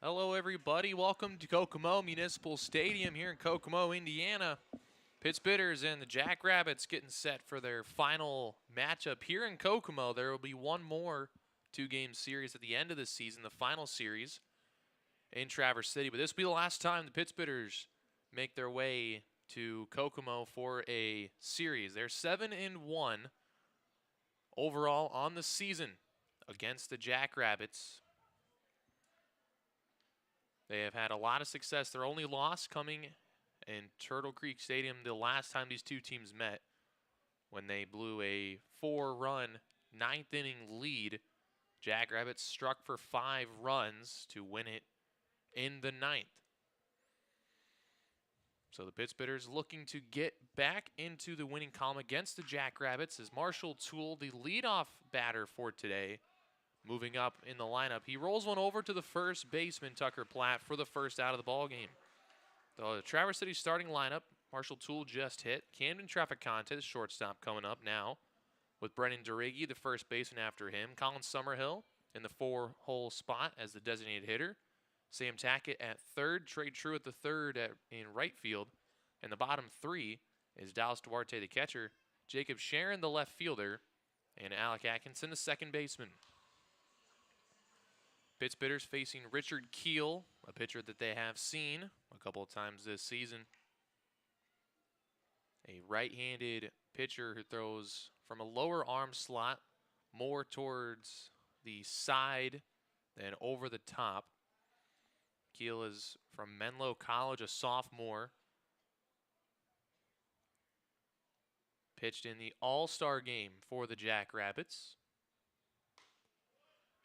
Hello, everybody. Welcome to Kokomo Municipal Stadium here in Kokomo, Indiana. Pittsburghers and the Jackrabbits getting set for their final matchup here in Kokomo. There will be one more two-game series at the end of the season, the final series in Traverse City. But this will be the last time the Pittsburghers make their way to Kokomo for a series. They're 7-1 overall on the season against the Jackrabbits. They have had a lot of success. Their only loss coming in Turtle Creek Stadium the last time these two teams met, when they blew a 4-run ninth inning lead. Jackrabbits struck for 5 runs to win it in the ninth. So the Pittsburghers looking to get back into the winning column against the Jackrabbits as Marshall Toole, the leadoff batter for today, moving up in the lineup. He rolls one over to the first baseman, Tucker Platt, for the first out of the ball game. The Traverse City starting lineup, Marshall Toole just hit. Camden Traficante, the shortstop, coming up now with Brennan Durigi, the first baseman after him. Colin Summerhill in the 4-hole spot as the designated hitter. Sam Tackett at third. Trey True at the third in right field. And the bottom three is Dallas Duarte, the catcher, Jacob Sharon, the left fielder, and Alec Atkinson, the second baseman. Pittsburghers facing Richard Keel, a pitcher that they have seen a couple of times this season. A right-handed pitcher who throws from a lower arm slot more towards the side than over the top. Keel is from Menlo College, a sophomore. Pitched in the All-Star game for the Jackrabbits,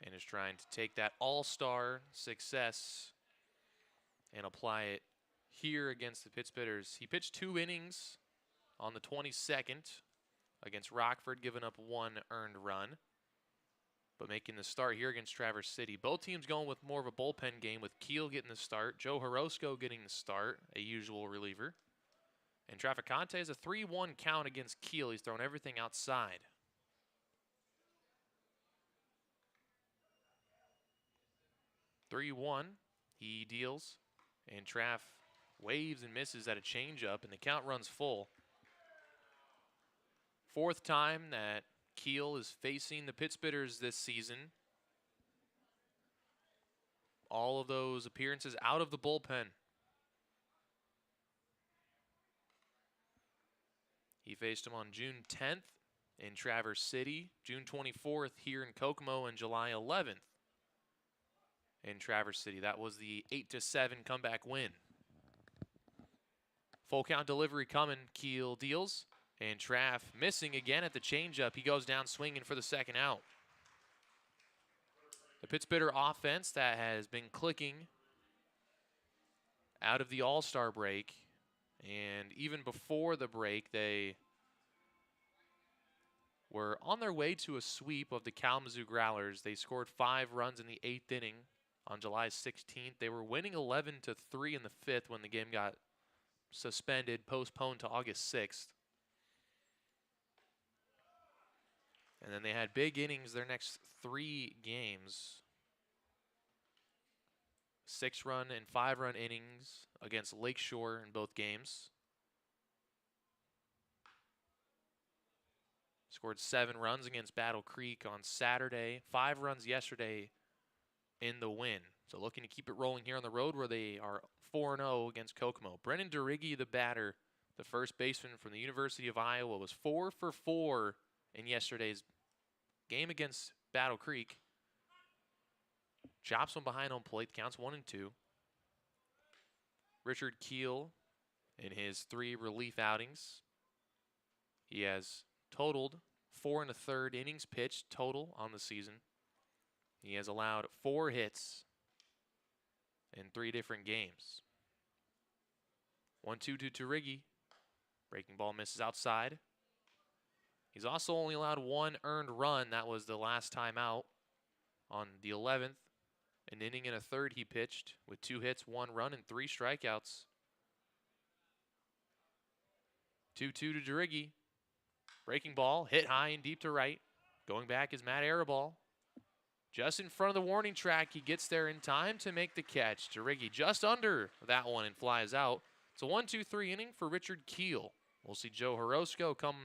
and is trying to take that all-star success and apply it here against the Pittsburghers. He pitched 2 innings on the 22nd against Rockford, giving up 1 earned run, but making the start here against Traverse City. Both teams going with more of a bullpen game, with Keel getting the start, Joe Horosco getting the start, a usual reliever. And Traficante has a 3-1 count against Keel. He's thrown everything outside. 3-1, he deals, and Traff waves and misses at a changeup, and the count runs full. 4th time that Keel is facing the Pittsburghers this season. All of those appearances out of the bullpen. He faced him on June 10th in Traverse City, June 24th here in Kokomo, and July 11th in Traverse City. That was the 8-7 comeback win. Full count delivery coming. Keel deals, and Traff missing again at the changeup. He goes down swinging for the second out. The Pittsburgher offense that has been clicking out of the All-Star break, and even before the break, they were on their way to a sweep of the Kalamazoo Growlers. They scored 5 runs in the 8th inning on July 16th. They were winning 11-3 in the 5th when the game got suspended, postponed to August 6th. And then they had big innings their next 3 games. 6-run and 5-run innings against Lakeshore in both games. Scored 7 runs against Battle Creek on Saturday. 5 runs yesterday in the win. So looking to keep it rolling here on the road, where they are 4-0 against Kokomo. Brennan Durigi, the batter, the first baseman from the University of Iowa, was 4 for 4 in yesterday's game against Battle Creek. Chops one behind home plate, counts 1-2. Richard Keel in his 3 relief outings. He has totaled 4 1/3 innings pitched total on the season. He has allowed 4 hits in 3 different games. 1-2 to Durigi. Breaking ball misses outside. He's also only allowed 1 earned run. That was the last time out on the 11th. An inning and a third he pitched with 2 hits, 1 run, and 3 strikeouts. 2-2 to Durigi. Breaking ball, hit high and deep to right. Going back is Matt Arabal. Just in front of the warning track, he gets there in time to make the catch. Rygel just under that one and flies out. It's a 1-2-3 inning for Richard Keel. We'll see Joe Horosco come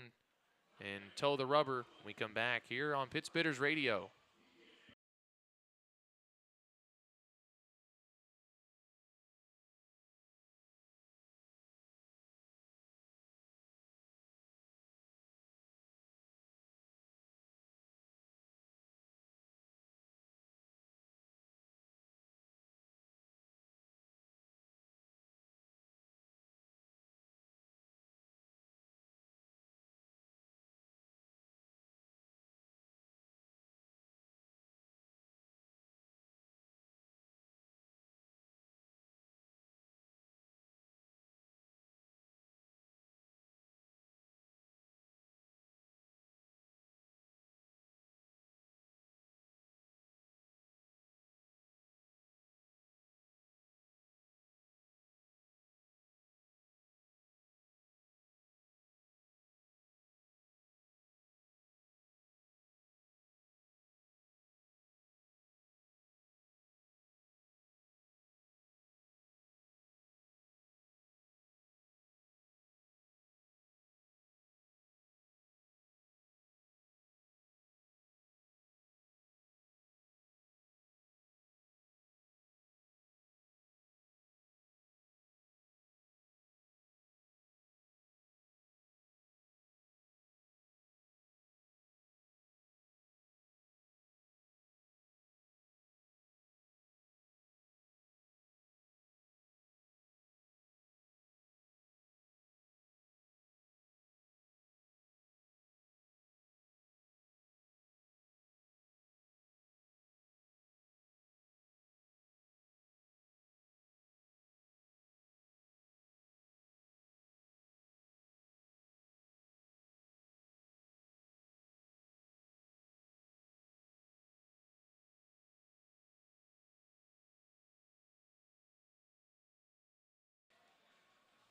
and toe the rubber when we come back here on Pitts Bitters Radio.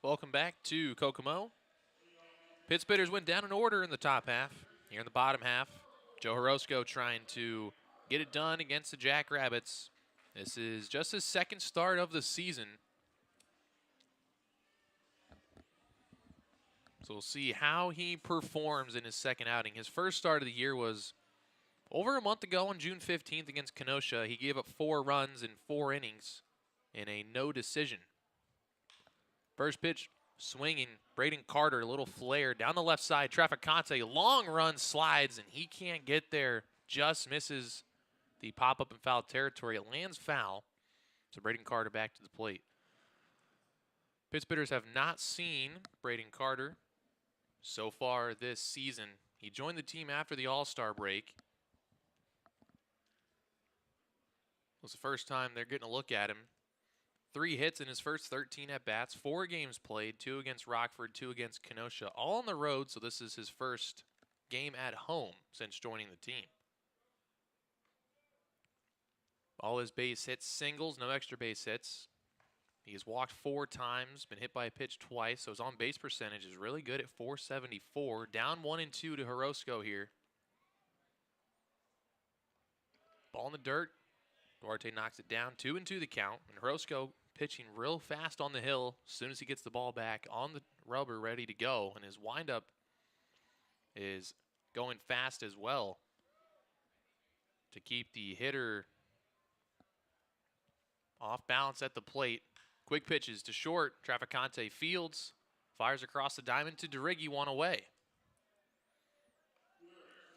Welcome back to Kokomo. Pitts Bitters went down in order in the top half. Here in the bottom half, Joe Horosco trying to get it done against the Jackrabbits. This is just his second start of the season. So we'll see how he performs in his second outing. His first start of the year was over a month ago on June 15th against Kenosha. He gave up 4 runs in 4 innings in a no decision. First pitch, swinging, Braden Carter, a little flare down the left side. Trafficante, long run, slides, and he can't get there. Just misses the pop-up in foul territory. It lands foul. So Braden Carter back to the plate. Pitts Bitters have not seen Braden Carter so far this season. He joined the team after the All-Star break. It was the first time they're getting a look at him. 3 hits in his first 13 at-bats, 4 games played, 2 against Rockford, 2 against Kenosha, all on the road, so this is his first game at home since joining the team. All his base hits, singles, no extra base hits. He has walked 4 times, been hit by a pitch twice, so his on-base percentage is really good at .474. Down 1-2 to Horosco here. Ball in the dirt. Duarte knocks it down, 2-2 the count, and Horosco pitching real fast on the hill as soon as he gets the ball back on the rubber, ready to go, and his windup is going fast as well to keep the hitter off balance at the plate. Quick pitches to short. Trafficante fields, fires across the diamond to Rygel, 1 away.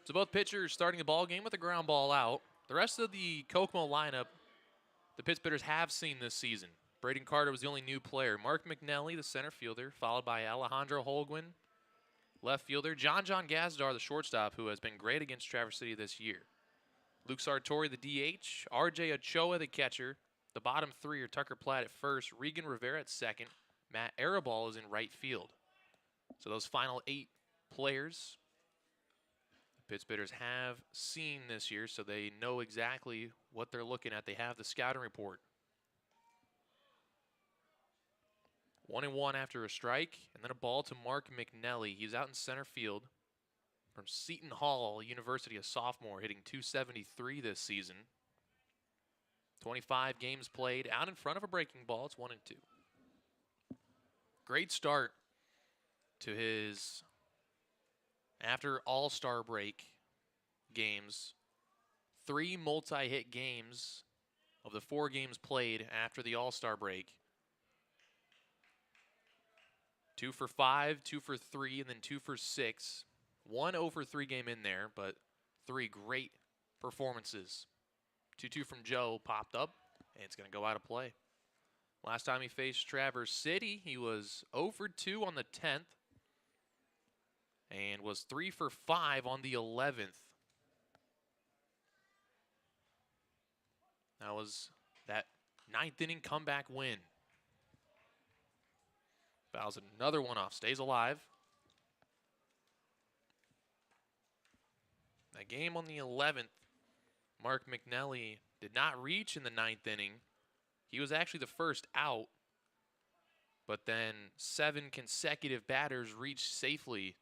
So both pitchers starting the ball game with a ground ball out. The rest of the Kokomo lineup, the Pitts Bitters have seen this season. Braden Carter was the only new player. Mark McNelly, the center fielder, followed by Alejandro Holgwin, left fielder. John Gazdar, the shortstop, who has been great against Traverse City this year. Luke Sartori, the DH. RJ Ochoa, the catcher. The bottom 3 are Tucker Platt at first, Regan Rivera at second. Matt Arabal is in right field. So those final 8 players Pitts Bitters have seen this year, so they know exactly what they're looking at. They have the scouting report. 1-1 after a strike, and then a ball to Mark McNelly. He's out in center field from Seton Hall University, a sophomore, hitting .273 this season. 25 games played, out in front of a breaking ball. It's 1-2. Great start to his after All-Star break games. 3 multi-hit games of the 4 games played after the All-Star break. 2 for 5, 2 for 3, and then 2 for 6. 1 over 3 game in there, but 3 great performances. 2-2 from Joe popped up, and it's going to go out of play. Last time he faced Traverse City, he was 0 for 2 on the 10th and was 3 for 5 on the 11th. That was that 9th inning comeback win. Fouls another one off, stays alive. That game on the 11th, Mark McNelly did not reach in the 9th inning. He was actually the first out, but then 7 consecutive batters reached safely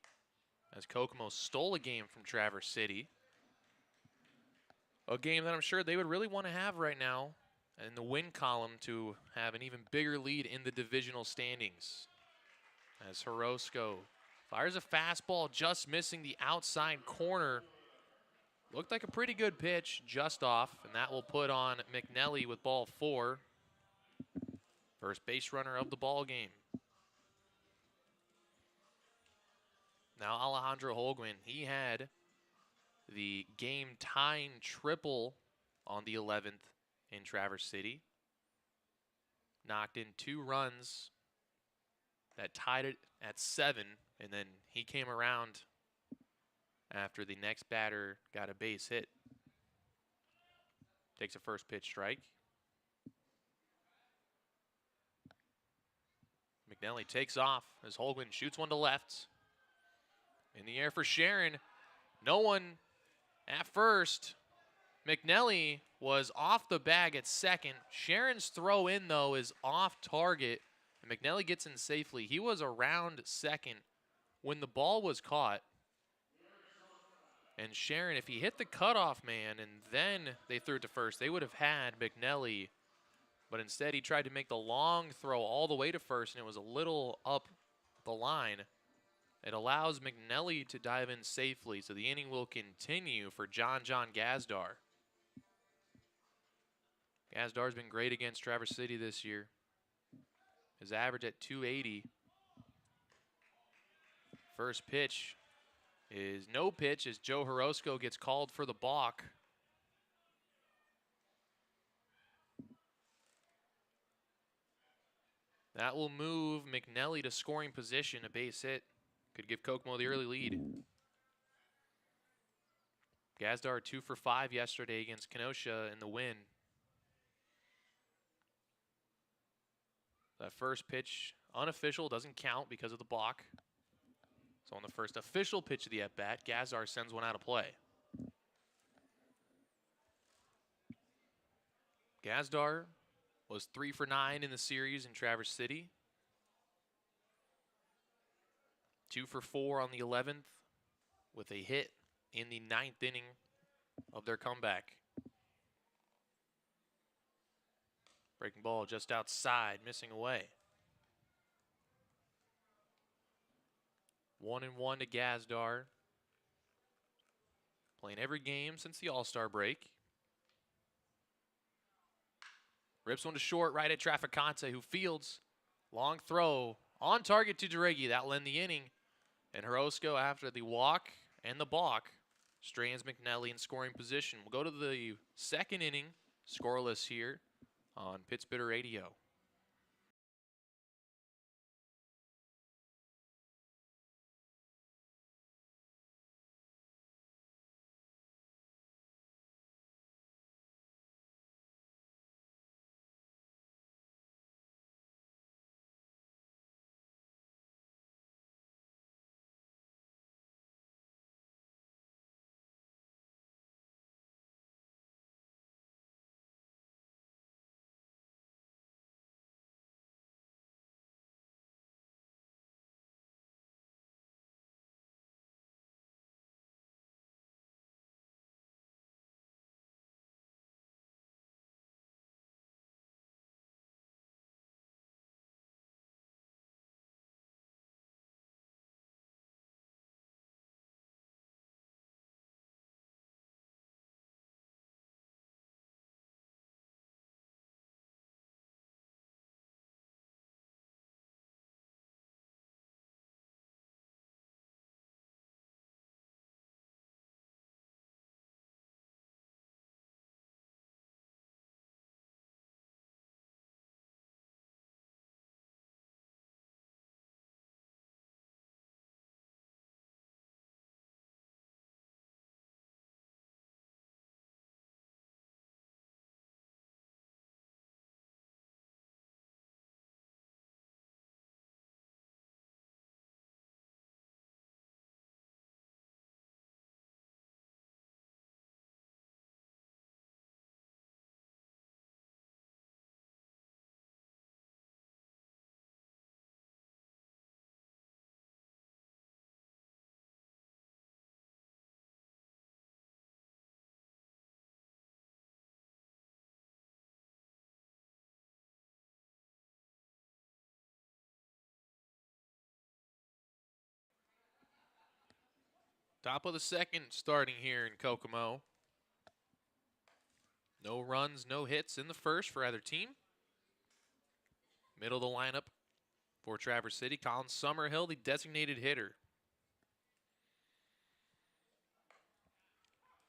as Kokomo stole a game from Traverse City. A game that I'm sure they would really want to have right now in the win column to have an even bigger lead in the divisional standings. As Horosco fires a fastball just missing the outside corner. Looked like a pretty good pitch, just off, and that will put on McNelly with ball 4. First base runner of the ball game. Now Alejandro Holgwin, he had the game-tying triple on the 11th in Traverse City. Knocked in 2 runs that tied it at 7, and then he came around after the next batter got a base hit. Takes a first pitch strike. McNelly takes off as Holgwin shoots one to left. In the air for Sharon. No one at first. McNelly was off the bag at second. Sharon's throw in, though, is off target. And McNelly gets in safely. He was around second when the ball was caught. And Sharon, if he hit the cutoff man and then they threw it to first, they would have had McNelly. But instead, he tried to make the long throw all the way to first, and it was a little up the line. It allows McNelly to dive in safely, so the inning will continue for John Gazdar. Gazdar's been great against Traverse City this year. His average at 280. First pitch is no pitch as Joe Horosco gets called for the balk. That will move McNelly to scoring position. A base hit could give Kokomo the early lead. Gazdar 2 for 5 yesterday against Kenosha in the win. That first pitch, unofficial, doesn't count because of the balk. So on the first official pitch of the at-bat, Gazdar sends one out of play. Gazdar was 3 for 9 in the series in Traverse City. 2 for 4 on the 11th with a hit in the 9th inning of their comeback. Breaking ball just outside, missing away. 1-1 to Gazdar. Playing every game since the All-Star break. Rips one to short right at Traficante, who fields. Long throw on target to Duregi. That'll end the inning. And Horosco, after the walk and the balk, strands McNelly in scoring position. We'll go to the second inning, scoreless here on Pittsburgh Radio. Top of the second starting here in Kokomo. No runs, no hits in the first for either team. Middle of the lineup for Traverse City, Colin Summerhill, the designated hitter.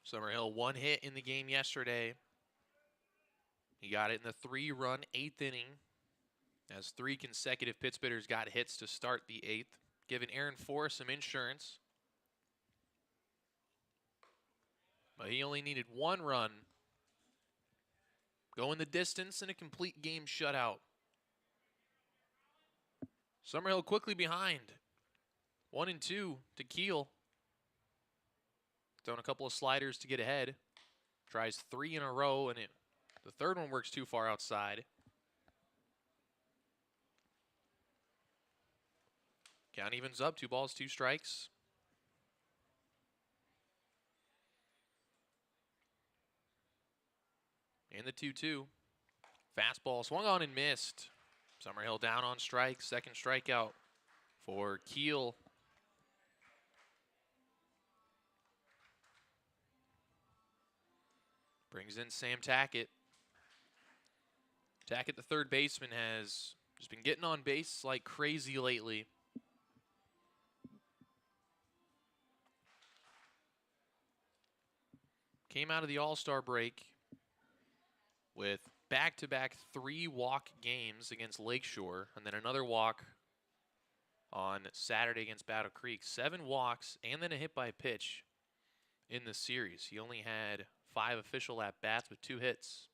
Summerhill, one hit in the game yesterday. He got it in the 3-run 8th inning as 3 consecutive Pittsburghers got hits to start the 8th, giving Aaron Forrest some insurance. But he only needed 1 run. Going the distance in a complete game shutout. Summerhill quickly behind. 1-2 to Keel. Throwing a couple of sliders to get ahead. Tries 3 in a row, and the third one works too far outside. Count evens up, 2 balls, 2 strikes. And the 2-2. Fastball swung on and missed. Summerhill down on strike, second strikeout for Keel. Brings in Sam Tackett. Tackett, the third baseman, has just been getting on base like crazy lately. Came out of the All-Star break with back-to-back 3-walk games against Lakeshore, and then another walk on Saturday against Battle Creek. 7 walks and then a hit by pitch in the series. He only had 5 official at-bats with 2 hits.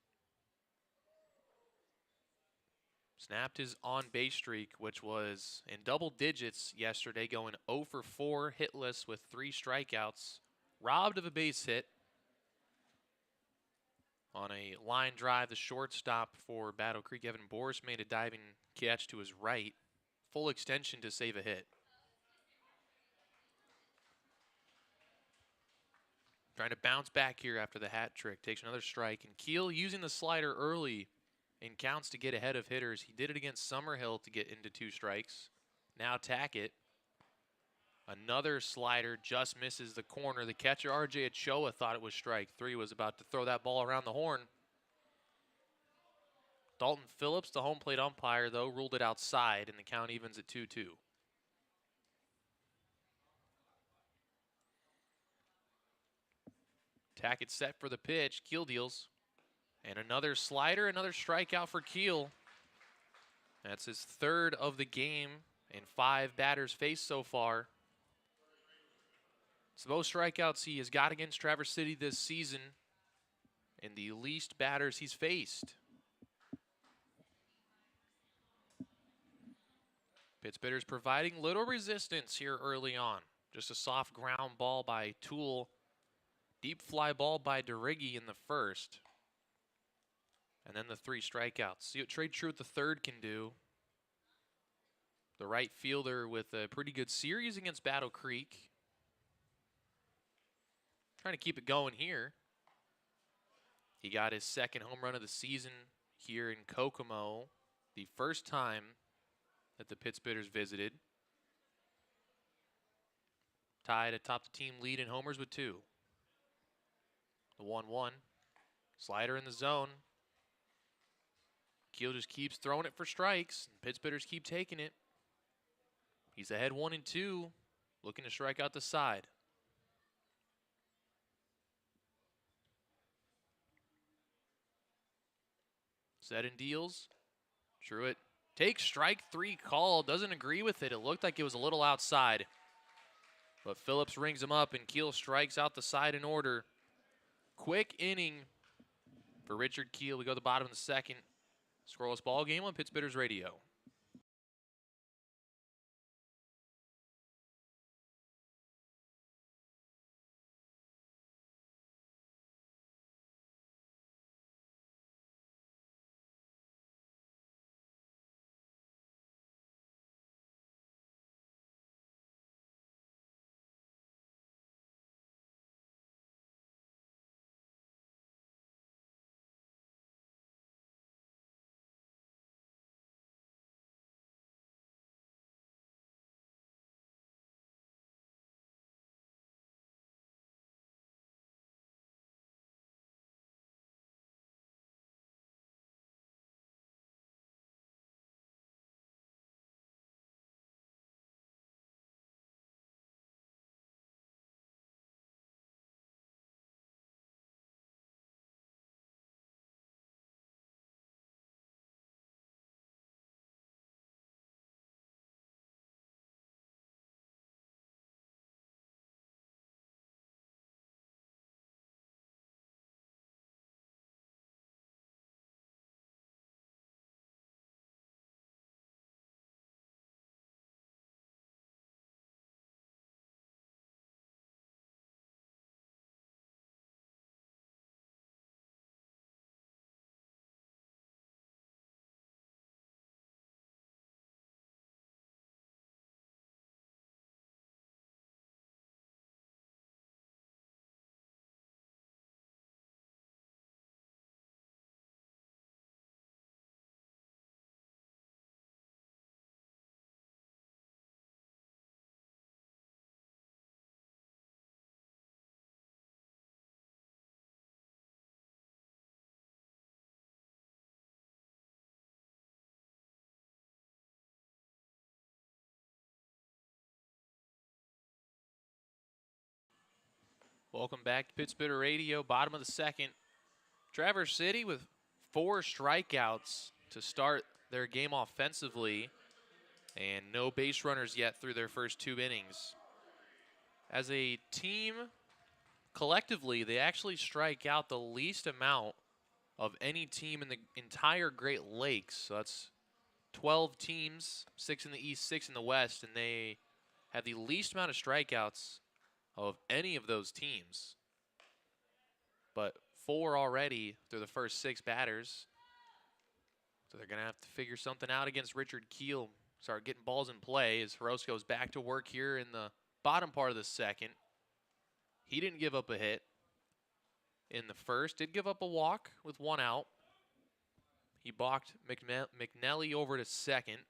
Snapped his on-base streak, which was in double digits yesterday, going 0 for 4 hitless with 3 strikeouts. Robbed of a base hit on a line drive. The shortstop for Battle Creek, Evan Boris, made a diving catch to his right. Full extension to save a hit. Trying to bounce back here after the hat trick. Takes another strike. And Keel using the slider early in counts to get ahead of hitters. He did it against Summerhill to get into 2 strikes. Now Tackett. Another slider just misses the corner. The catcher, R.J. Ochoa, thought it was strike 3. Was about to throw that ball around the horn. Dalton Phillips, the home plate umpire, though, ruled it outside, and the count evens at 2-2. Tackett set for the pitch. Keel deals. And another slider, another strikeout for Keel. That's his 3rd of the game and 5 batters faced so far. It's the most strikeouts he has got against Traverse City this season and the least batters he's faced. Pittsburghers providing little resistance here early on. Just a soft ground ball by Toole. Deep fly ball by DeRiggi in the first. And then the 3 strikeouts. See what Trey Truitt the third can do. The right fielder with a pretty good series against Battle Creek. Trying to keep it going here. He got his 2nd home run of the season here in Kokomo. The first time that the Pittsburghers visited. Tied atop the team lead in homers with 2. The 1-1. Slider in the zone. Keel just keeps throwing it for strikes. Pittsburghers keep taking it. He's ahead 1-2. Looking to strike out the side. Set and deals. Truitt takes strike 3 call. Doesn't agree with it. It looked like it was a little outside. But Phillips rings him up, and Keel strikes out the side in order. Quick inning for Richard Keel. We go to the bottom of the second. Scoreless ball game on Pittsburghers Radio. Welcome back to Pittsburgh Radio, bottom of the second. Traverse City with 4 strikeouts to start their game offensively, and no base runners yet through their first 2 innings. As a team, collectively, they actually strike out the least amount of any team in the entire Great Lakes. So that's 12 teams, 6 in the East, 6 in the West, and they have the least amount of strikeouts of any of those teams. But 4 already through the first 6 batters. So they're going to have to figure something out against Richard Keel. Start getting balls in play as Orozco's back to work here in the bottom part of the second. He didn't give up a hit in the first. Did give up a walk with 1 out. He balked McNelly over to second,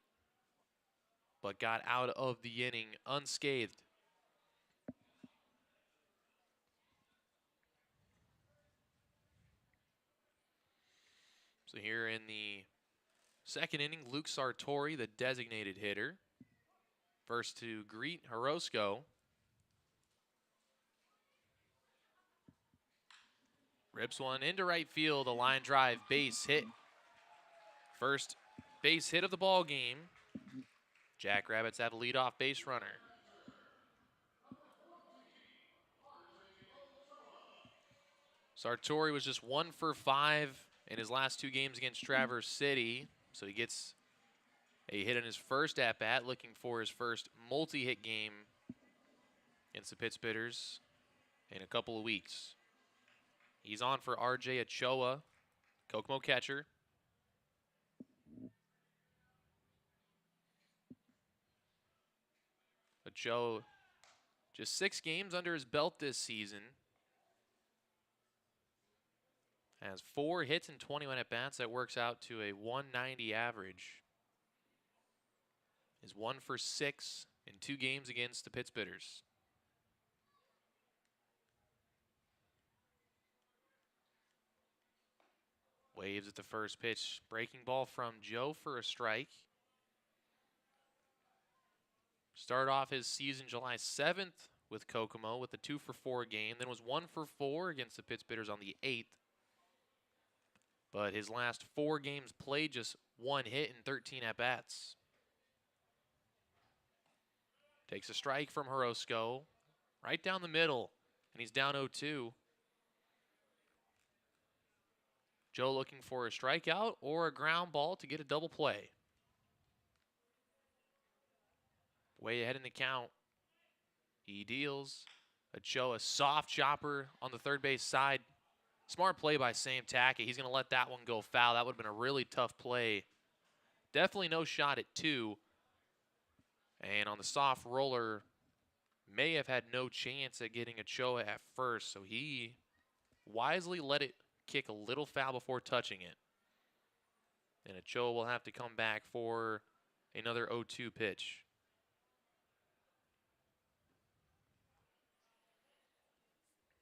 but got out of the inning unscathed. So here in the second inning, Luke Sartori, the designated hitter, first to greet Orozco. Rips one into right field, a line drive, base hit. First base hit of the ball game. Jackrabbits have a leadoff base runner. Sartori was just 1 for 5 in his last 2 games against Traverse City, so he gets a hit in his first at-bat, looking for his first multi-hit game against the Pittsburghers in a couple of weeks. He's on for R.J. Ochoa, Kokomo catcher. Ochoa, just 6 games under his belt this season. Has 4 hits and 21 at-bats. That works out to a 190 average. Is 1 for 6 in 2 games against the Pittsburghers. Waves at the first pitch. Breaking ball from Joe for a strike. Started off his season July 7th with Kokomo with a 2 for 4 game. Then was 1 for 4 against the Pittsburghers on the 8th. But his last 4 games played, just 1 hit and 13 at-bats. Takes a strike from Orozco. Right down the middle. And he's down 0-2. Joe looking for a strikeout or a ground ball to get a double play. Way ahead in the count. He deals. Ochoa, soft chopper on the third base side. Smart play by Sam Tackett. He's going to let that one go foul. That would have been a really tough play. Definitely no shot at 2. And on the soft roller, may have had no chance at getting Ochoa at first. So he wisely let it kick a little foul before touching it. And Ochoa will have to come back for another 0-2 pitch.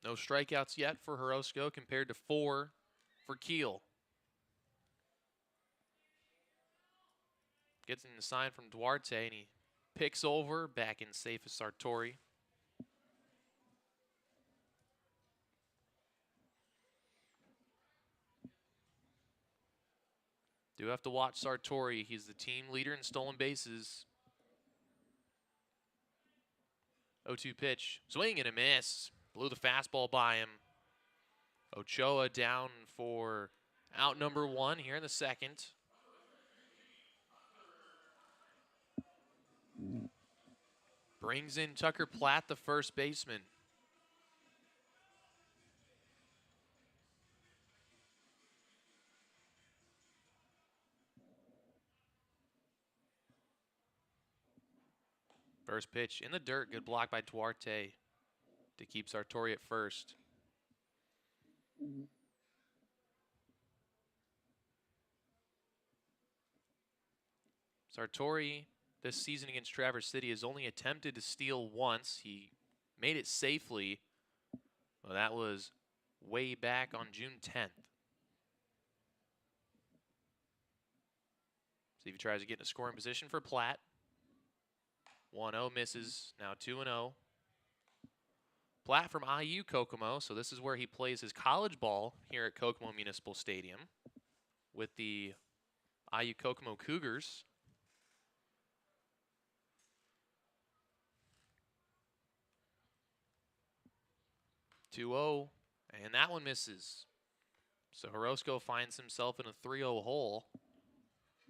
No strikeouts yet for Orozco compared to 4 for Keel. Gets in the sign from Duarte, and he picks over, back in safe as Sartori. Do have to watch Sartori. He's the team leader in stolen bases. 0-2 pitch. Swing and a miss. Blew the fastball by him. Ochoa down for out number 1 here in the second. Brings in Tucker Platt, the first baseman. First pitch in the dirt. Good block by Duarte to keep Sartori at first. Sartori this season against Traverse City has only attempted to steal once. He made it safely. Well, that was way back on June 10th. See if he tries to get in a scoring position for Platt. 1-0 misses. Now 2-0. Platt from IU Kokomo, so this is where he plays his college ball here at Kokomo Municipal Stadium with the IU Kokomo Cougars. (2-0), and that one misses. So Horosco finds himself in a 3-0 hole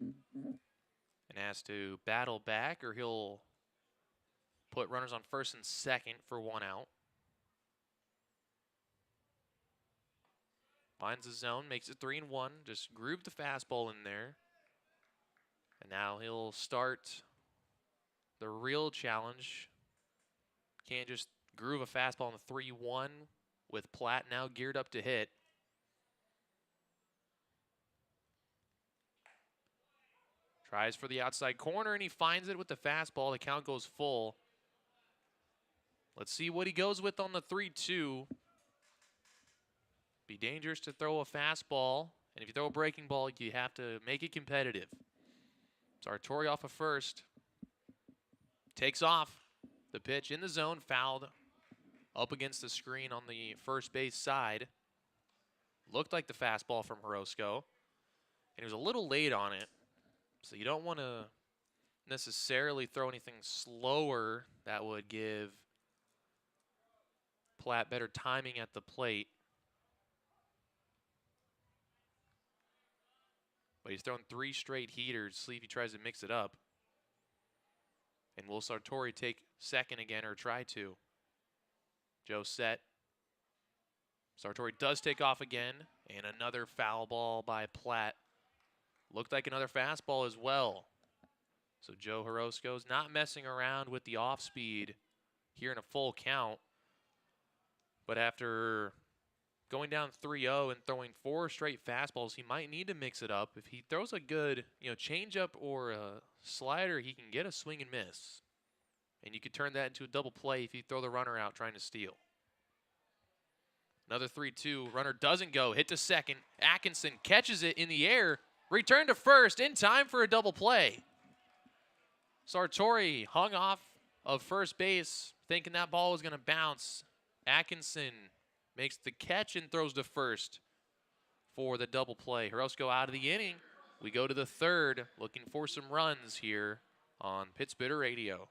and has to battle back, or he'll put runners on first and second for 1 out. Finds the zone, makes it 3-1, just grooved the fastball in there. And now he'll start the real challenge. Can't just groove a fastball in the 3-1 with Platt now geared up to hit. Tries for the outside corner, and he finds it with the fastball. The count goes full. Let's see what he goes with on the 3-2. Be dangerous to throw a fastball, and if you throw a breaking ball, you have to make it competitive. Sartori off of first. Takes off. The pitch in the zone, fouled up against the screen on the first base side. Looked like the fastball from Horosco, and he was a little late on it. So you don't want to necessarily throw anything slower that would give Platt better timing at the plate. But he's thrown 3 straight heaters. See if he tries to mix it up. And will Sartori take second again, or try to? Joe set. Sartori does take off again, and another foul ball by Platt. Looked like another fastball as well. So Joe Horosco's not messing around with the off speed here in a full count. But after going down 3-0 and throwing 4 straight fastballs, he might need to mix it up. If he throws a good, changeup or a slider, he can get a swing and miss. And you could turn that into a double play if you throw the runner out trying to steal. Another 3-2. Runner doesn't go. Hit to second. Atkinson catches it in the air. Return to first in time for a double play. Sartori hung off of first base, thinking that ball was going to bounce. Atkinson makes the catch and throws to first for the double play. Horosco out of the inning. We go to the third, looking for some runs here on Pittsburgh Radio.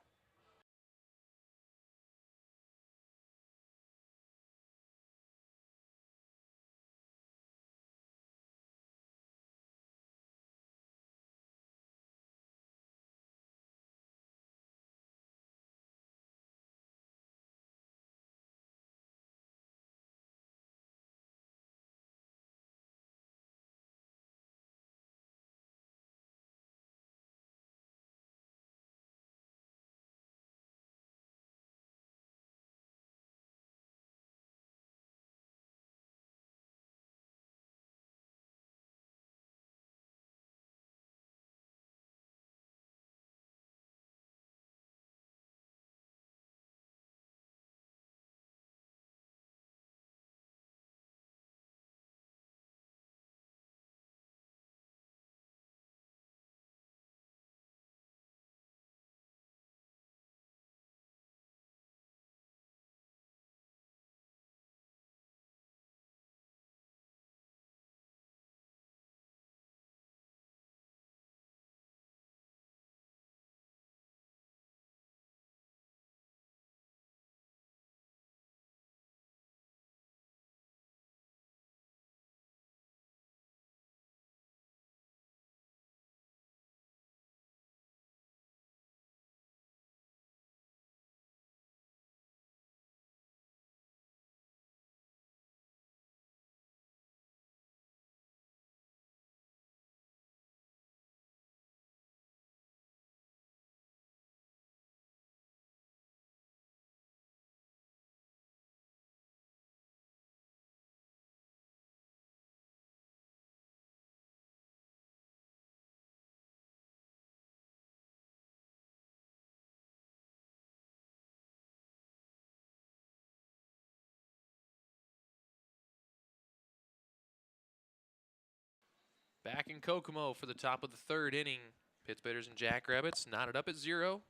Back in Kokomo for the top of the third inning. Pittsburghers and Jackrabbits knotted up at 0.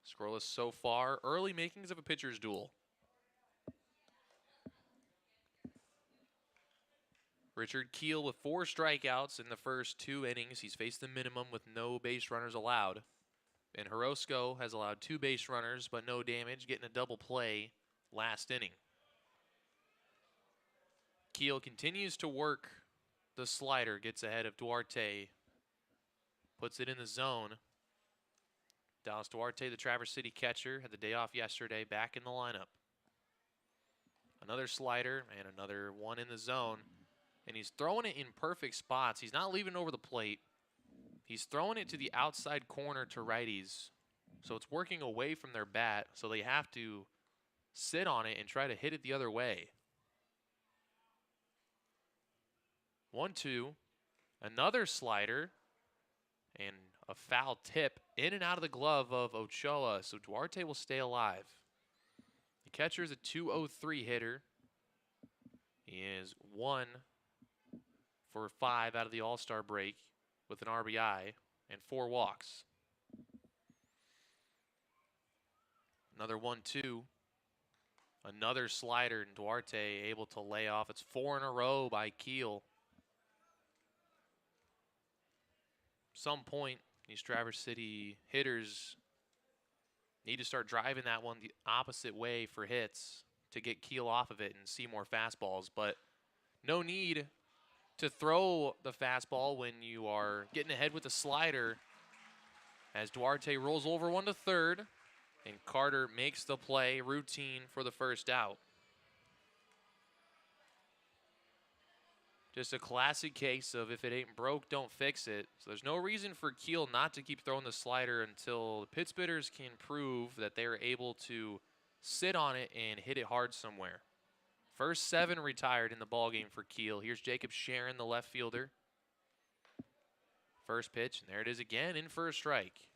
Scoreless so far. Early makings of a pitcher's duel. Richard Keel with 4 strikeouts in the first 2 innings. He's faced the minimum with no base runners allowed. And Orozco has allowed 2 base runners, but no damage, getting a double play last inning. Keel continues to work the slider, gets ahead of Duarte, puts it in the zone. Dallas Duarte, the Traverse City catcher, had the day off yesterday, back in the lineup. Another slider and another one in the zone. And he's throwing it in perfect spots. He's not leaving it over the plate. He's throwing it to the outside corner to righties. So it's working away from their bat, so they have to sit on it and try to hit it the other way. 1-2. Another slider. And a foul tip in and out of the glove of Ochoa. So Duarte will stay alive. The catcher is a .203 hitter. He is 1 for 5 out of the All-Star break with an RBI and 4 walks. Another 1-2. Another slider, and Duarte able to lay off. It's 4 in a row by Keel. Some point, these Traverse City hitters need to start driving that one the opposite way for hits to get Keel off of it and see more fastballs. But no need to throw the fastball when you are getting ahead with the slider, as Duarte rolls over 1 to third, and Carter makes the play, routine for the first out. Just a classic case of if it ain't broke, don't fix it. So there's no reason for Keel not to keep throwing the slider until the Pitts Bitters can prove that they're able to sit on it and hit it hard somewhere. First 7 retired in the ballgame for Keel. Here's Jacob Sharon, the left fielder. First pitch, and there it is again, in for a strike.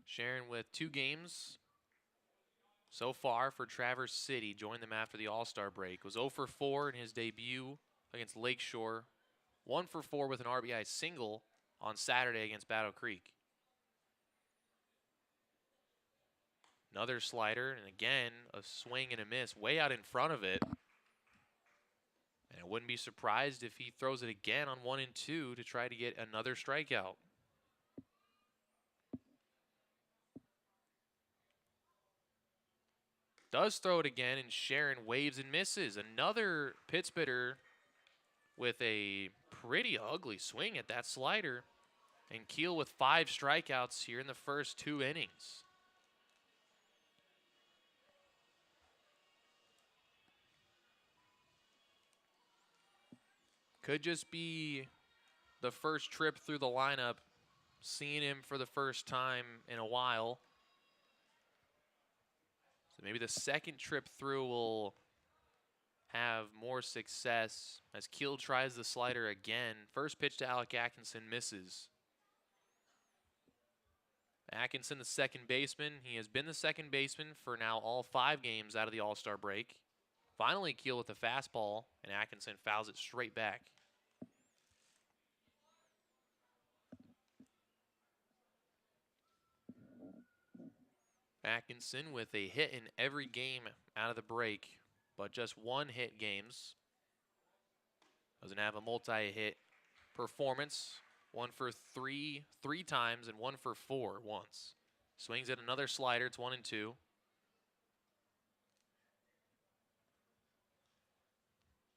Sharon with 2 games so far for Traverse City. Joined them after the All-Star break. Was 0 for 4 in his debut against Lakeshore. 1 for 4 with an RBI single on Saturday against Battle Creek. Another slider, and again, a swing and a miss way out in front of it. And I wouldn't be surprised if he throws it again on 1 and 2 to try to get another strikeout. Does throw it again, and Sharon waves and misses. Another Pitts Bitter with a pretty ugly swing at that slider. And Keel with 5 strikeouts here in the first 2 innings. Could just be the first trip through the lineup, seeing him for the first time in a while. So maybe the second trip through will have more success as Keel tries the slider again. First pitch to Alec Atkinson misses. Atkinson, the second baseman. He has been the second baseman for now all 5 games out of the All-Star break. Finally, Keel with the fastball, and Atkinson fouls it straight back. Atkinson with a hit in every game out of the break, but just 1 hit games. Doesn't have a multi-hit performance. 1 for 3 times and 1 for 4 once. Swings at another slider. It's 1 and 2.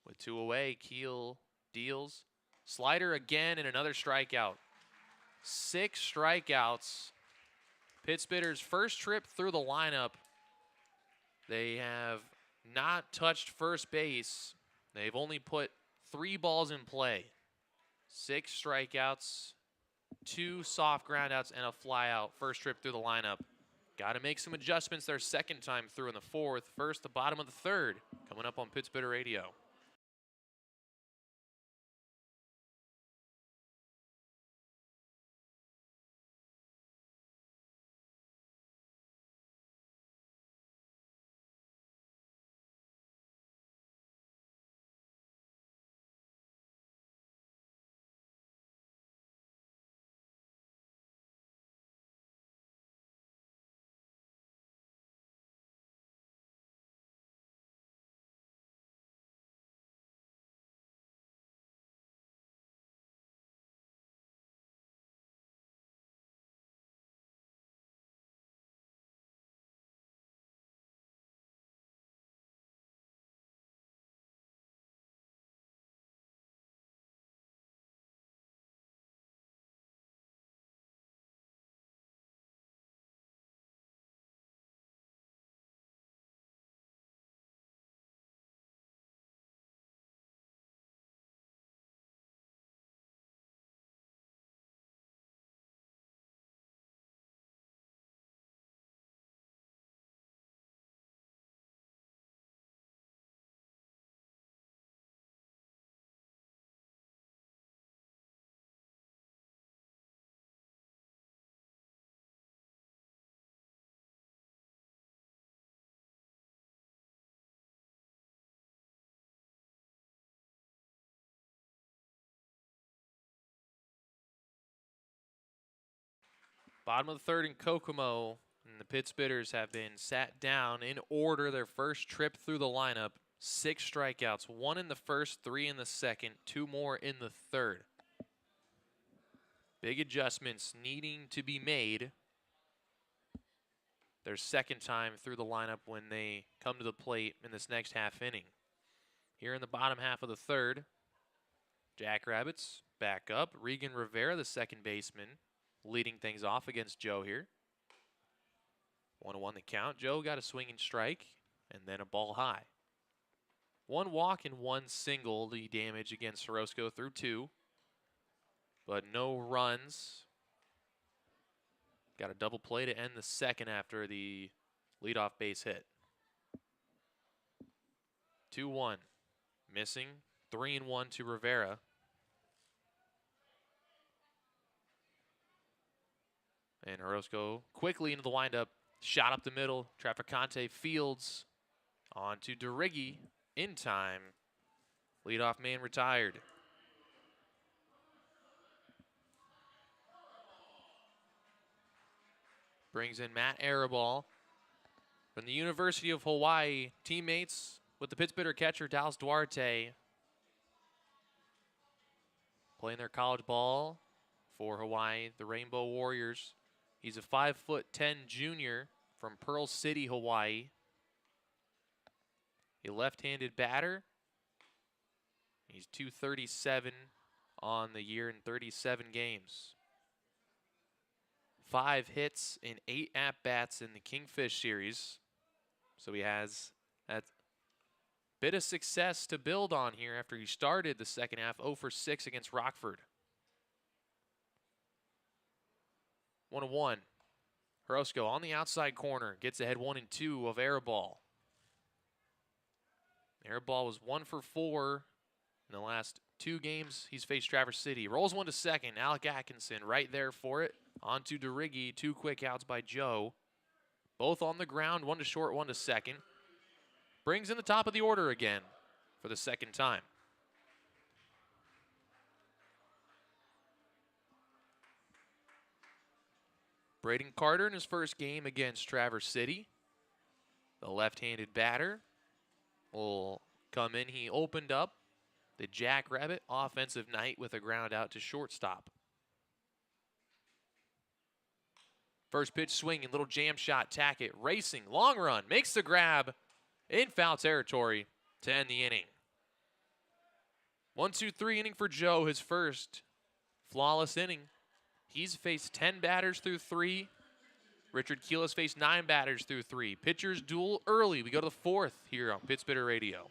With 2 away, Keel deals. Slider again and another strikeout. 6 strikeouts. Pitts Bitters' first trip through the lineup. They have not touched first base. They've only put 3 balls in play. 6 strikeouts, 2 soft groundouts, and a flyout. First trip through the lineup. Got to make some adjustments their second time through in the 4th. First, the bottom of the 3rd. Coming up on Pitts Bitter Radio. Bottom of the third in Kokomo, and the Pit Spitters have been sat down in order. Their first trip through the lineup. 6 strikeouts, 1 in the first, 3 in the second, 2 more in the third. Big adjustments needing to be made. Their second time through the lineup when they come to the plate in this next half inning. Here in the bottom half of the third, Jackrabbits back up. Rygel Rivera, the second baseman, leading things off against Joe here. 1-1 the count. Joe got a swinging strike and then a ball high. 1 walk and 1 single, the damage against Orozco through 2. But no runs. Got a double play to end the second after the leadoff base hit. 2-1. Missing. 3-1 to Rivera. And Orozco quickly into the windup. Shot up the middle. Traficante fields on to Duarte in time. Leadoff man retired. Brings in Matt Arabal from the University of Hawaii. Teammates with the Pittsburgh catcher Dallas Duarte. Playing their college ball for Hawaii, the Rainbow Warriors. He's a 5'10" junior from Pearl City, Hawaii. A left-handed batter. He's 237 on the year in 37 games. 5 hits in 8 at-bats in the Kingfish series. So he has that bit of success to build on here after he started the second half 0 for 6 against Rockford. 1-1. Orozco on the outside corner. Gets ahead 1-2 of Arabal. Arabal was 1 for 4 in the last 2 games he's faced Traverse City. Rolls 1 to second. Alec Atkinson right there for it. On to Duarte. 2 quick outs by Joe. Both on the ground. 1 to short, 1 to second. Brings in the top of the order again for the second time. Braden Carter in his first game against Traverse City. The left-handed batter will come in. He opened up the Jackrabbit offensive night with a ground out to shortstop. First pitch swinging, little jam shot, Tackett racing, long run, makes the grab in foul territory to end the inning. 1-2-3 inning for Joe, his first flawless inning. He's faced 10 batters through 3. Richard Keel has faced 9 batters through 3. Pitchers duel early. We go to the 4th here on Pittsburgh Radio.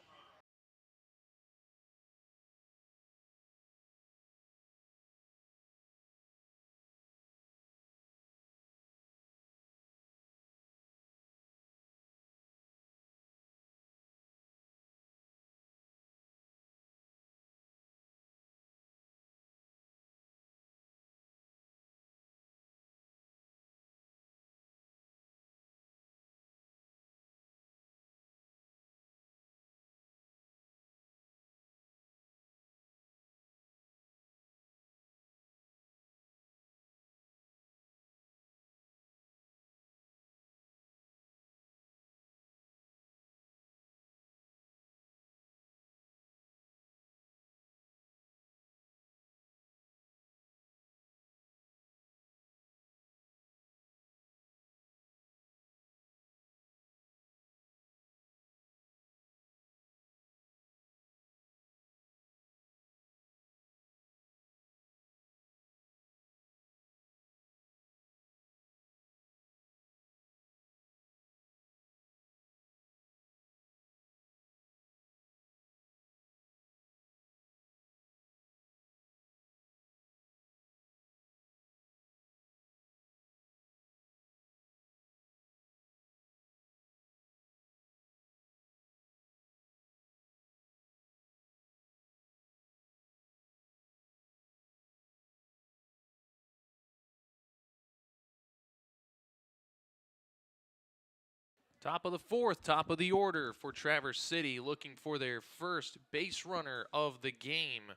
Top of the 4th, top of the order for Traverse City, looking for their first base runner of the game.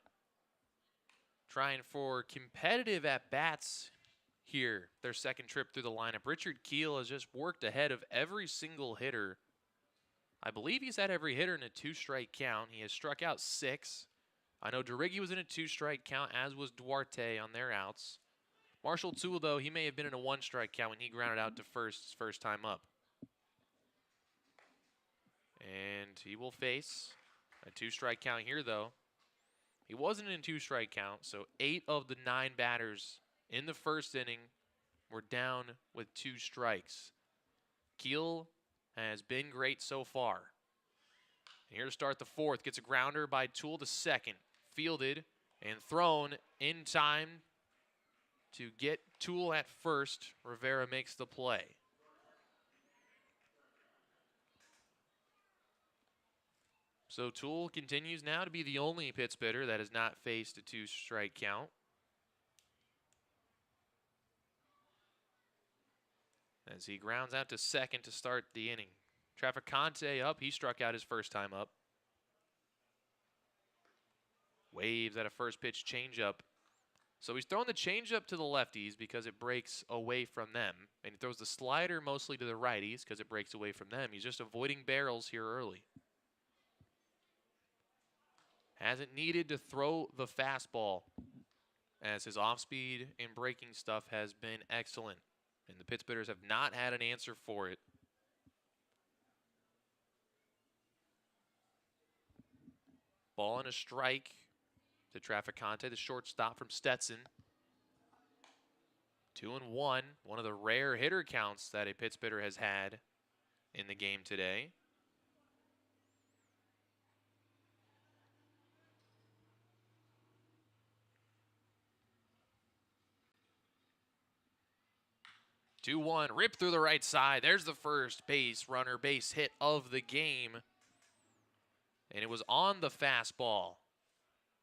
Trying for competitive at-bats here, their second trip through the lineup. Richard Keel has just worked ahead of every single hitter. I believe he's had every hitter in a 2-strike count. He has struck out 6. I know Rygel was in a 2-strike count, as was Duarte on their outs. Marshall Toole, though, he may have been in a 1-strike count when he grounded out to first his first time up. And he will face a 2-strike count here, though. He wasn't in a 2-strike count, so 8 of the 9 batters in the first inning were down with 2 strikes. Keel has been great so far. Here to start the fourth, gets a grounder by Toole to second. Fielded and thrown in time to get Toole at first. Rivera makes the play. So Toole continues now to be the only Pitts hitter that has not faced a 2-strike count. As he grounds out to second to start the inning. Traficante up. He struck out his first time up. Waves at a first pitch changeup. So he's throwing the changeup to the lefties because it breaks away from them. And he throws the slider mostly to the righties because it breaks away from them. He's just avoiding barrels here early. Hasn't needed to throw the fastball, as his off-speed and breaking stuff has been excellent. And the Pitts hitters have not had an answer for it. Ball and a strike to Traficante, the shortstop from Stetson. 2-1, one of the rare hitter counts that a Pitts hitter has had in the game today. Two-one, rip through the right side. There's the first base runner base hit of the game. And it was on the fastball.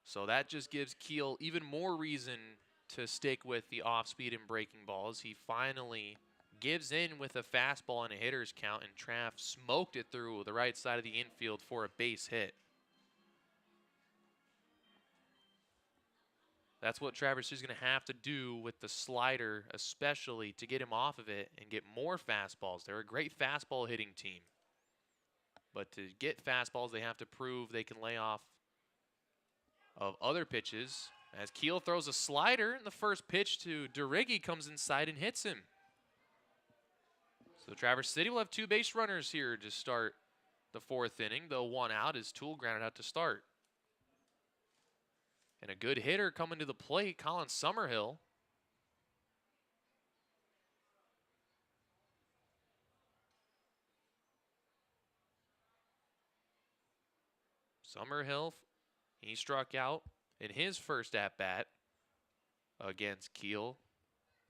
So that just gives Keel even more reason to stick with the off-speed and breaking balls. He finally gives in with a fastball and a hitter's count, and Traff smoked it through the right side of the infield for a base hit. That's what Travis is going to have to do with the slider, especially to get him off of it and get more fastballs. They're a great fastball hitting team. But to get fastballs, they have to prove they can lay off of other pitches. As Keel throws a slider, and the first pitch to Rygel comes inside and hits him. So Traverse City will have 2 base runners here to start the fourth inning, though 1 out as Toole grounded out to start. And a good hitter coming to the plate, Colin Summerhill. Summerhill, he struck out in his first at-bat against Keel.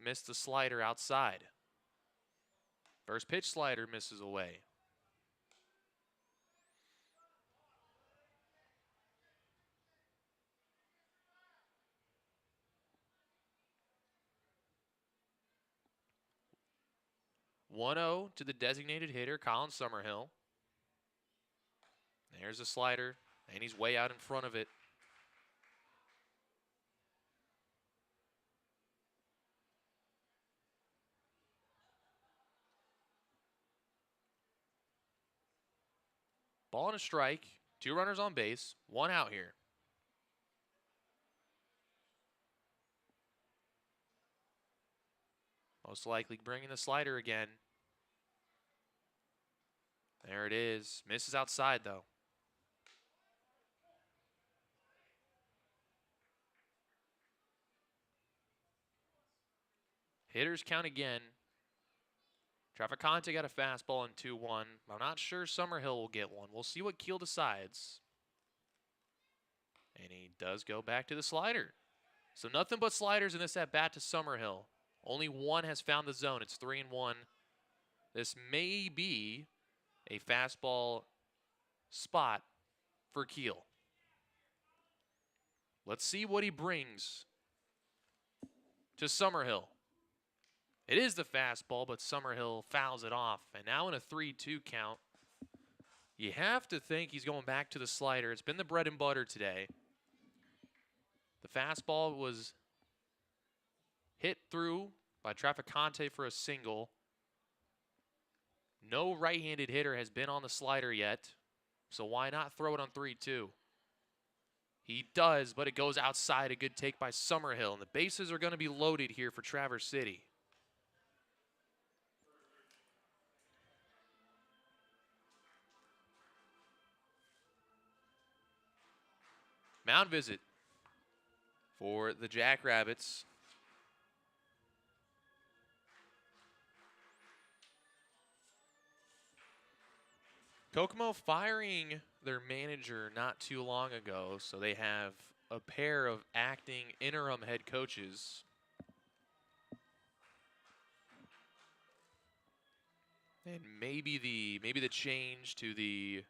Missed the slider outside. First pitch slider misses away. One-0 to the designated hitter, Colin Summerhill. There's a slider, and he's way out in front of it. Ball and a strike, 2 runners on base, 1 out here. Most likely bringing the slider again. There it is. Misses outside, though. Hitters count again. Traficante got a fastball in 2-1. I'm not sure Summerhill will get one. We'll see what Keel decides. And he does go back to the slider. So nothing but sliders in this at-bat to Summerhill. Only 1 has found the zone. It's 3-1. This may be a fastball spot for Keel. Let's see what he brings to Summerhill. It is the fastball, but Summerhill fouls it off. And now in a 3-2 count, you have to think he's going back to the slider. It's been the bread and butter today. The fastball was hit through by Traficante for a single. No right-handed hitter has been on the slider yet, so why not throw it on 3-2? He does, but it goes outside. A good take by Summerhill, and the bases are going to be loaded here for Traverse City. Mound visit for the Jackrabbits. Kokomo firing their manager not too long ago, so they have a pair of acting interim head coaches. And maybe the change to the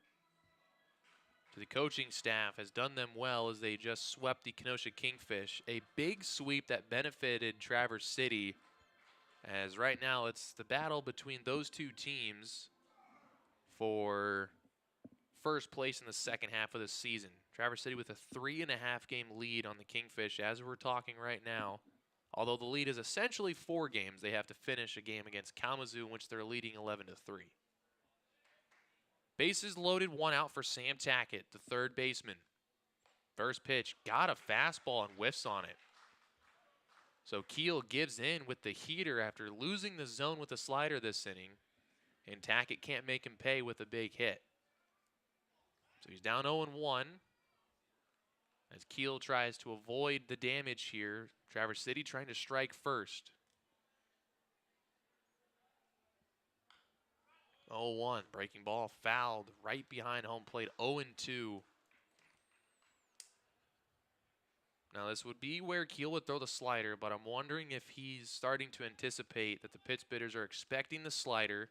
coaching staff has done them well, as they just swept the Kenosha Kingfish. A big sweep that benefited Traverse City, as right now it's the battle between those two teams for first place in the second half of the season. Traverse City with a 3.5-game lead on the Kingfish as we're talking right now. Although the lead is essentially 4 games, they have to finish a game against Kalamazoo, in which they're leading 11-3. Bases loaded, 1 out for Sam Tackett, the third baseman. First pitch, got a fastball and whiffs on it. So Keel gives in with the heater after losing the zone with the slider this inning, and Tackett can't make him pay with a big hit. So he's down 0-1 as Keel tries to avoid the damage here. Traverse City trying to strike first. 0-1, breaking ball fouled right behind home plate, 0-2. Now this would be where Keel would throw the slider, but I'm wondering if he's starting to anticipate that the pitch bidders are expecting the slider.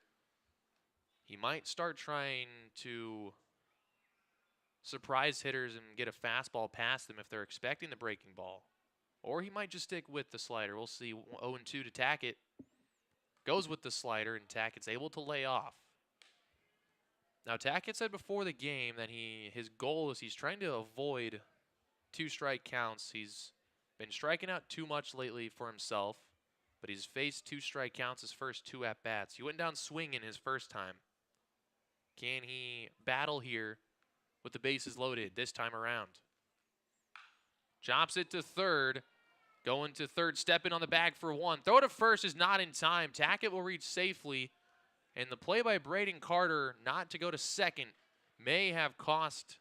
He might start trying to surprise hitters and get a fastball past them if they're expecting the breaking ball. Or he might just stick with the slider. We'll see. 0-2 to Tackett. Goes with the slider, and Tackett's able to lay off. Now, Tackett said before the game that his goal is he's trying to avoid 2 strike counts. He's been striking out too much lately for himself, but he's faced 2 strike counts his first 2 at-bats. He went down swinging his first time. Can he battle here with the bases loaded this time around? Chops it to third. Going to third, stepping on the bag for 1. Throw to first is not in time. Tackett will reach safely. And the play by Braden Carter not to go to second may have cost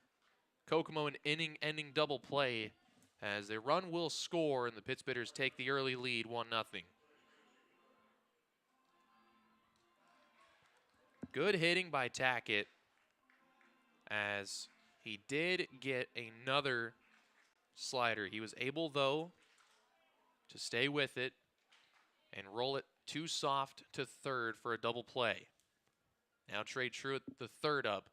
Kokomo an inning-ending double play, as their run will score and the pitch bidders take the early lead 1-0. Good hitting by Tackett, as he did get another slider. He was able, though, to stay with it and roll it too soft to third for a double play. Now Trey Truitt, the third up.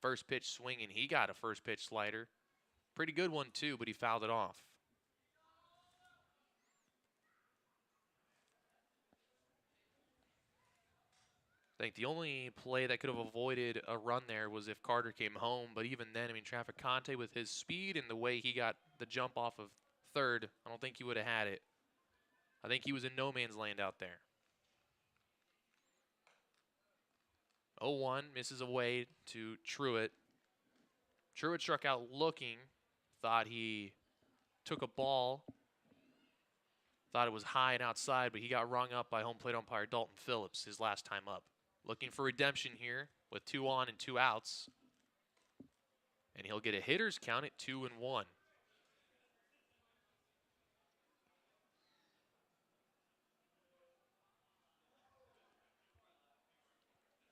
First pitch swinging. He got a first pitch slider. Pretty good one, too, but he fouled it off. I think the only play that could have avoided a run there was if Carter came home, but even then, I mean, Traficante with his speed and the way he got the jump off of third, I don't think he would have had it. I think he was in no man's land out there. 0-1, misses away to Truitt. Truitt struck out looking, thought he took a ball, thought it was high and outside, but he got rung up by home plate umpire Dalton Phillips his last time up. Looking for redemption here with 2 on and 2 outs. And he'll get a hitter's count at 2-1.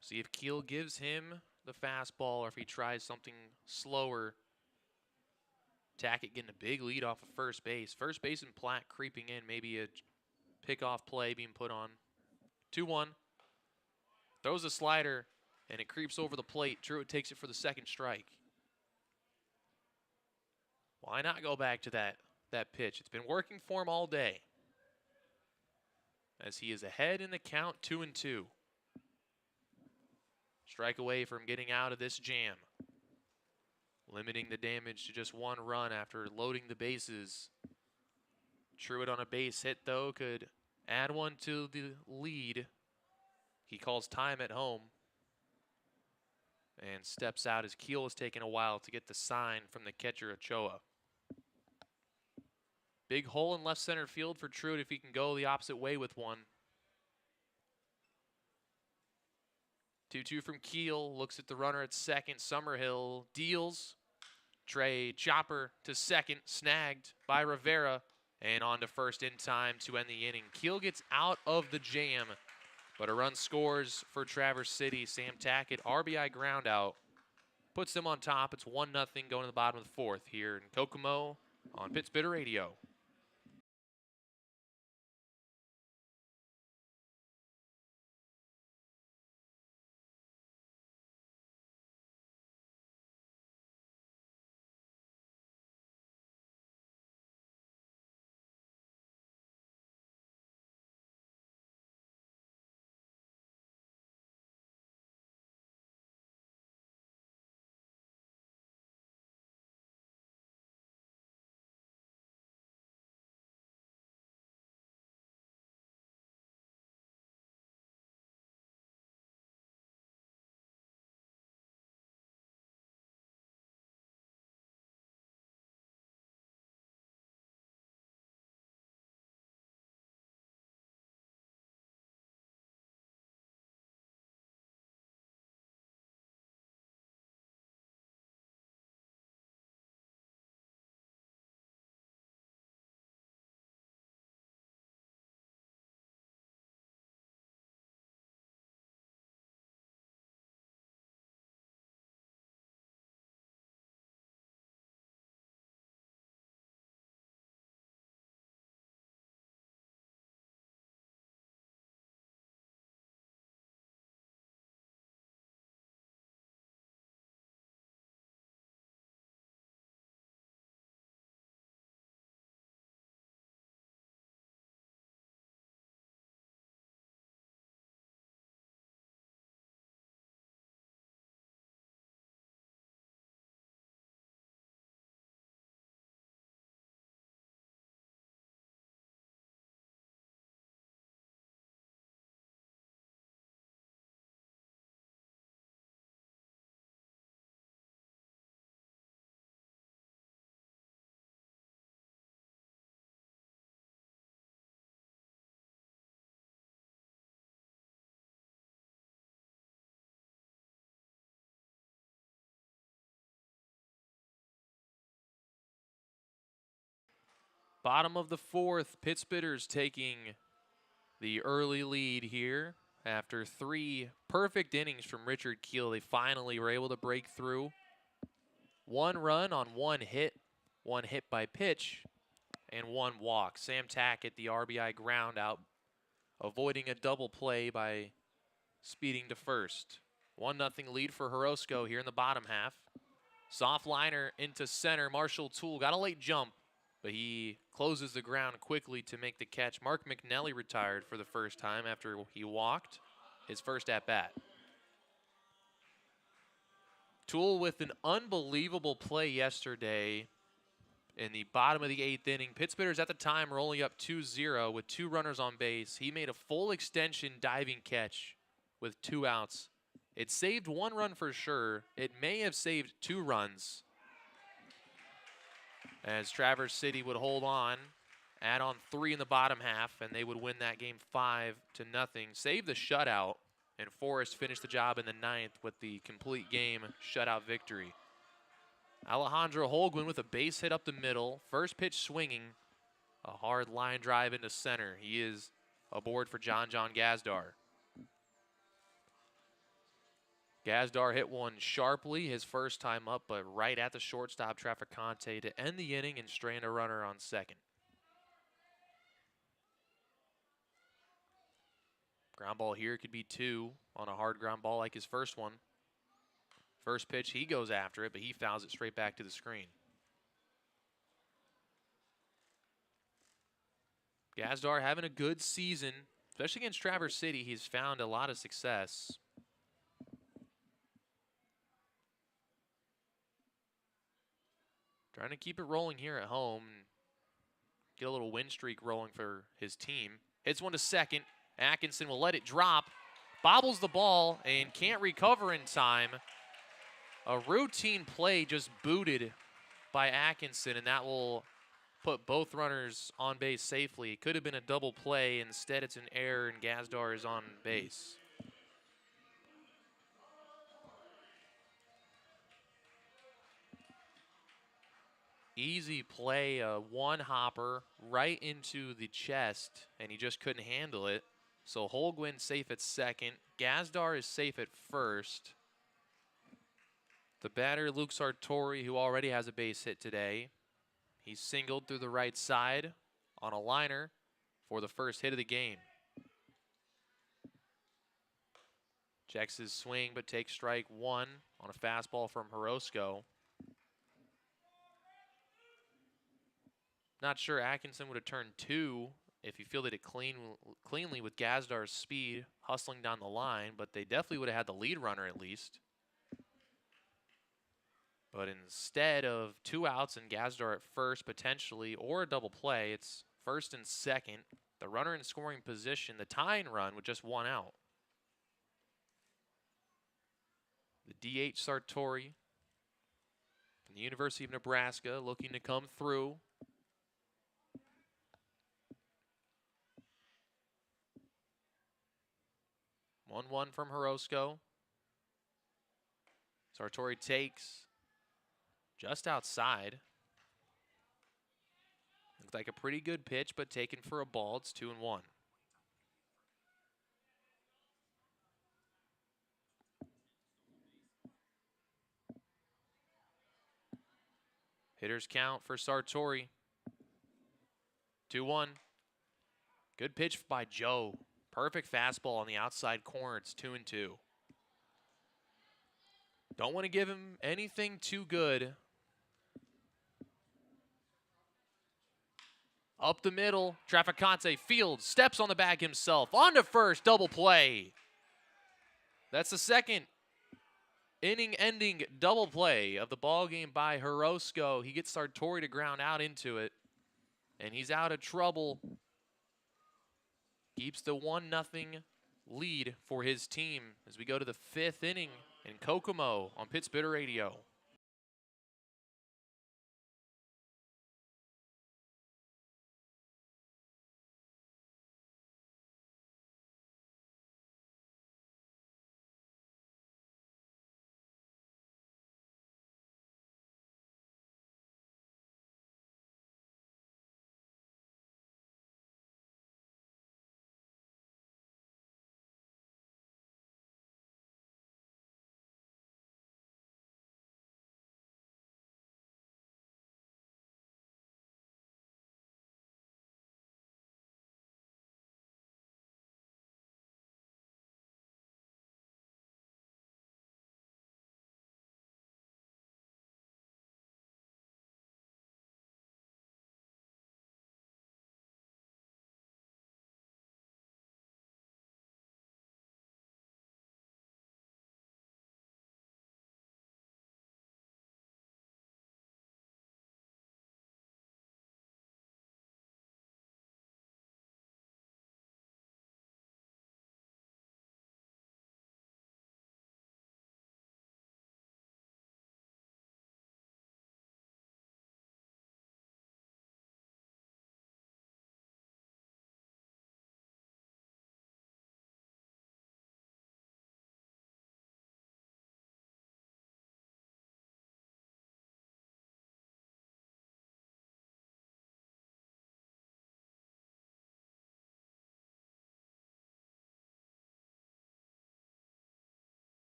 See if Keel gives him the fastball or if he tries something slower. Tackett getting a big lead off of first base. First base and Platt creeping in. Maybe a pickoff play being put on. 2-1. Throws a slider, and it creeps over the plate. Truitt takes it for the second strike. Why not go back to that pitch? It's been working for him all day, as he is ahead in the count, 2-2. Strike away from getting out of this jam. Limiting the damage to just 1 run after loading the bases. Truitt on a base hit, though, could add one to the lead. He calls time at home and steps out as Keel is taking a while to get the sign from the catcher, Ochoa. Big hole in left center field for Truitt if he can go the opposite way with one. 2-2 from Keel. Looks at the runner at second. Summerhill deals. Trey chopper to second. Snagged by Rivera. And on to first in time to end the inning. Keel gets out of the jam, but a run scores for Traverse City. Sam Tackett, RBI ground out, puts them on top. It's 1-0 going to the bottom of the fourth here in Kokomo on Pittsburgh Radio. Bottom of the fourth, Pittsburgh's taking the early lead here. After 3 perfect innings from Richard Keel, they finally were able to break through. 1 run on 1 hit by pitch, and 1 walk. Sam Tackett, the RBI ground out, avoiding a double play by speeding to first. 1-0 lead for Horosco here in the bottom half. Soft liner into center. Marshall Toole got a late jump, but he closes the ground quickly to make the catch. Mark McNelly retired for the first time after he walked his first at-bat. Toole with an unbelievable play yesterday in the bottom of the 8th inning. Pittsburgh's at the time were only up 2-0 with 2 runners on base. He made a full extension diving catch with 2 outs. It saved 1 run for sure. It may have saved 2 runs, as Traverse City would hold on, add on 3 in the bottom half, and they would win that game 5-0. Save the shutout, and Forrest finished the job in the 9th with the complete game shutout victory. Alejandro Holgwin with a base hit up the middle. First pitch swinging. A hard line drive into center. He is aboard for John Gazdar. Gazdar hit one sharply his first time up, but right at the shortstop Traficante to end the inning and strand a runner on second. Ground ball here could be 2 on a hard ground ball like his first one. First pitch, he goes after it, but he fouls it straight back to the screen. Gazdar having a good season, especially against Traverse City. He's found a lot of success. Trying to keep it rolling here at home. Get a little win streak rolling for his team. Hits one to second. Atkinson will let it drop. Bobbles the ball and can't recover in time. A routine play just booted by Atkinson, and that will put both runners on base safely. It could have been a double play. Instead, it's an error, and Gazdar is on base. Easy play, a one-hopper right into the chest, and he just couldn't handle it. So Holgwin safe at second. Gazdar is safe at first. The batter, Luke Sartori, who already has a base hit today. He's singled through the right side on a liner for the first hit of the game. Checks his swing, but takes strike one on a fastball from Horosco. Not sure Atkinson would have turned two if he fielded it cleanly with Gazdar's speed hustling down the line, but they definitely would have had the lead runner at least. But instead of 2 outs and Gazdar at first potentially, or a double play, it's first and second. The runner in scoring position, the tying run with just 1 out. The DH Sartori from the University of Nebraska looking to come through. One from Horosco. Sartori takes just outside. Looked like a pretty good pitch, but taken for a ball. It's 2-1. Hitters count for Sartori. 2-1. Good pitch by Joe. Perfect fastball on the outside corner. It's 2-2. Don't want to give him anything too good. Up the middle, Traficante fields, steps on the bag himself. On to first, double play. That's the second inning-ending double play of the ball game by Horosco. He gets Sartori to ground out into it, and he's out of trouble. Keeps the 1-0 lead for his team as we go to the 5th inning in Kokomo on Pittsburgh Radio.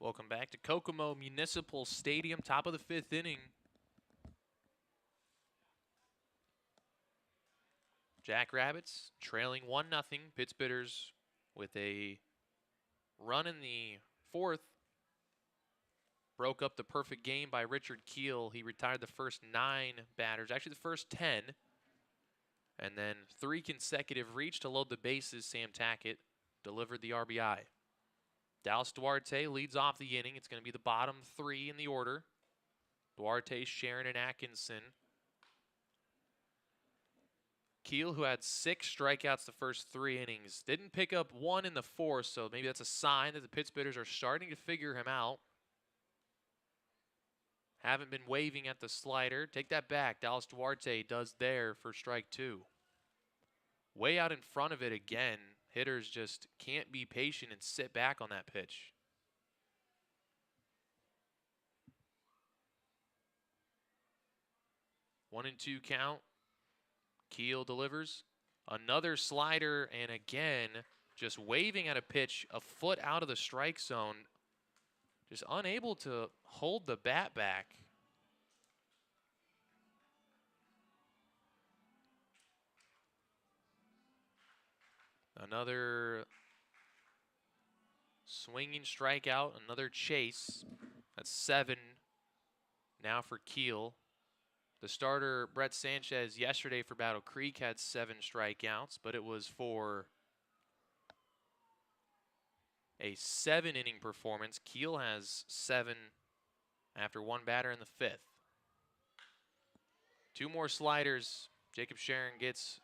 Welcome back to Kokomo Municipal Stadium, top of the 5th inning. Jackrabbits trailing 1-0. Pittsburghers with a run in the 4th. Broke up the perfect game by Richard Keel. He retired the first 9 batters, actually the first 10. And then 3 consecutive reach to load the bases. Sam Tackett delivered the RBI. Dallas Duarte leads off the inning. It's going to be the bottom 3 in the order. Duarte, Sharon, and Atkinson. Keel, who had 6 strikeouts the first 3 innings, didn't pick up 1 in the 4th, so maybe that's a sign that the Pittsburghers are starting to figure him out. Haven't been waving at the slider. Take that back. Dallas Duarte does there for strike 2. Way out in front of it again. Hitters just can't be patient and sit back on that pitch. 1-2 count. Keel delivers. Another slider, and again, just waving at a pitch a foot out of the strike zone. Just unable to hold the bat back. Another swinging strikeout, another chase. That's 7 now for Keel. The starter, Brett Sanchez, yesterday for Battle Creek had 7 strikeouts, but it was for a 7-inning performance. Keel has 7 after 1 batter in the 5th. 2 more sliders. Jacob Sharon gets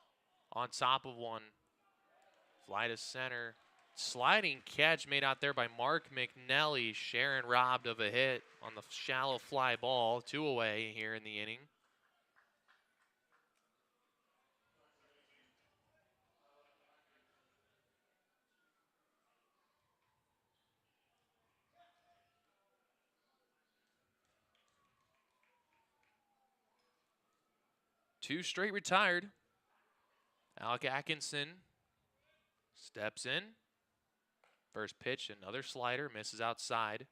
on top of one. Fly to center. Sliding catch made out there by Mark McNelly. Sharon robbed of a hit on the shallow fly ball. 2 away here in the inning. Two straight retired. Alec Atkinson steps in. First pitch, another slider, misses outside.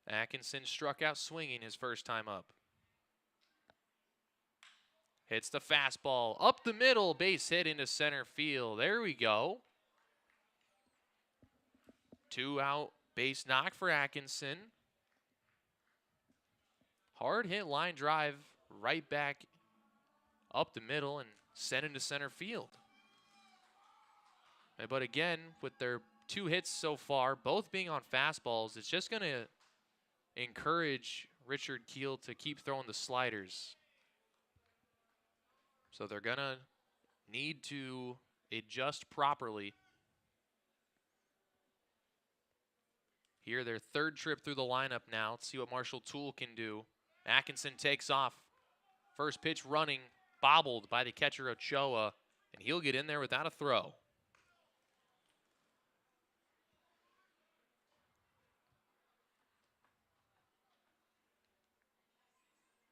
Atkinson struck out swinging his first time up. Hits the fastball up the middle, base hit into center field. There we go. 2 out, base knock for Atkinson. Hard hit line drive right back up the middle and sent into center field. But again, with their 2 hits so far, both being on fastballs, it's just going to encourage Richard Keel to keep throwing the sliders. So they're going to need to adjust properly. Here, their 3rd trip through the lineup now. Let's see what Marshall Toole can do. Atkinson takes off. First pitch running, bobbled by the catcher Ochoa, and he'll get in there without a throw.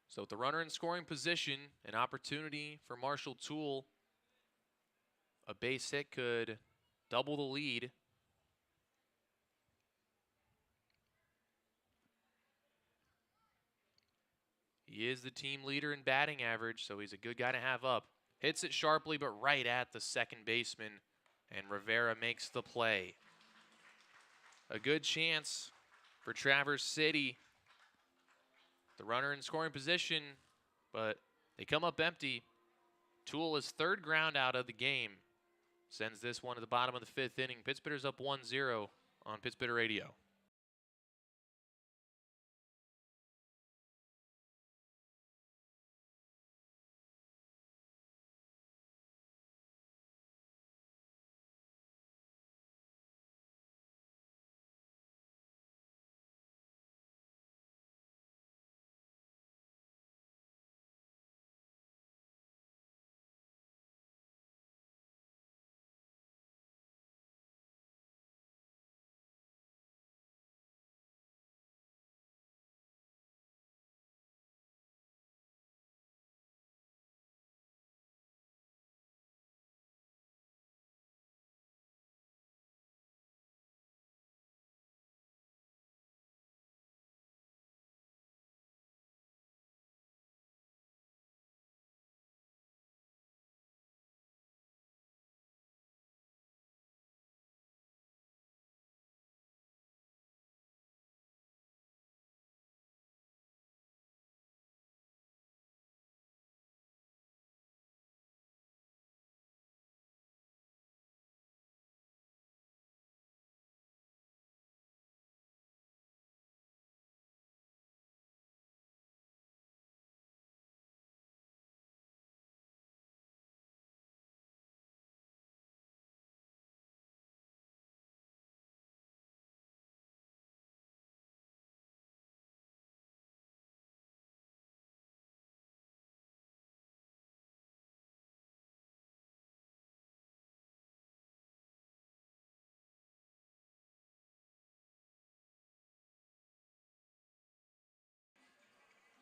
So with the runner in scoring position, an opportunity for Marshall Toole. A base hit could double the lead. He is the team leader in batting average, so he's a good guy to have up. Hits it sharply, but right at the second baseman, and Rivera makes the play. A good chance for Traverse City. The runner in scoring position, but they come up empty. Toole is 3rd ground out of the game. Sends this one to the bottom of the 5th inning. Pittsburghers up 1-0 on Pittsburgh Radio.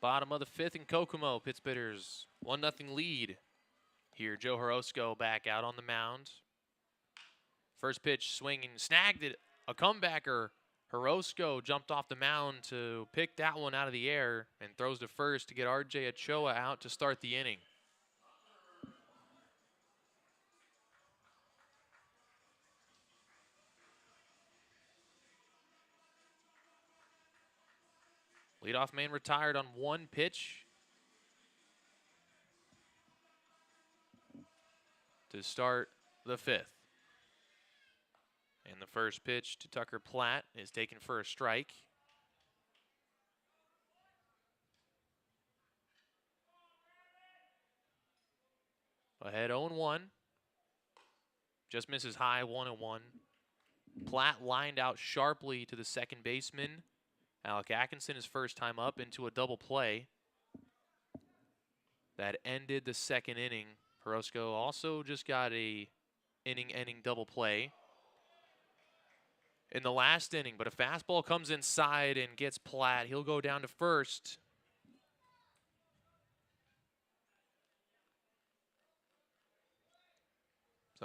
Bottom of the 5th in Kokomo. Pittsburgh's 1-0 lead. Here, Joe Horosco back out on the mound. First pitch swinging, snagged it. A comebacker. Horosco jumped off the mound to pick that one out of the air and throws to first to get R.J. Ochoa out to start the inning. Leadoff man retired on 1 pitch to start the 5th. And the first pitch to Tucker Platt is taken for a strike. Ahead 0-1. Just misses high, 1-1. Platt lined out sharply to the second baseman. Alec Atkinson, his first time up, into a double play. That ended the second inning. Horosco also just got a inning-ending double play in the last inning, but a fastball comes inside and gets Platt. He'll go down to first.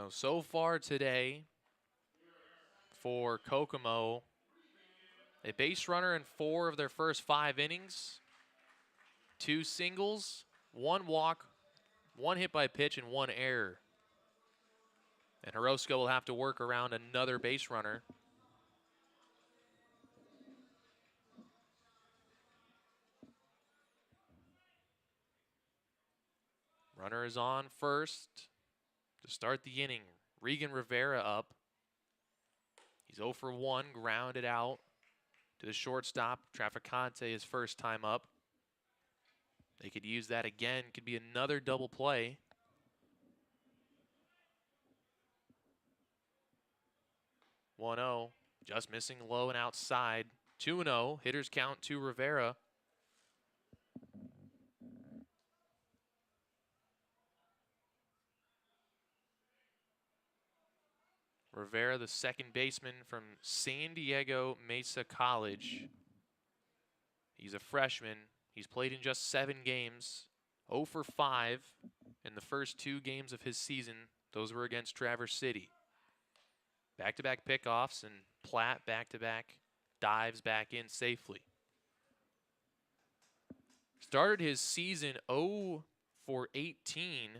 So far today for Kokomo, a base runner in 4 of their first 5 innings, 2 singles, 1 walk, 1 hit by pitch, and 1 error. And Horosco will have to work around another base runner. Runner is on first to start the inning. Regan Rivera up. He's 0 for 1, grounded out to the shortstop. Traficante, his first time up. They could use that again. Could be another double play. One 0, just missing low and outside. 2-0, hitters count to Rivera. Rivera, the second baseman from San Diego Mesa College. He's a freshman. He's played in just 7 games. 0 for 5 in the first 2 games of his season. Those were against Traverse City. Back-to-back pickoffs, and Platt back-to-back dives back in safely. Started his season 0 for 18,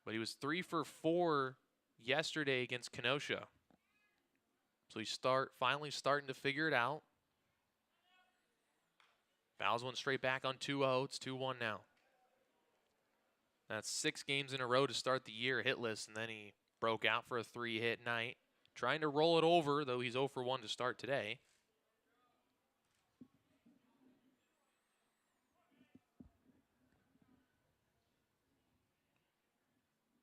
but he was 3 for 4 yesterday against Kenosha. So he's finally starting to figure it out. Fouls one straight back on 2-0. It's 2-1 now. That's 6 games in a row to start the year hitless, and then he broke out for a 3-hit night. Trying to roll it over, though he's 0 for 1 to start today.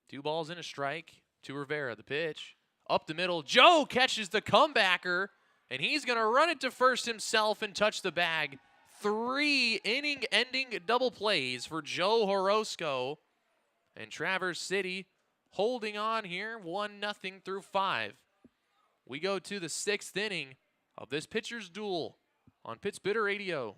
Two balls and a strike to Rivera. The pitch up the middle. Joe catches the comebacker, and he's going to run it to first himself and touch the bag. 3 inning-ending double plays for Joe Horosco. And Traverse City holding on here, 1-0 through 5. We go to the 6th inning of this pitcher's duel on Pittsburgh Radio.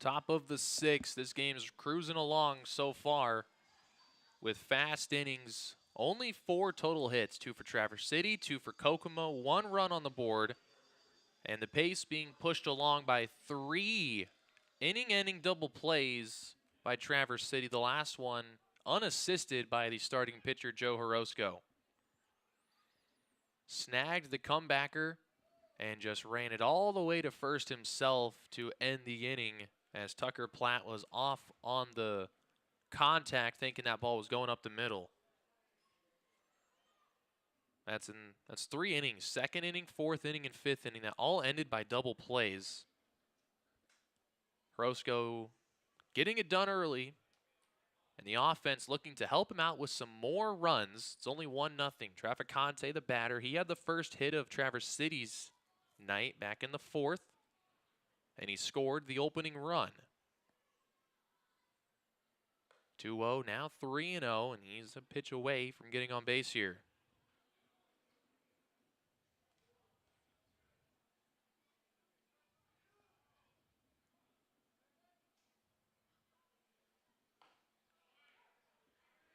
Top of the 6th. This game's cruising along so far with fast innings. Only 4 total hits, 2 for Traverse City, 2 for Kokomo, 1 run on the board, and the pace being pushed along by 3 inning-ending double plays by Traverse City, the last one unassisted by the starting pitcher, Joe Horosco. Snagged the comebacker and just ran it all the way to first himself to end the inning as Tucker Platt was off on the contact, thinking that ball was going up the middle. That's 3 innings, 2nd inning, 4th inning, and 5th inning that all ended by double plays. Horosco getting it done early, and the offense looking to help him out with some more runs. It's only 1-0. Traficante, the batter, he had the first hit of Traverse City's night back in the 4th, and he scored the opening run. 2-0, now 3-0, and he's a pitch away from getting on base here.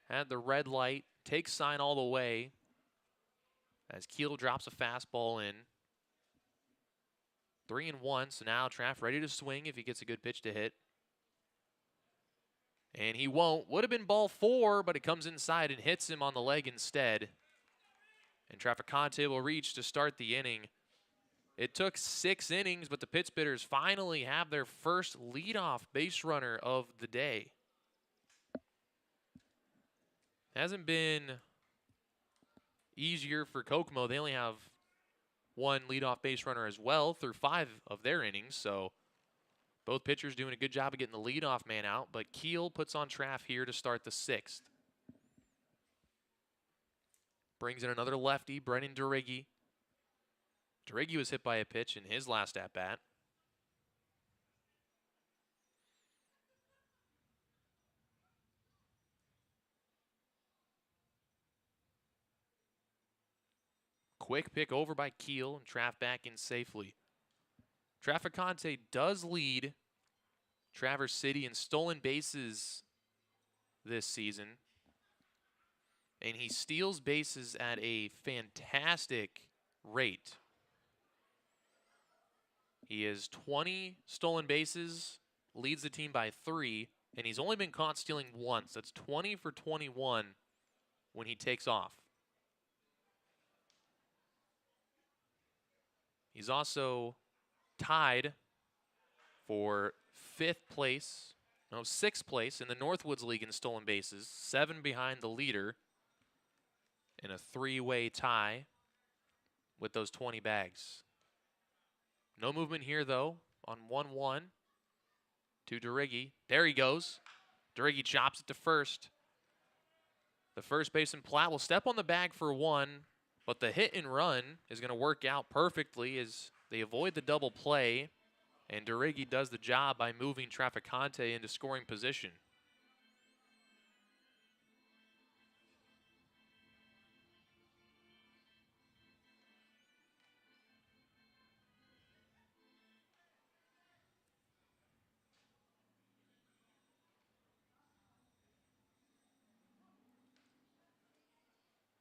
Had the red light, takes sign all the way as Keel drops a fastball in. 3-1, so now Traff ready to swing if he gets a good pitch to hit. And he won't. Would have been ball 4, but it comes inside and hits him on the leg instead. And Traficante will reach to start the inning. It took 6 innings, but the Pittsburghers finally have their first leadoff base runner of the day. Hasn't been easier for Kokomo. They only have 1 leadoff base runner as well through 5 of their innings, so both pitchers doing a good job of getting the leadoff man out, but Keel puts on Traff here to start the 6th. Brings in another lefty, Brennan Duriggi. Duriggi was hit by a pitch in his last at-bat. Quick pick over by Keel and Traff back in safely. Traficante does lead Traverse City in stolen bases this season, and he steals bases at a fantastic rate. He has 20 stolen bases, leads the team by 3, and he's only been caught stealing once. That's 20 for 21 when he takes off. He's also tied for 6th place in the Northwoods League in stolen bases, 7 behind the leader in a 3-way tie with those 20 bags. No movement here, though, on 1-1 to Duriggi. There he goes. Duriggi chops it to first. The first baseman Platt will step on the bag for 1, but the hit and run is going to work out perfectly as they avoid the double play, and Duriggi does the job by moving Traficante into scoring position.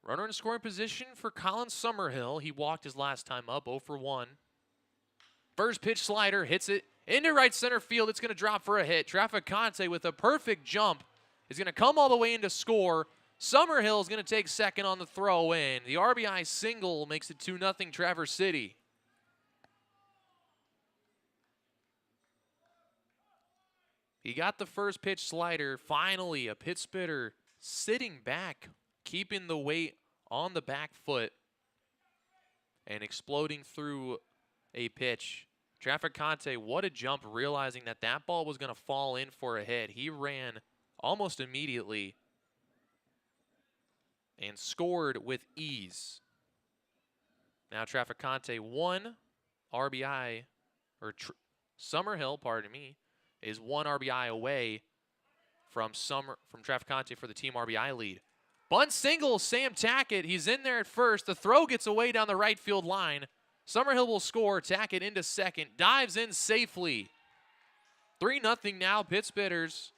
Runner in scoring position for Colin Summerhill. He walked his last time up, 0 for 1. First pitch slider, hits it into right center field. It's going to drop for a hit. Traficante with a perfect jump is going to come all the way in to score. Summerhill is going to take second on the throw in. The RBI single makes it 2-0 Traverse City. He got the first pitch slider. Finally, a pit spitter sitting back, keeping the weight on the back foot and exploding through a pitch. Traficante, what a jump, realizing that that ball was going to fall in for a hit. He ran almost immediately and scored with ease. Now Traficante, 1 RBI, or Summerhill, pardon me, is 1 RBI away from Traficante for the team RBI lead. Bunt single, Sam Tackett. He's in there at first. The throw gets away down the right field line. Summerhill will score. Tackett into second. Dives in safely. 3-0 now, Pittsbitters,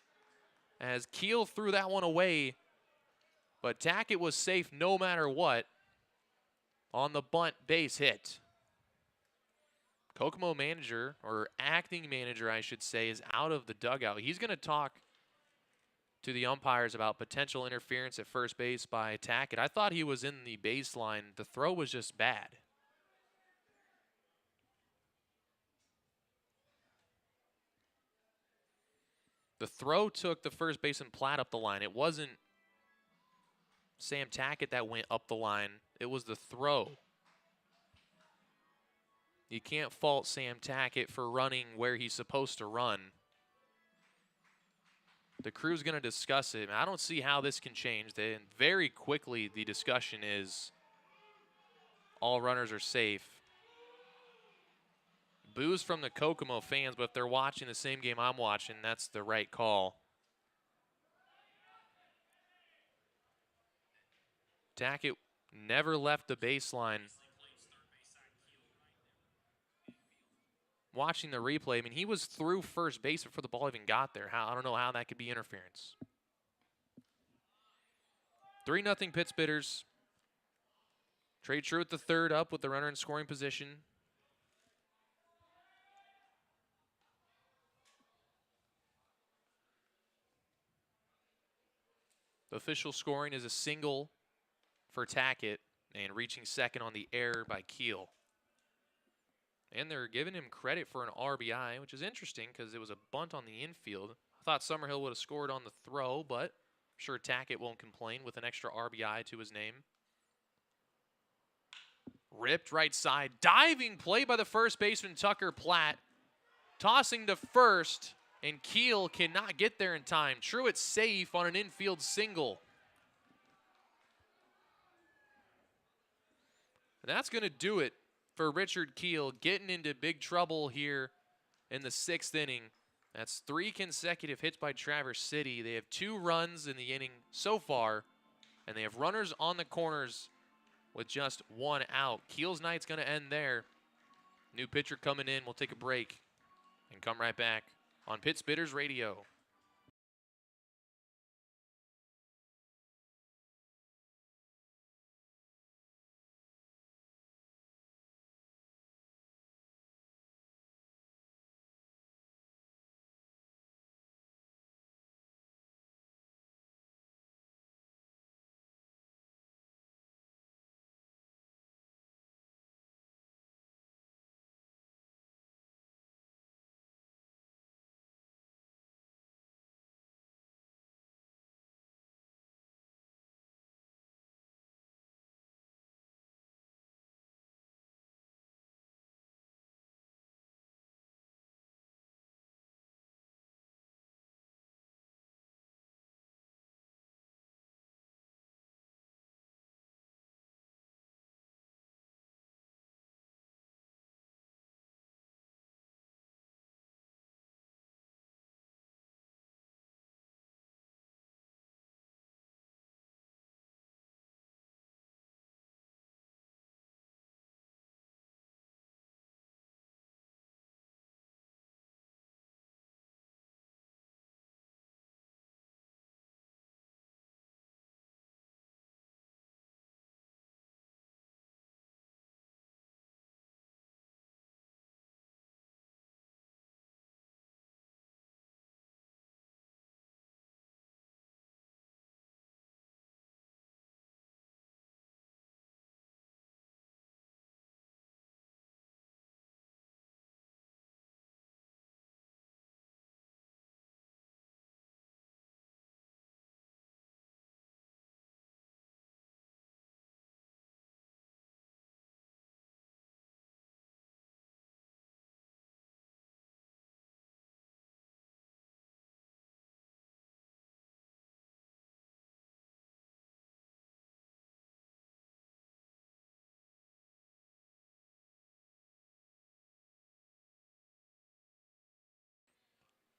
as Keel threw that one away. But Tackett was safe no matter what on the bunt base hit. Kokomo manager, or acting manager, I should say, is out of the dugout. He's going to talk to the umpires about potential interference at first base by Tackett. I thought he was in the baseline. The throw was just bad. The throw took the first baseman Platt up the line. It wasn't Sam Tackett that went up the line. It was the throw. You can't fault Sam Tackett for running where he's supposed to run. The crew's going to discuss it. I don't see how this can change. And very quickly, the discussion is all runners are safe. Boos from the Kokomo fans, but if they're watching the same game I'm watching, that's the right call. Tackett never left the baseline. Watching the replay, I mean, he was through first base before the ball even got there. I don't know how that could be interference. 3-0 Pittsbitters. Trey Truitt the third up with the runner in scoring position. The official scoring is a single for Tackett and reaching second on the error by Keel. And they're giving him credit for an RBI, which is interesting because it was a bunt on the infield. I thought Summerhill would have scored on the throw, but I'm sure Tackett won't complain with an extra RBI to his name. Ripped right side. Diving play by the first baseman, Tucker Platt. Tossing to first, and Keel cannot get there in time. Truitt safe on an infield single. And that's going to do it for Richard Keel, getting into big trouble here in the 6th inning. That's 3 consecutive hits by Traverse City. They have 2 runs in the inning so far, and they have runners on the corners with just 1 out. Keel's night's going to end there. New pitcher coming in. We'll take a break and come right back on Pittsbitters Radio.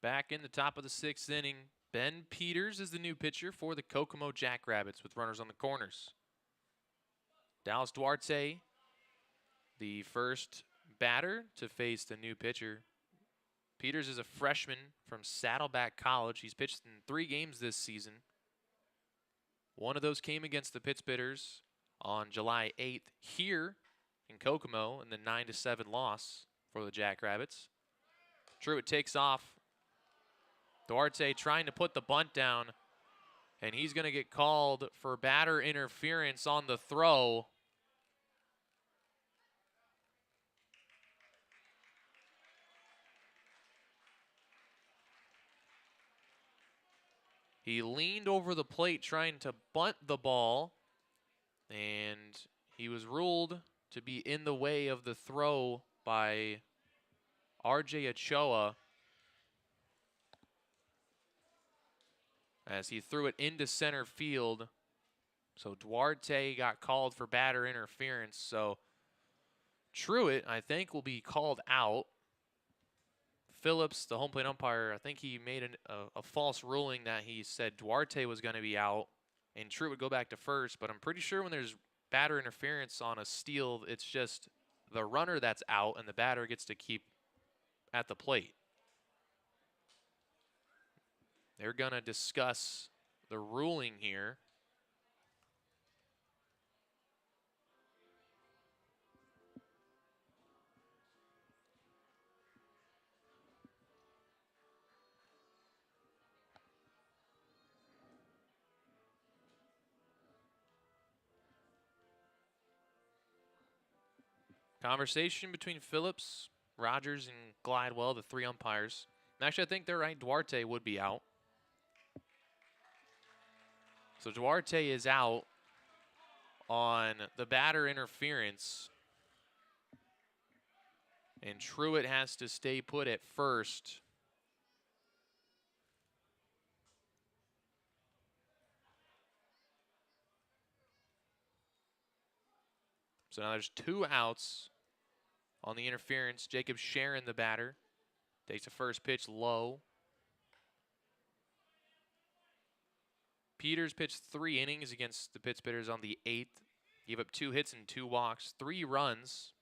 Back in the top of the 6th inning, Ben Peters is the new pitcher for the Kokomo Jackrabbits with runners on the corners. Dallas Duarte, the first batter to face the new pitcher. Peters is a freshman from Saddleback College. He's pitched in 3 games this season. One of those came against the Pittsburghers on July 8th here in Kokomo in the 9-7 loss for the Jackrabbits. Truitt takes off. Duarte trying to put the bunt down, and he's going to get called for batter interference on the throw. He leaned over the plate trying to bunt the ball, and he was ruled to be in the way of the throw by R.J. Ochoa as he threw it into center field. So Duarte got called for batter interference. So Truitt, I think, will be called out. Phillips, the home plate umpire, I think he made a false ruling that he said Duarte was going to be out and Truitt would go back to first. But I'm pretty sure when there's batter interference on a steal, it's just the runner that's out and the batter gets to keep at the plate. They're going to discuss the ruling here. Conversation between Phillips, Rogers, and Glidewell, the 3 umpires. And actually, I think they're right. Duarte would be out. So Duarte is out on the batter interference. And Truitt has to stay put at first. So now there's 2 outs on the interference. Jacob Sharon, the batter, takes a first pitch low. Peters pitched 3 innings against the Pittsburghers on the 8th. Gave up 2 hits and 2 walks, 3 runs.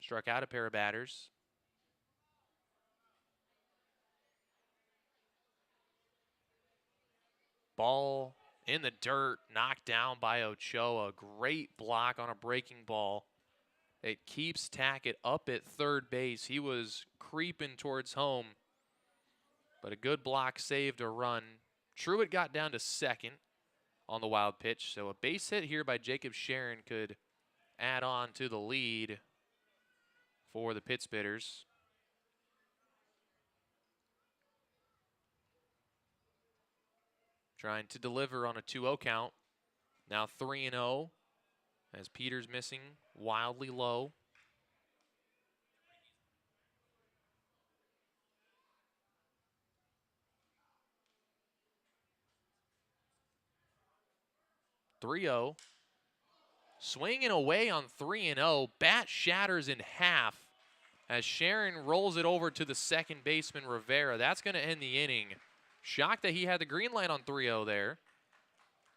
Struck out a pair of batters. Ball in the dirt, knocked down by Ochoa. Great block on a breaking ball. It keeps Tackett up at third base. He was creeping towards home, but a good block saved a run. Truitt got down to second on the wild pitch, so a base hit here by Jacob Sharon could add on to the lead for the Pittsburghers. Trying to deliver on a 2-0 count. Now 3-0 as Peters missing wildly low. Swinging away on 3-0. Bat shatters in half as Sharon rolls it over to the second baseman, Rivera. That's going to end the inning. Shocked that he had the green light on 3-0 there.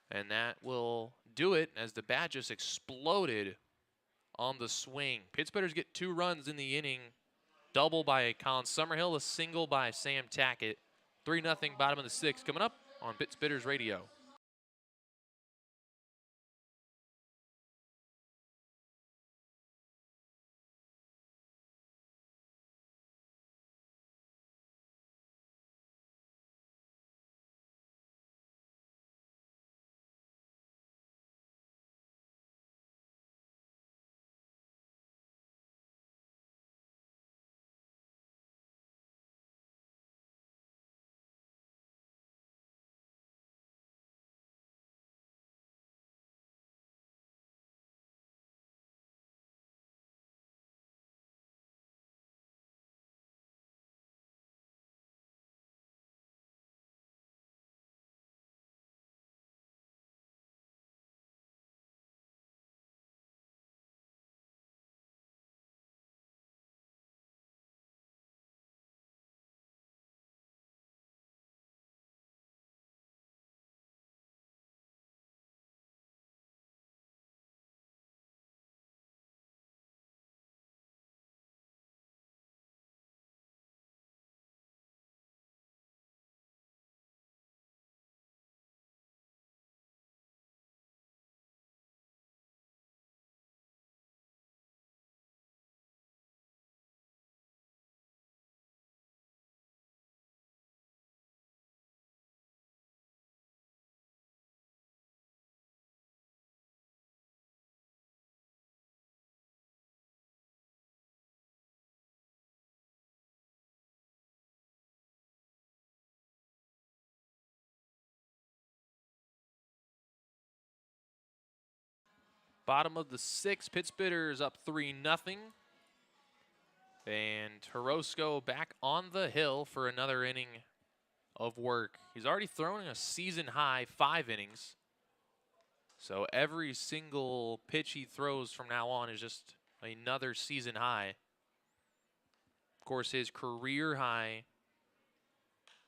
And that will do it as the bat just exploded on the swing. Pittsburghers get 2 runs in the inning. Double by Colin Summerhill, a single by Sam Tackett. 3-0 bottom of the 6th coming up on Pittsburghers Radio. Bottom of the 6th, Pittsburgh's up 3-0. And Horosco back on the hill for another inning of work. He's already thrown a season-high 5 innings. So every single pitch he throws from now on is just another season high. Of course, his career high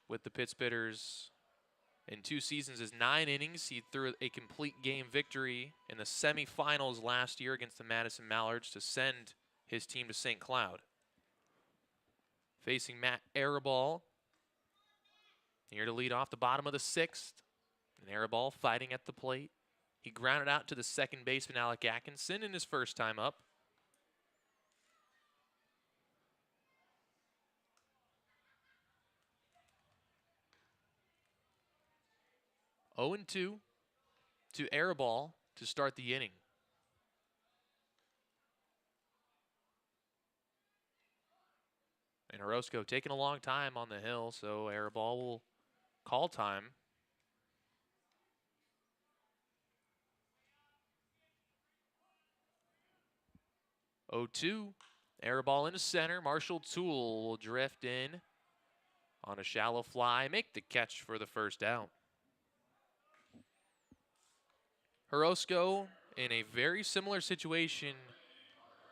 with the Pittsburghs in 2 seasons is 9 innings. He threw a complete game victory in the semifinals last year against the Madison Mallards to send his team to St. Cloud. Facing Matt Arabal here to lead off the bottom of the 6th. And Arabal fighting at the plate. He grounded out to the second baseman, Alec Atkinson, in his first time up. Oh and 2 to Arabal to start the inning. And Horosco taking a long time on the hill, so Arabal will call time. Oh 2, Arabal into center. Marshall Toole will drift in on a shallow fly, make the catch for the first out. Horosco in a very similar situation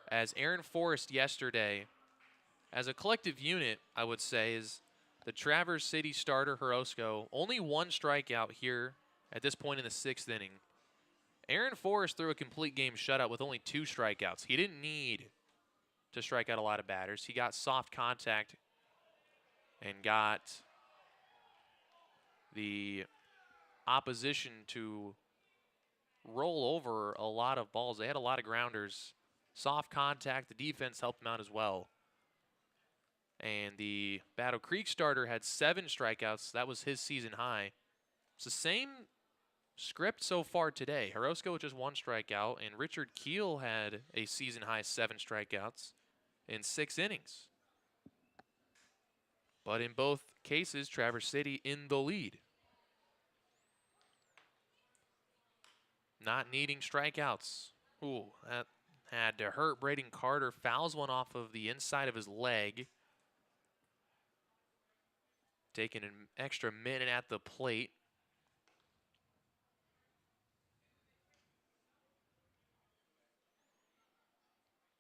as Aaron Forrest yesterday. As a collective unit, I would say, is the Traverse City starter Horosco. Only 1 strikeout here at this point in the 6th inning. Aaron Forrest threw a complete game shutout with only 2 strikeouts. He didn't need to strike out a lot of batters. He got soft contact and got the opposition to roll over a lot of balls. They had a lot of grounders. Soft contact, the defense helped him out as well. And the Battle Creek starter had 7 strikeouts. That was his season high. It's the same script so far today. Horosco with just 1 strikeout, and Richard Keel had a season high 7 strikeouts in 6 innings. But in both cases, Traverse City in the lead. Not needing strikeouts. Ooh, that had to hurt. Braden Carter fouls one off of the inside of his leg. Taking an extra minute at the plate.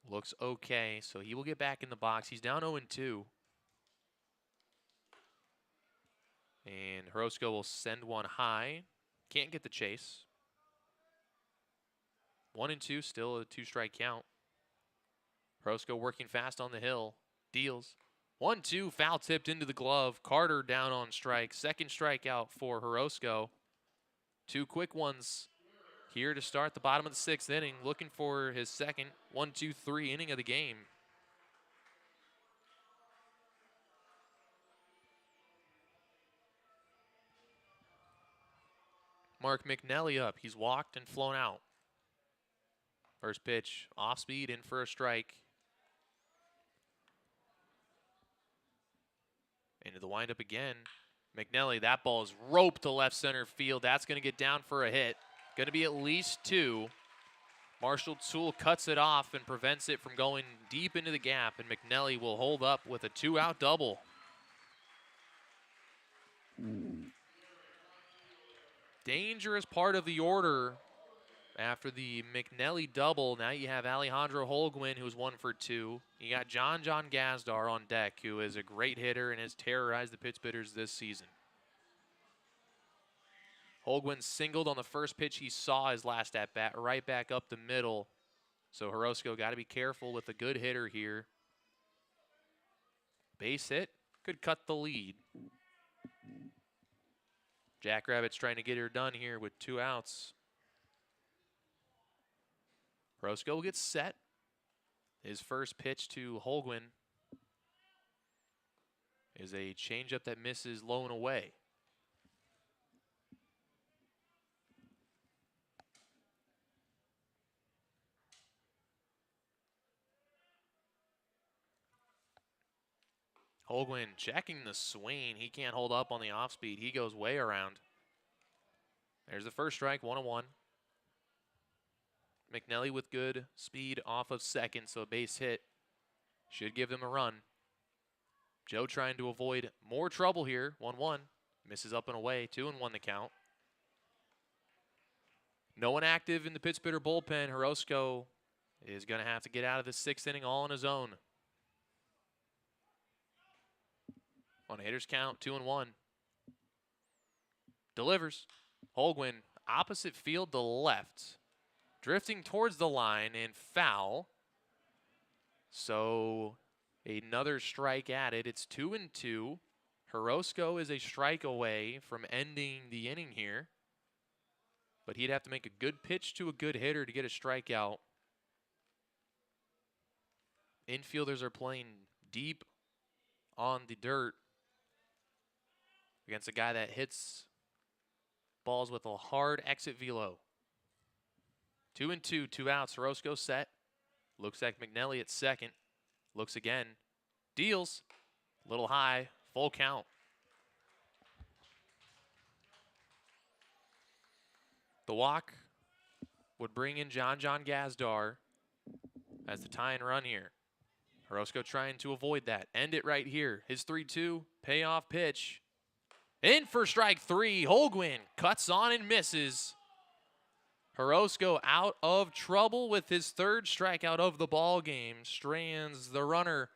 Looks okay, so he will get back in the box. He's down 0-2. And Horosco will send one high. Can't get the chase. 1-2, still a 2-strike count. Horosco working fast on the hill. Deals. 1-2, foul tipped into the glove. Carter down on strike. Second strikeout for Horosco. 2 quick ones here to start the bottom of the 6th inning. Looking for his second 1-2-3 inning of the game. Mark McNelly up. He's walked and flown out. First pitch, off speed, in for a strike. Into the windup again. McNelly, that ball is roped to left center field. That's going to get down for a hit. Going to be at least 2. Marshall Toole cuts it off and prevents it from going deep into the gap, and McNelly will hold up with a 2-out double. Dangerous part of the order. After the McNelly double, now you have Alejandro Holgwin, who's 1 for 2. You got John Gazdar on deck, who is a great hitter and has terrorized the Pittsburghs this season. Holgwin singled on the first pitch he saw his last at-bat, right back up the middle. So Horosco got to be careful with a good hitter here. Base hit could cut the lead. Jackrabbits trying to get her done here with 2 outs. Horosco will get set. His first pitch to Holgwin is a changeup that misses low and away. Holgwin checking the swing. He can't hold up on the off speed. He goes way around. There's the first strike, 1-1. McNelly with good speed off of second, so a base hit should give them a run. Joe trying to avoid more trouble here. 1-1. Misses up and away. 2-1 the count. No one active in the Pittsburgh bullpen. Orozco is going to have to get out of the 6th inning all on his own. On a hitter's count, 2-1. Delivers. Holgwin, opposite field to left. Drifting towards the line and foul. So another strike added. It's 2-2. Orozco is a strike away from ending the inning here. But he'd have to make a good pitch to a good hitter to get a strikeout. Infielders are playing deep on the dirt against a guy that hits balls with a hard exit velo. 2-2, 2 outs. Orozco set. Looks like McNelly at second. Looks again. Deals. Little high. Full count. The walk would bring in John Gazdar as the tie and run here. Orozco trying to avoid that. End it right here. His 3-2 payoff pitch. In for strike 3. Holgwin cuts on and misses. Orozco out of trouble with his 3rd strikeout of the ball game. Strands the runner.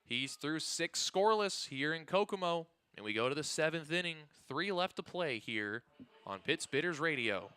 He's through 6 scoreless here in Kokomo. And we go to the 7th inning. 3 left to play here on Pitts Bitters Radio.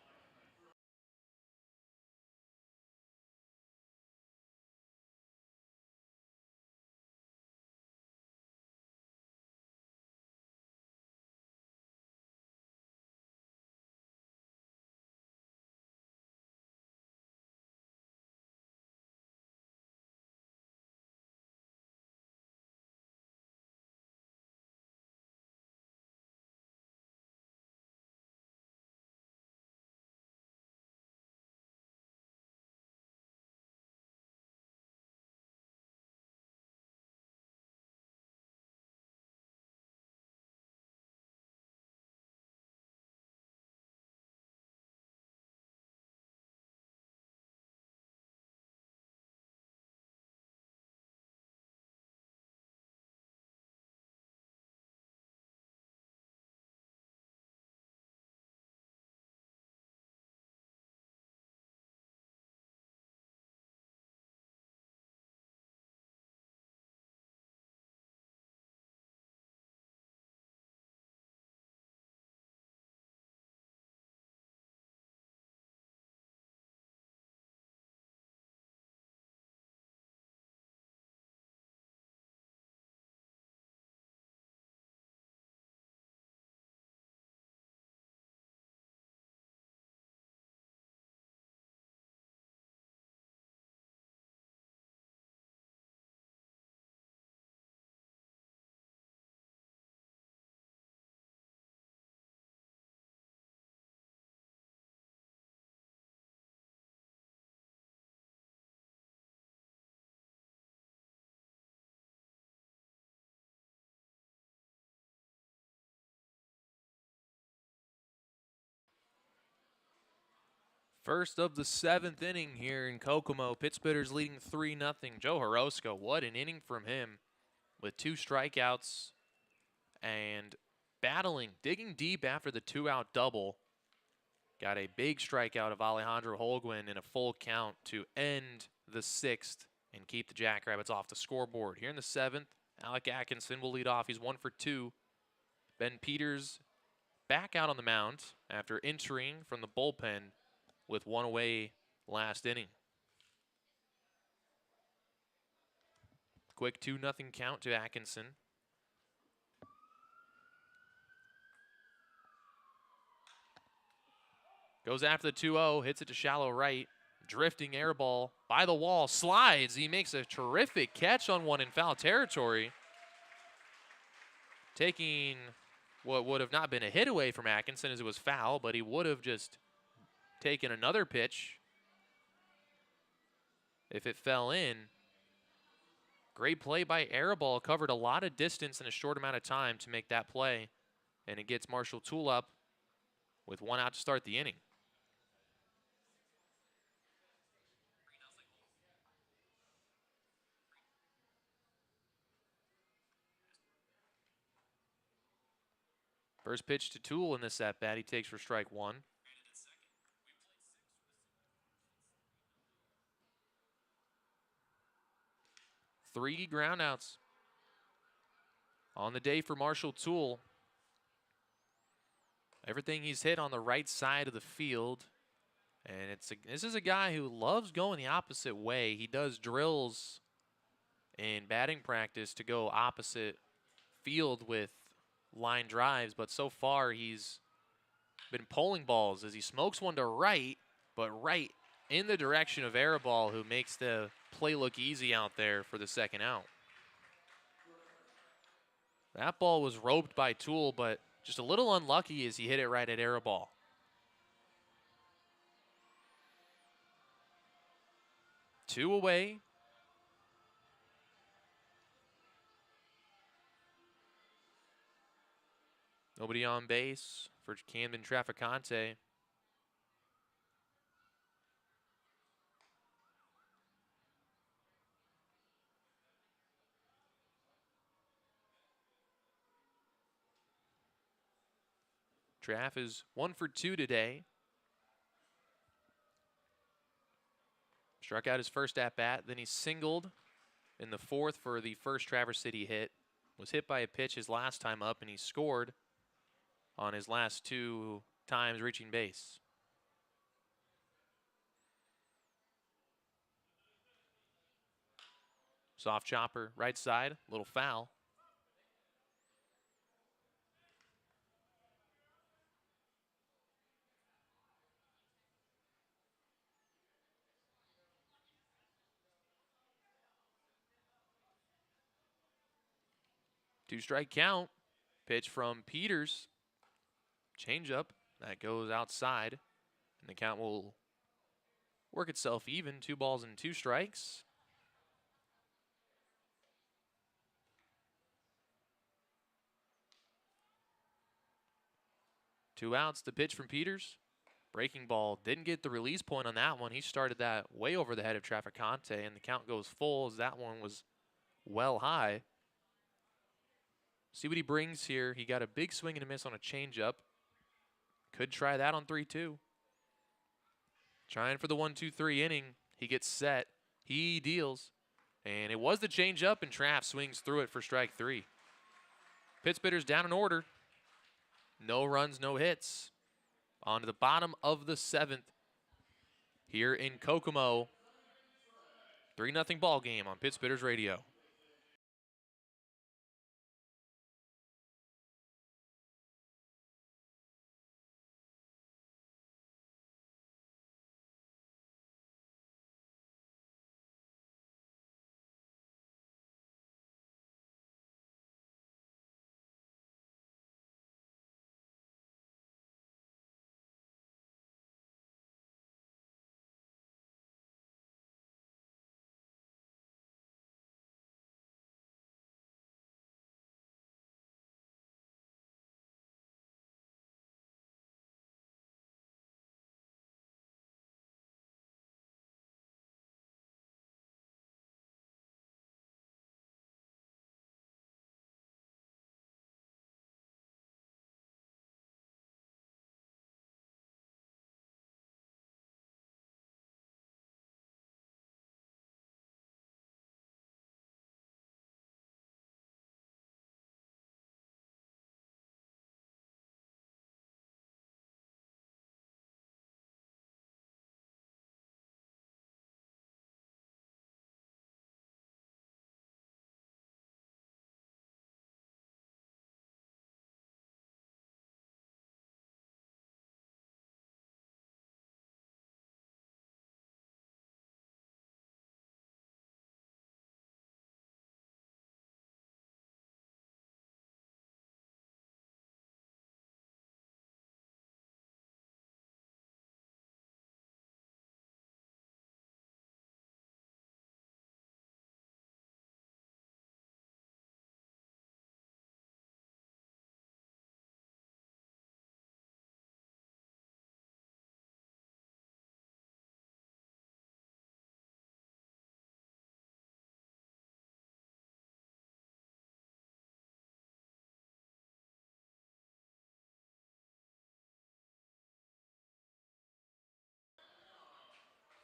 First of the 7th inning here in Kokomo. Pittsburgh's leading 3-0. Joe Orozco, what an inning from him with 2 strikeouts and battling, digging deep after the 2-out double. Got a big strikeout of Alejandro Holgwin in a full count to end the 6th and keep the Jackrabbits off the scoreboard. Here in the 7th, Alec Atkinson will lead off. He's 1 for 2. Ben Peters back out on the mound after entering from the bullpen with 1 away last inning. Quick 2-0 count to Atkinson. Goes after the 2-0, hits it to shallow right. Drifting air ball by the wall, slides. He makes a terrific catch on one in foul territory. Taking what would have not been a hit away from Atkinson as it was foul, but he would have just taken another pitch if it fell in. Great play by Airball. Covered a lot of distance in a short amount of time to make that play. And it gets Marshall Toole up with 1 out to start the inning. First pitch to Toole in this at-bat. He takes for strike one. Three groundouts on the day for Marshall Toole. Everything he's hit on the right side of the field. And this is a guy who loves going the opposite way. He does drills in batting practice to go opposite field with line drives, but so far he's been pulling balls as he smokes one to right, but right in the direction of Arabal, who makes the play look easy out there for the second out. That ball was roped by Toole, but just a little unlucky as he hit it right at Arabal. Two away. Nobody on base for Camden Traficante. Traff is 1 for 2 today. Struck out his first at-bat, then he singled in the fourth for the first Traverse City hit. Was hit by a pitch his last time up, and he scored on his last 2 times reaching base. Soft chopper, right side, little foul. Two-strike count. Pitch from Peters. Changeup. That goes outside. And the count will work itself even. 2 balls and 2 strikes. Two outs. The pitch from Peters. Breaking ball. Didn't get the release point on that one. He started that way over the head of Traficante, and the count goes full as that one was well high. See what he brings here. He got a big swing and a miss on a changeup. Could try that on 3-2. Trying for the 1-2-3 inning. He gets set. He deals. And it was the changeup, and Traff swings through it for strike 3. Pittsburgh's down in order. No runs, no hits. On to the bottom of the 7th here in Kokomo. 3-0 ball game on Pittsburgh's Radio.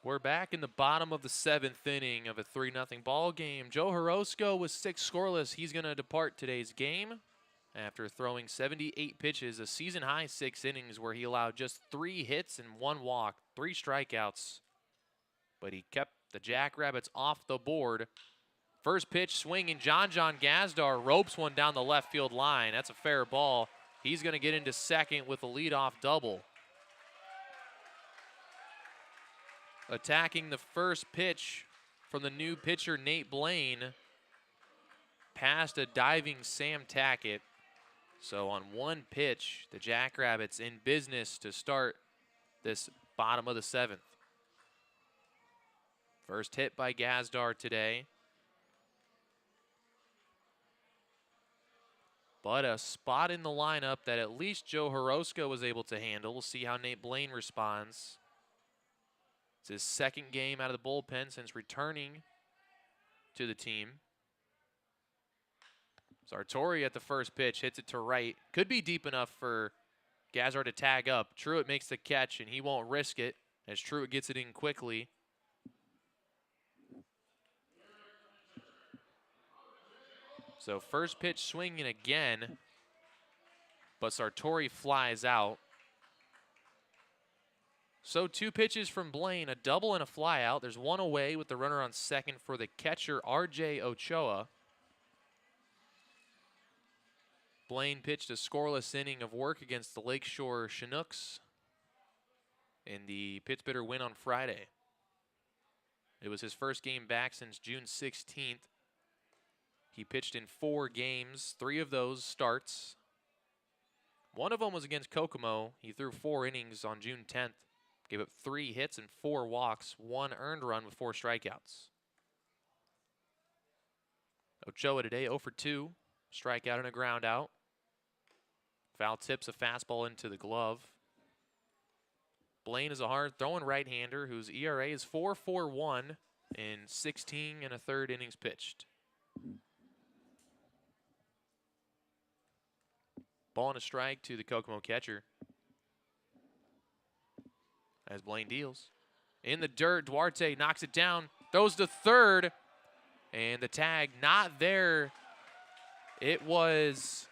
We're back in the bottom of the 7th inning of a 3-0 ball game. Joe Horosco was 6 scoreless. He's going to depart today's game after throwing 78 pitches, a season-high 6 innings where he allowed just 3 hits and 1 walk, 3 strikeouts. But he kept the Jackrabbits off the board. First pitch swinging, John Gazdar ropes one down the left field line. That's a fair ball. He's going to get into second with a leadoff double. Attacking the first pitch from the new pitcher, Nate Blaine, past a diving Sam Tackett. So on one pitch, the Jackrabbits in business to start this bottom of the 7th. First hit by Gazdar today. But a spot in the lineup that at least Joe Horosco was able to handle. We'll see how Nate Blaine responds. It's his 2nd game out of the bullpen since returning to the team. Sartori at the first pitch, hits it to right. Could be deep enough for Gazdar to tag up. Truitt makes the catch, and he won't risk it as Truitt gets it in quickly. So first pitch swinging again, but Sartori flies out. So 2 pitches from Blaine, a double and a fly out. There's 1 away with the runner on second for the catcher, RJ Ochoa. Blaine pitched a scoreless inning of work against the Lakeshore Chinooks in the Pittsburgh win on Friday. It was his first game back since June 16th. He pitched in 4 games, 3 of those starts. 1 of them was against Kokomo. He threw 4 innings on June 10th. Gave up 3 hits and 4 walks, 1 earned run with 4 strikeouts. Ochoa today 0 for 2, strikeout and a ground out. Foul tips a fastball into the glove. Blaine is a hard-throwing right-hander whose ERA is 4.41 in 16 1/3 innings pitched. Ball and a strike to the Kokomo catcher. As Blaine deals. In the dirt, Duarte knocks it down, throws to third, and the tag not there. It was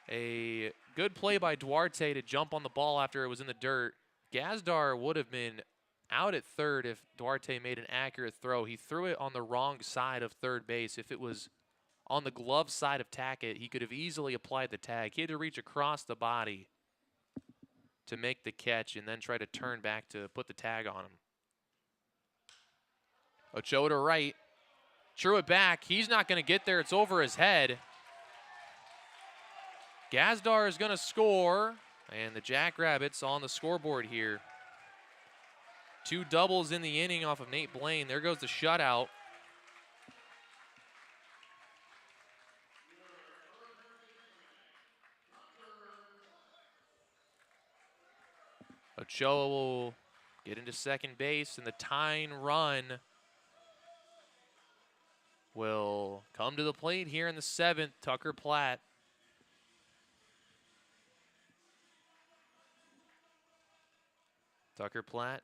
a good play by Duarte to jump on the ball after it was in the dirt. Gazdar would have been out at third if Duarte made an accurate throw. He threw it on the wrong side of third base. If it was on the glove side of Tackett, he could have easily applied the tag. He had to reach across the body to make the catch and then try to turn back to put the tag on him. Ochoa to right. Truitt back. He's not going to get there. It's over his head. Gazdar is going to score, and the Jackrabbits on the scoreboard here. 2 doubles in the inning off of Nate Blaine. There goes the shutout. Ochoa will get into second base, and the tying run will come to the plate here in the 7th. Tucker Platt. Tucker Platt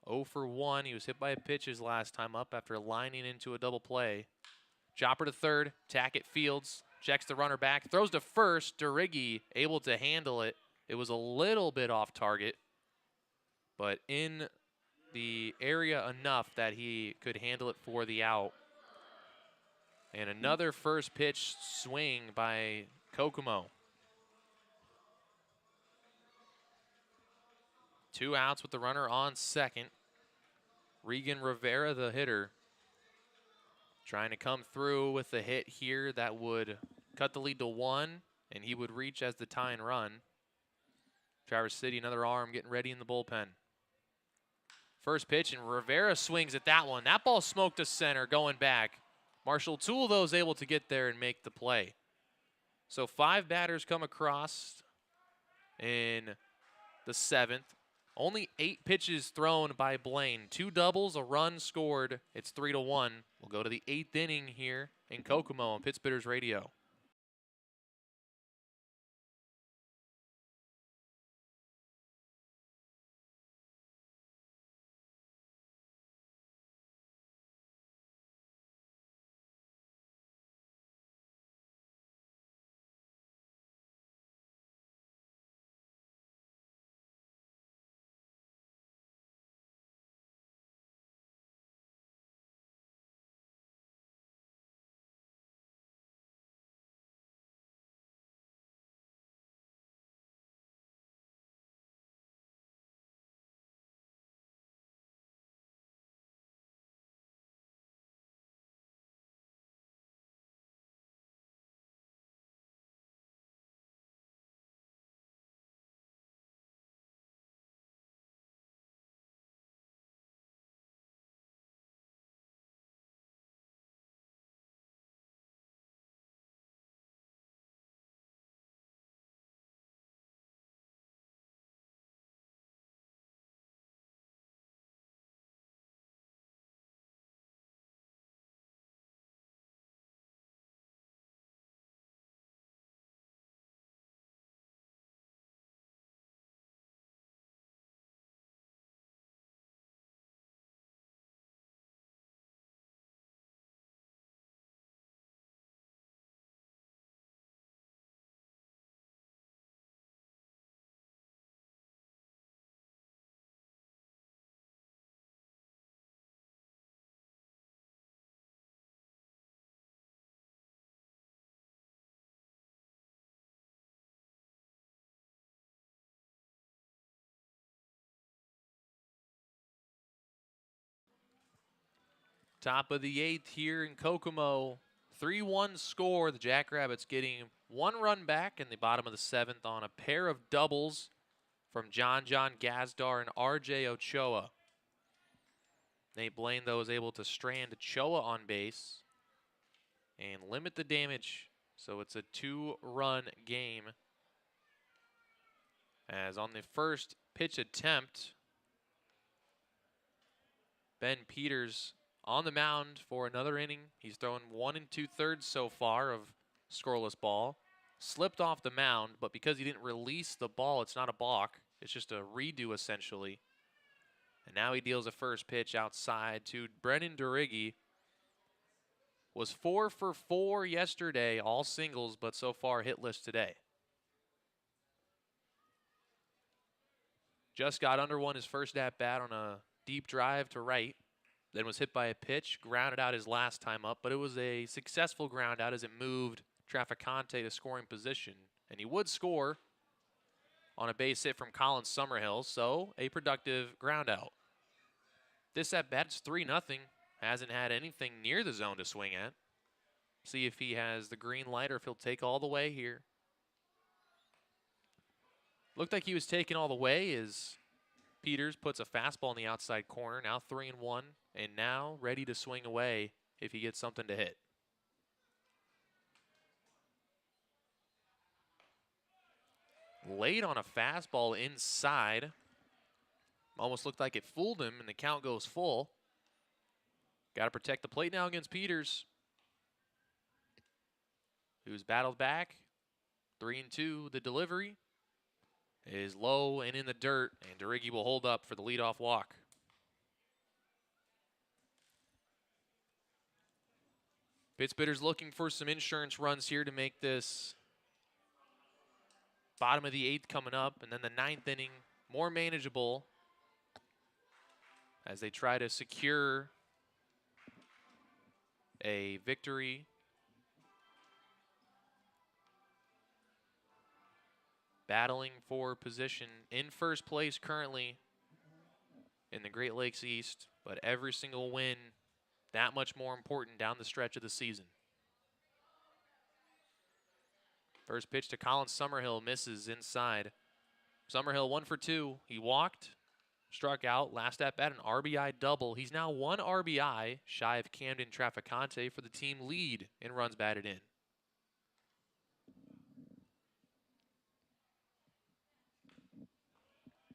0 for 1. He was hit by a pitch his last time up after lining into a double play. Chopper to third. Tackett fields. Checks the runner back. Throws to first. Rygel able to handle it. It was a little bit off target, but in the area enough that he could handle it for the out. And another first pitch swing by Kokomo. 2 outs with the runner on second. Regan Rivera, the hitter, trying to come through with the hit here that would cut the lead to 1, and he would reach as the tying run. Traverse City, another arm getting ready in the bullpen. First pitch, and Rivera swings at that one. That ball smoked to center going back. Marshall Toole, though, is able to get there and make the play. So 5 batters come across in the 7th. Only 8 pitches thrown by Blaine. 2 doubles, a run scored. It's 3-1. We'll go to the 8th inning here in Kokomo on Pittsburgh's Radio. Top of the 8th here in Kokomo. 3-1 score. The Jackrabbits getting 1 run back in the bottom of the 7th on a pair of doubles from John Gazdar and R.J. Ochoa. Nate Blaine, though, is able to strand Ochoa on base and limit the damage. So it's a 2-run game. As on the first pitch attempt, Ben Peters on the mound for another inning. He's thrown 1 2/3 so far of scoreless ball. Slipped off the mound, but because he didn't release the ball, it's not a balk. It's just a redo, essentially. And now he deals a first pitch outside to Brennan Durigi. Was 4 for 4 yesterday, all singles, but so far hitless today. Just got under one his first at-bat on a deep drive to right. Then was hit by a pitch, grounded out his last time up, but it was a successful ground out as it moved Trafficante to scoring position. And he would score on a base hit from Colin Summerhill, so a productive ground out. This at-bat's 3-0. Hasn't had anything near the zone to swing at. See if he has the green light or if he'll take all the way here. Looked like he was taking all the way as Peters puts a fastball in the outside corner. Now 3-1, and now ready to swing away if he gets something to hit. Late on a fastball inside. Almost looked like it fooled him, and the count goes full. Got to protect the plate now against Peters, who's battled back. 3-2, the delivery is low and in the dirt, and Durigi will hold up for the leadoff walk. Pittsburgh's looking for some insurance runs here to make this bottom of the 8th coming up, and then the 9th inning more manageable as they try to secure a victory. Battling for position in first place currently in the Great Lakes East, but every single win that much more important down the stretch of the season. First pitch to Colin Summerhill, misses inside. Summerhill 1 for 2. He walked, struck out, last at bat an RBI double. He's now 1 RBI shy of Camden Trafficante for the team lead in runs batted in.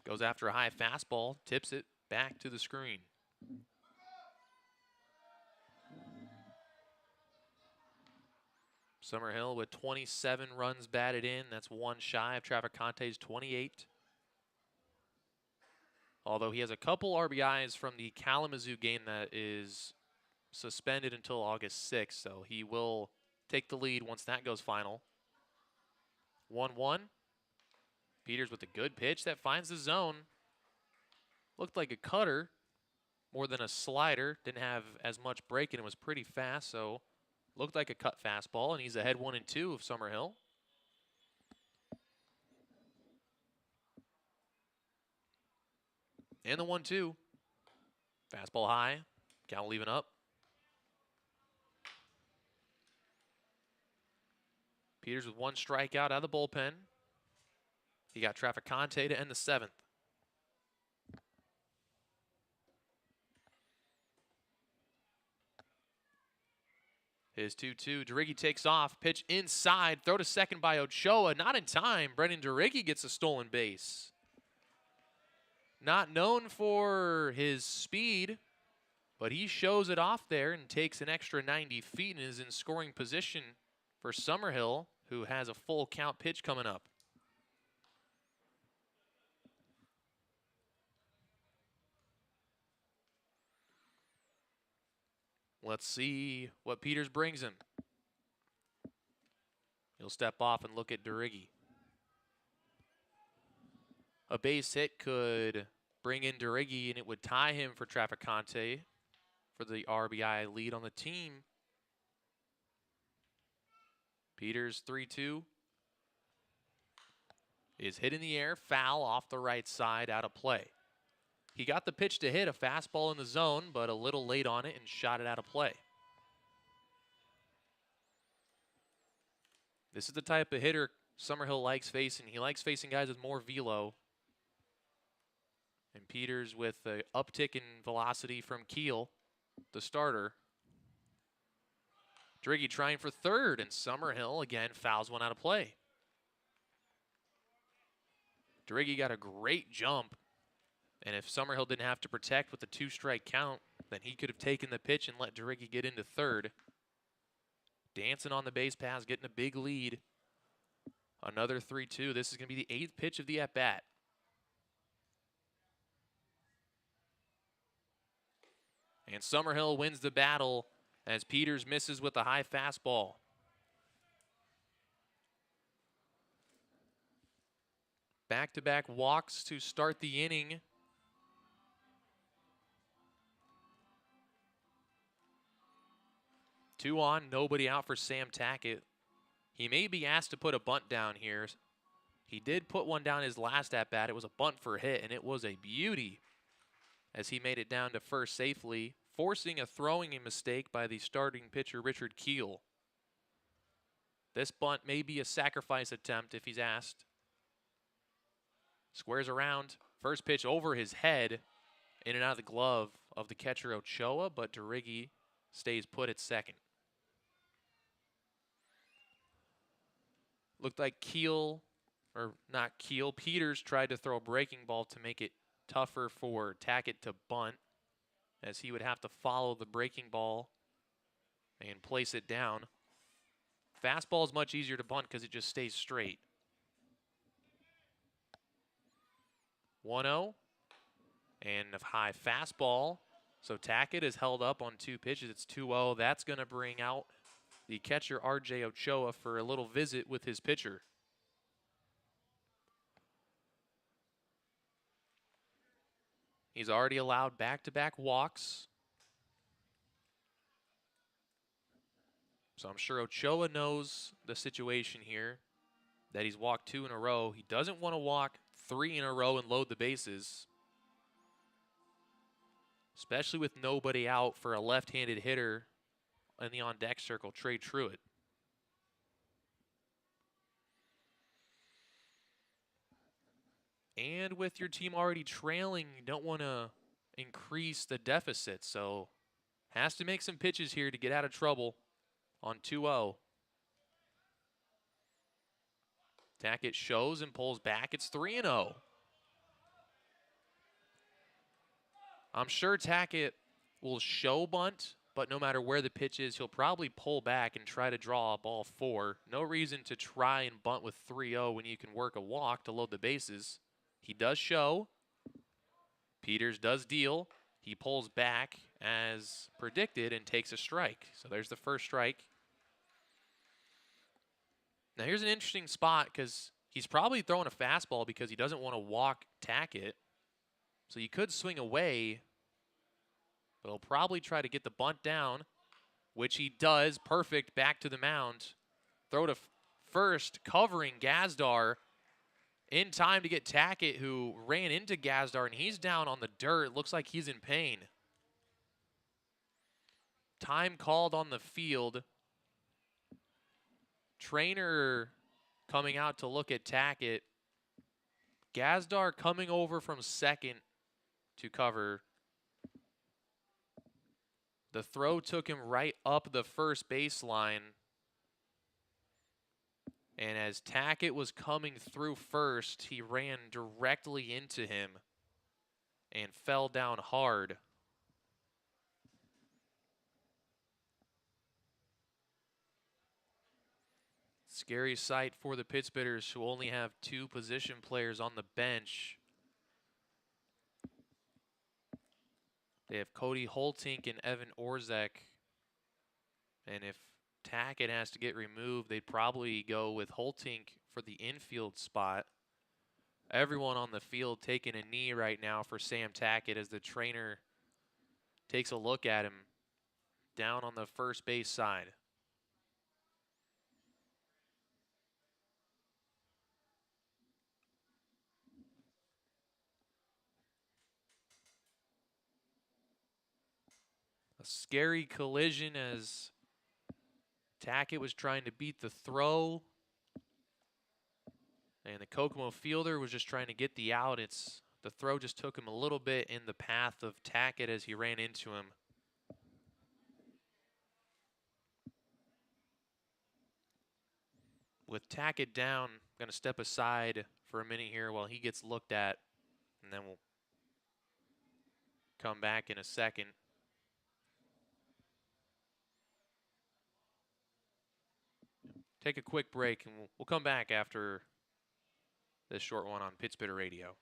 Goes after a high fastball, tips it back to the screen. Summerhill with 27 runs batted in. That's 1 shy of Trafficante's 28. Although he has a couple RBIs from the Kalamazoo game that is suspended until August 6th, so he will take the lead once that goes final. 1-1. Peters with a good pitch that finds the zone. Looked like a cutter more than a slider. Didn't have as much break and it was pretty fast, so looked like a cut fastball, and he's ahead 1-2 of Summerhill. And the 1-2. Fastball high. Count leaving up. Peters with 1 strikeout out of the bullpen. He got Trafficante to end the 7th. His 2-2. Durigi takes off. Pitch inside. Throw to second by Ochoa. Not in time. Brennan Durigi gets a stolen base. Not known for his speed, but he shows it off there and takes an extra 90 feet and is in scoring position for Summerhill, who has a full count pitch coming up. Let's see what Peters brings him. He'll step off and look at Durigi. A base hit could bring in Durigi, and it would tie him for Trafficante for the RBI lead on the team. Peters 3-2 is hit in the air, foul off the right side, out of play. He got the pitch to hit, a fastball in the zone, but a little late on it and shot it out of play. This is the type of hitter Summerhill likes facing. He likes facing guys with more velo. And Peters with the uptick in velocity from Keel, the starter. Driggy trying for third, and Summerhill again fouls one out of play. Driggy got a great jump, and if Summerhill didn't have to protect with the 2-strike count, then he could have taken the pitch and let Driggy get into third. Dancing on the base pass, getting a big lead. Another 3-2. This is going to be the 8th pitch of the at-bat. And Summerhill wins the battle as Peters misses with a high fastball. Back-to-back walks to start the inning. Two on, nobody out for Sam Tackett. He may be asked to put a bunt down here. He did put one down his last at-bat. It was a bunt for a hit, and it was a beauty as he made it down to first safely, forcing a throwing mistake by the starting pitcher, Richard Keel. This bunt may be a sacrifice attempt if he's asked. Squares around. First pitch over his head, in and out of the glove of the catcher Ochoa, but DeRiggi stays put at second. Looked like Peters tried to throw a breaking ball to make it tougher for Tackett to bunt, as he would have to follow the breaking ball and place it down. Fastball is much easier to bunt because it just stays straight. 1-0 and a high fastball. So Tackett is held up on 2 pitches. It's 2-0. That's going to bring out the catcher R.J. Ochoa for a little visit with his pitcher. He's already allowed back-to-back walks. So I'm sure Ochoa knows the situation here, that he's walked 2 in a row. He doesn't want to walk 3 in a row and load the bases, especially with nobody out for a left-handed hitter in the on-deck circle, Trey Truitt. And with your team already trailing, you don't want to increase the deficit, so has to make some pitches here to get out of trouble on 2-0. Tackett shows and pulls back. It's 3-0. I'm sure Tackett will show bunt, but no matter where the pitch is, he'll probably pull back and try to draw a ball 4. No reason to try and bunt with 3-0 when you can work a walk to load the bases. He does show. Peters does deal. He pulls back as predicted and takes a strike. So there's the first strike. Now here's an interesting spot because he's probably throwing a fastball because he doesn't want to walk Tackett. So you could swing away, but he'll probably try to get the bunt down, which he does. Perfect, back to the mound. Throw to first, covering Gazdar in time to get Tackett, who ran into Gazdar, and he's down on the dirt. Looks like he's in pain. Time called on the field. Trainer coming out to look at Tackett. Gazdar coming over from second to cover. The throw took him right up the first baseline. And as Tackett was coming through first, he ran directly into him and fell down hard. Scary sight for the Pittsburghers, who only have 2 position players on the bench. They have Cody Holtink and Evan Orzek. And if Tackett has to get removed, they'd probably go with Holtink for the infield spot. Everyone on the field taking a knee right now for Sam Tackett as the trainer takes a look at him down on the first base side. A scary collision as Tackett was trying to beat the throw. And the Kokomo fielder was just trying to get the out. The throw just took him a little bit in the path of Tackett as he ran into him. With Tackett down, I'm going to step aside for a minute here while he gets looked at, and then we'll come back in a second. Take a quick break, and we'll come back after this short one on Pittsburgh Radio.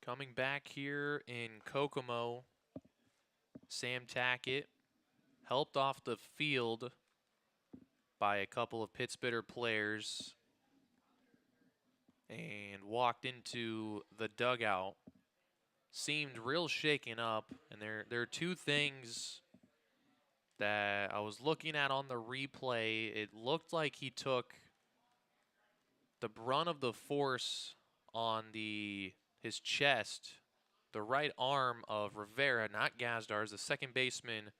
Coming back here in Kokomo, Sam Tackett helped off the field by a couple of Pittsburgh players and walked into the dugout. Seemed real shaken up, and there are two things that I was looking at on the replay. It looked like he took the brunt of the force on his chest. The right arm of Rivera, not Gazdar's, the second baseman,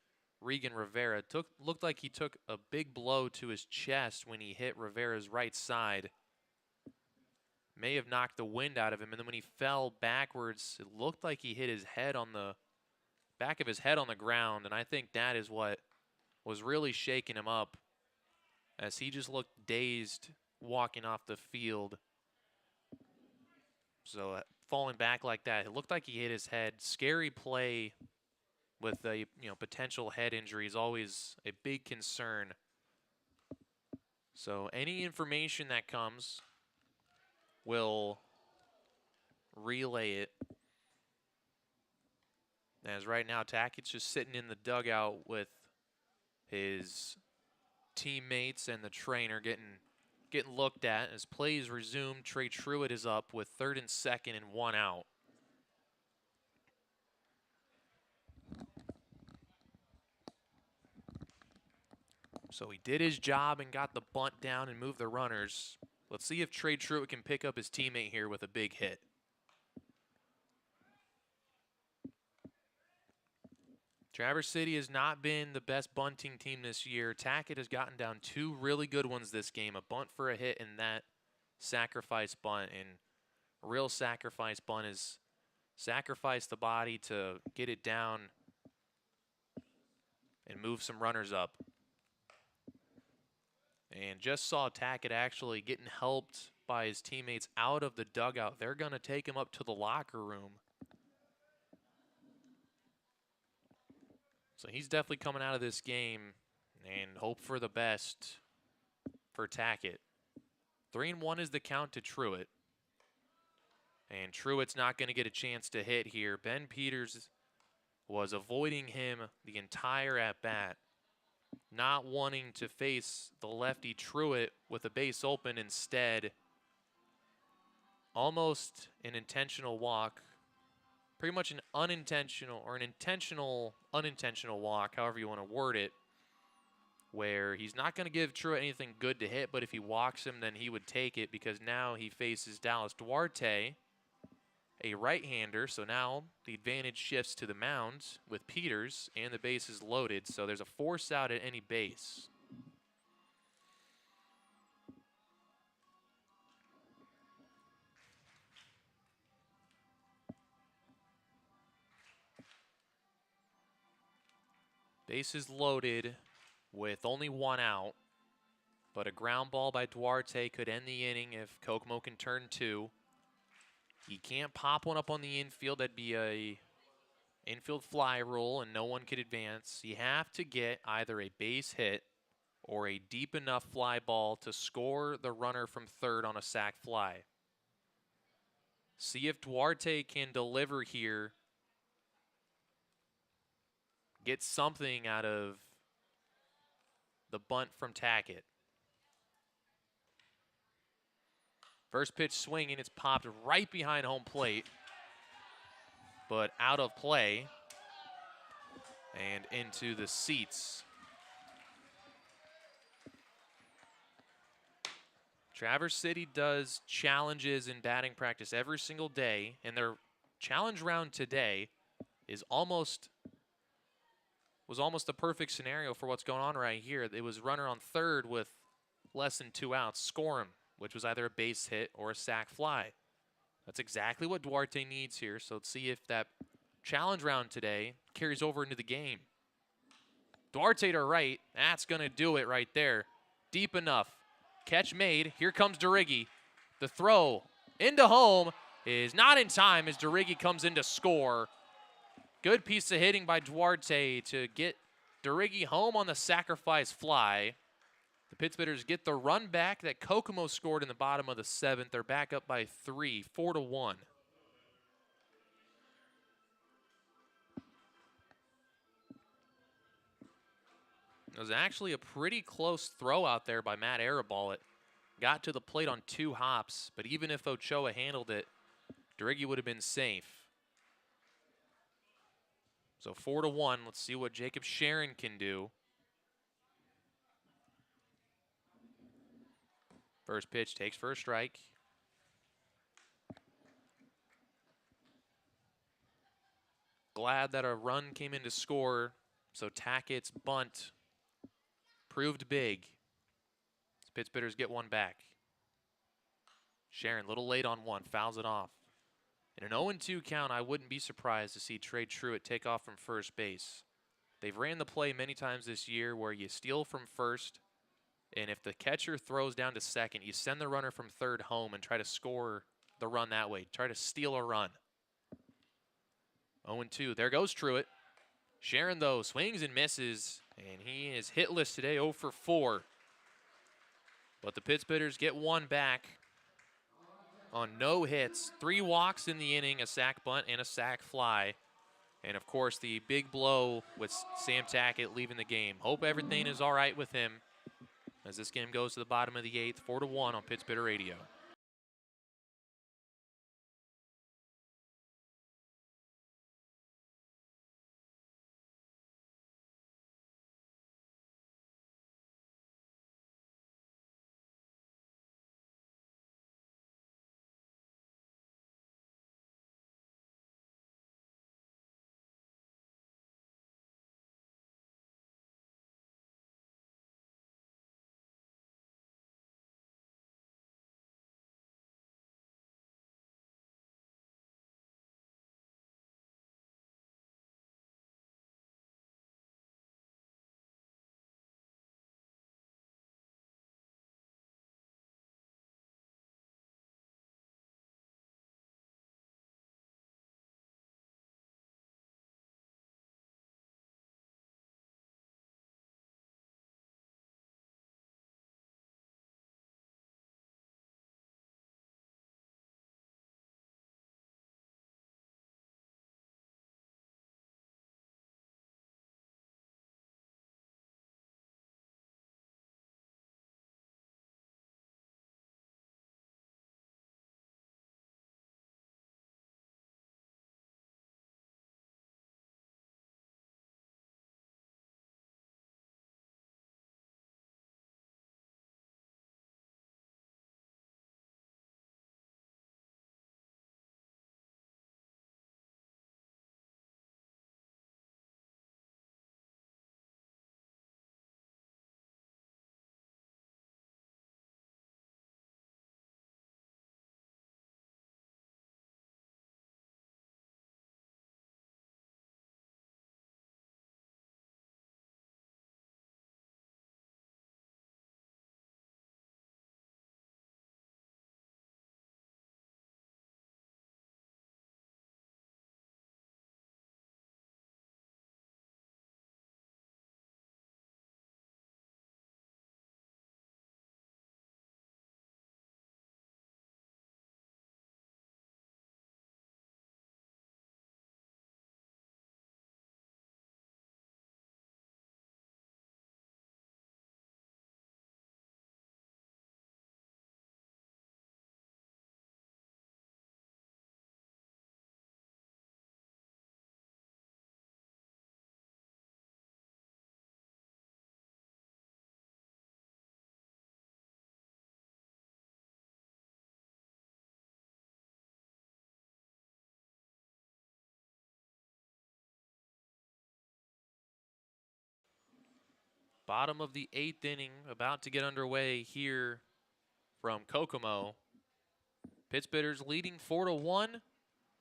Rygel Rivera, looked like he took a big blow to his chest when he hit Rivera's right side. May have knocked the wind out of him, and then when he fell backwards, it looked like he hit his head on the back of his head on the ground, and I think that is what was really shaking him up, as he just looked dazed walking off the field. So falling back like that, it looked like he hit his head. Scary play with a potential head injury is always a big concern. So any information that comes, we'll relay it As right now, Tackett's just sitting in the dugout with his teammates and the trainer getting looked at. As plays resume, Trey Truitt is up with 3rd and 2nd and 1 out. So he did his job and got the bunt down and moved the runners. Let's see if Trey Truitt can pick up his teammate here with a big hit. Traverse City has not been the best bunting team this year. Tackett has gotten down 2 really good ones this game, a bunt for a hit and that sacrifice bunt. And real sacrifice bunt is sacrifice the body to get it down and move some runners up. And just saw Tackett actually getting helped by his teammates out of the dugout. They're going to take him up to the locker room. So he's definitely coming out of this game and hope for the best for Tackett. 3-1 is the count to Truitt. And Truitt's not going to get a chance to hit here. Ben Peters was avoiding him the entire at-bat, not wanting to face the lefty Truitt with a base open. Instead, almost an intentional walk, pretty much an unintentional or an intentional unintentional walk, however you want to word it, where he's not going to give Truitt anything good to hit, but if he walks him, then he would take it because now he faces Dallas Duarte, a right-hander, so now the advantage shifts to the mound with Peters, and the base is loaded, so there's a force out at any base. Base is loaded with only 1 out, but a ground ball by Duarte could end the inning if Kokomo can turn 2. He can't pop one up on the infield. That'd be a infield fly rule, and no one could advance. You have to get either a base hit or a deep enough fly ball to score the runner from 3rd on a sac fly. See if Duarte can deliver here. Get something out of the bunt from Tackett. First pitch swinging, it's popped right behind home plate, but out of play and into the seats. Traverse City does challenges in batting practice every single day, and their challenge round today is almost the perfect scenario for what's going on right here. It was runner on 3rd with less than 2 outs, score him, which was either a base hit or a sac fly. That's exactly what Duarte needs here. So let's see if that challenge round today carries over into the game. Duarte to right. That's going to do it right there. Deep enough. Catch made. Here comes DeRiggi. The throw into home is not in time as DeRiggi comes in to score. Good piece of hitting by Duarte to get DeRiggi home on the sacrifice fly. The Pittsburghers get the run back that Kokomo scored in the bottom of the 7th. They're back up by 3, 4-1. It was actually a pretty close throw out there by Matt Arabal. It got to the plate on 2 hops, but even if Ochoa handled it, DeRiggi would have been safe. So 4-1. Let's see what Jacob Sharon can do. First pitch takes for a strike. Glad that a run came in to score, so Tackett's bunt proved big. Pittsburghers get one back. Sharon, a little late on one, fouls it off. In an 0-2 count, I wouldn't be surprised to see Trey Truitt take off from first base. They've ran the play many times this year where you steal from first, and if the catcher throws down to second, you send the runner from 3rd home and try to score the run that way. Try to steal a run. 0-2. There goes Truitt. Sharon, though, swings and misses, and he is hitless today, 0 for 4. But the Pittsburghers get one back on no hits. 3 walks in the inning, a sac bunt, and a sac fly. And, of course, the big blow with Sam Tackett leaving the game. Hope everything is all right with him as this game goes to the bottom of the 8th, 4-1 on Pittsburgh Radio. Bottom of the 8th inning, about to get underway here from Kokomo. Pittsburgh's leading 4-1,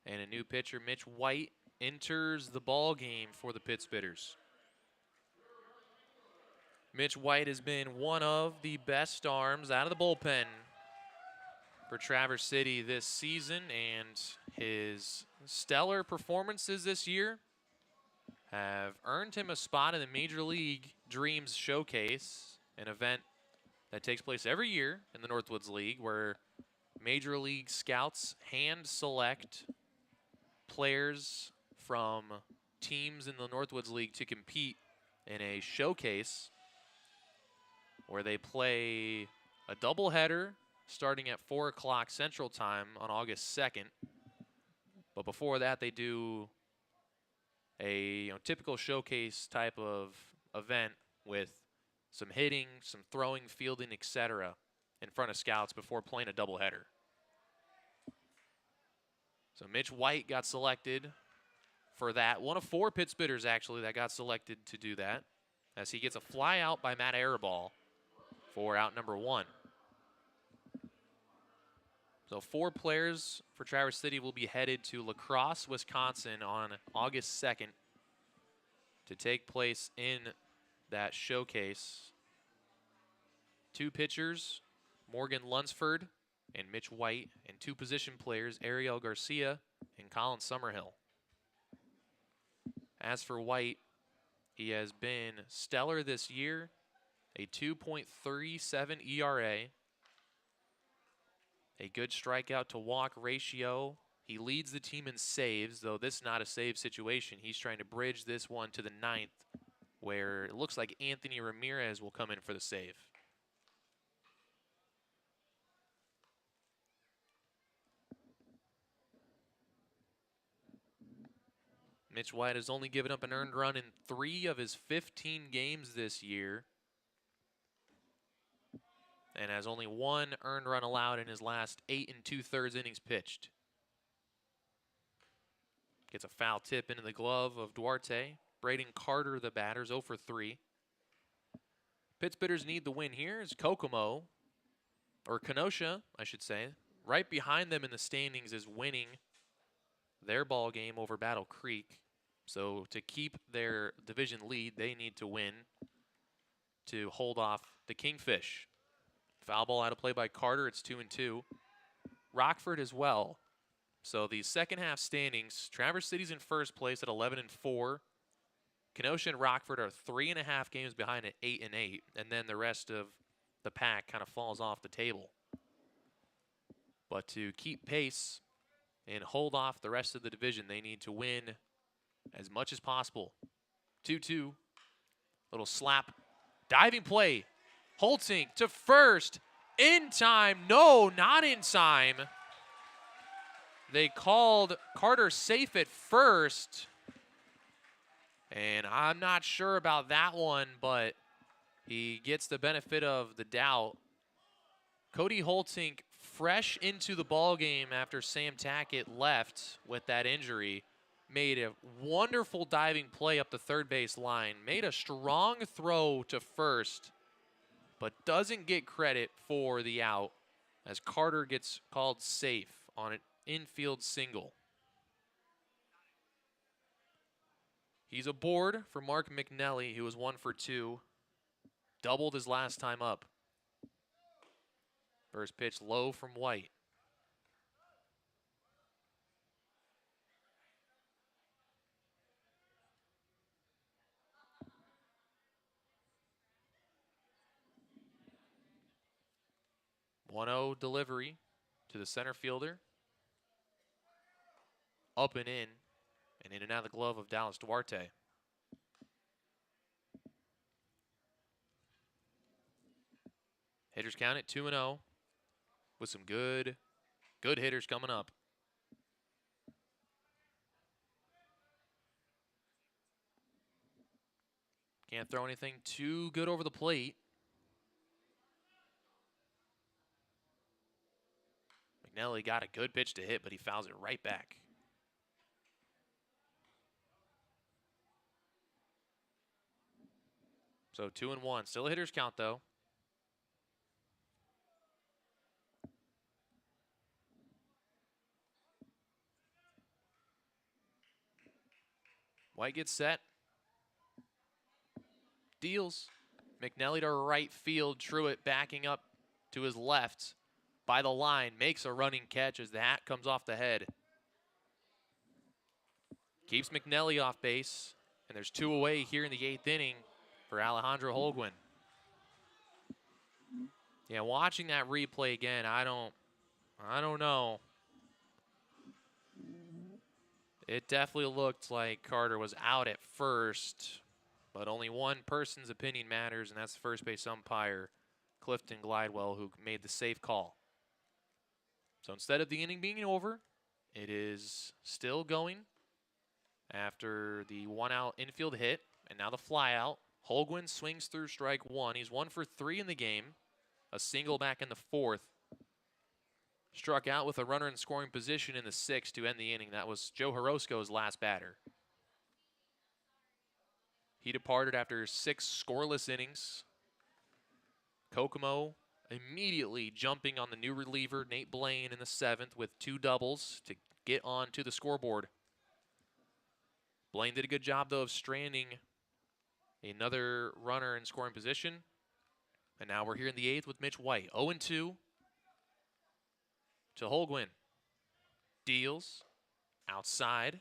and a new pitcher, Mitch White, enters the ball game for the Pittsburghs. Mitch White has been one of the best arms out of the bullpen for Traverse City this season, and his stellar performances this year have earned him a spot in the Major League Dreams Showcase, an event that takes place every year in the Northwoods League where Major League scouts hand select players from teams in the Northwoods League to compete in a showcase where they play a doubleheader starting at 4 o'clock Central Time on August 2nd. But before that, they do a typical showcase type of event with some hitting, some throwing, fielding, etc. in front of scouts before playing a doubleheader. So Mitch White got selected for that. One of 4 Pittsburghers, actually, that got selected to do that, as he gets a fly out by Matt Arabal for out number 1. So 4 players for Traverse City will be headed to La Crosse, Wisconsin on August 2nd to take place in that showcase. 2 pitchers, Morgan Lunsford and Mitch White, and 2 position players, Ariel Garcia and Colin Summerhill. As for White, he has been stellar this year, a 2.37 ERA, a good strikeout to walk ratio. He leads the team in saves, though this is not a save situation. He's trying to bridge this one to the 9th, where it looks like Anthony Ramirez will come in for the save. Mitch White has only given up an earned run in 3 of his 15 games this year, and has only 1 earned run allowed in his last 8 2/3 innings pitched. Gets a foul tip into the glove of Duarte. Braden Carter, the batter, is 0 for 3. Pitts bidders need the win here as Kokomo, or Kenosha, I should say, right behind them in the standings is winning their ball game over Battle Creek. So to keep their division lead, they need to win to hold off the Kingfish. Foul ball out of play by Carter. It's 2-2. Rockford as well. So the second half standings, Traverse City's in first place at 11-4. Kenosha and Rockford are 3.5 games behind at 8-8, and then the rest of the pack kind of falls off the table. But to keep pace and hold off the rest of the division, they need to win as much as possible. 2-2. Little slap. Diving play. Holtink to first. In time. No, not in time. They called Carter safe at first. And I'm not sure about that one, but he gets the benefit of the doubt. Cody Holtink, fresh into the ballgame after Sam Tackett left with that injury, made a wonderful diving play up the third base line, made a strong throw to first, but doesn't get credit for the out as Carter gets called safe on an infield single. He's aboard for Mark McNelly, who was 1 for 2, doubled his last time up. First pitch low from White. (1-0) delivery to the center fielder. Up and in and out of the glove of Dallas Duarte. Hitters count at 2-0 with some good hitters coming up. Can't throw anything too good over the plate. McNelly got a good pitch to hit, but he fouls it right back. So 2-1. Still a hitter's count, though. White gets set. Deals. McNelly to right field. Truitt backing up to his left by the line. Makes a running catch as the hat comes off the head. Keeps McNelly off base. And there's 2 away here in the 8th inning for Alejandro Holgwin. Yeah, watching that replay again, I don't know. It definitely looked like Carter was out at first, but only one person's opinion matters, and that's the first base umpire, Clifton Glidewell, who made the safe call. So instead of the inning being over, it is still going after the 1-out infield hit, and now the fly out. Holgwin swings through strike 1. He's 1 for 3 in the game, a single back in the 4th. Struck out with a runner in scoring position in the 6th to end the inning. That was Joe Horosco's last batter. He departed after 6 scoreless innings. Kokomo immediately jumping on the new reliever, Nate Blaine, in the 7th with 2 doubles to get on to the scoreboard. Blaine did a good job, though, of stranding another runner in scoring position. And now we're here in the 8th with Mitch White. 0-2 to Holgwin. Deals. Outside.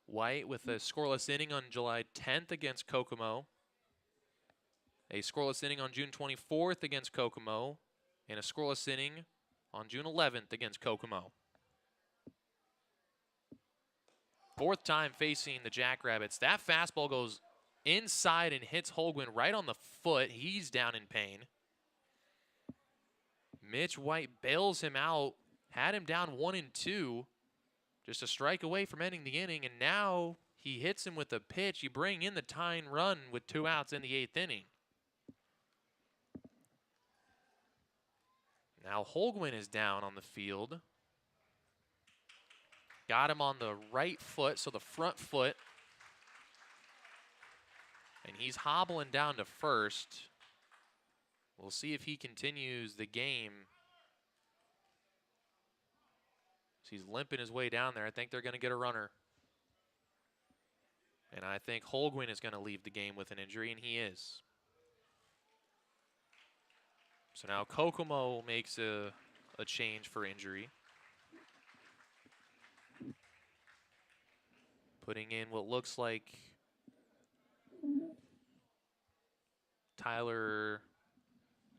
White with a scoreless inning on July 10th against Kokomo. A scoreless inning on June 24th against Kokomo. in a scoreless inning on June 11th against Kokomo. Fourth time facing the Jackrabbits. That fastball goes inside and hits Holgwin right on the foot. He's down in pain. Mitch White bails him out, had him down 1-2, just a strike away from ending the inning, and now he hits him with a pitch. You bring in the tying run with 2 outs in the 8th inning. Now Holgwin is down on the field. Got him on the right foot, so the front foot. And he's hobbling down to first. We'll see if he continues the game. So he's limping his way down there. I think they're going to get a runner. And I think Holgwin is going to leave the game with an injury, and he is. So now Kokomo makes a change for injury. Putting in what looks like Tyler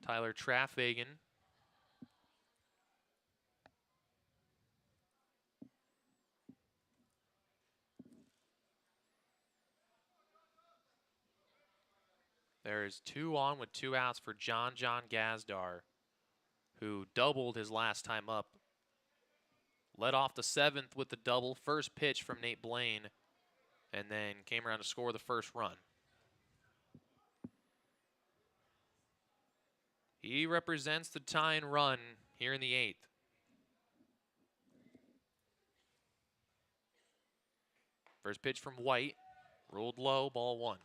Traffagan. There's 2 on with 2 outs for John Gazdar, who doubled his last time up. Led off the 7th with the double, first pitch from Nate Blaine, and then came around to score the first run. He represents the tying run here in the 8th. First pitch from White, rolled low, ball 1.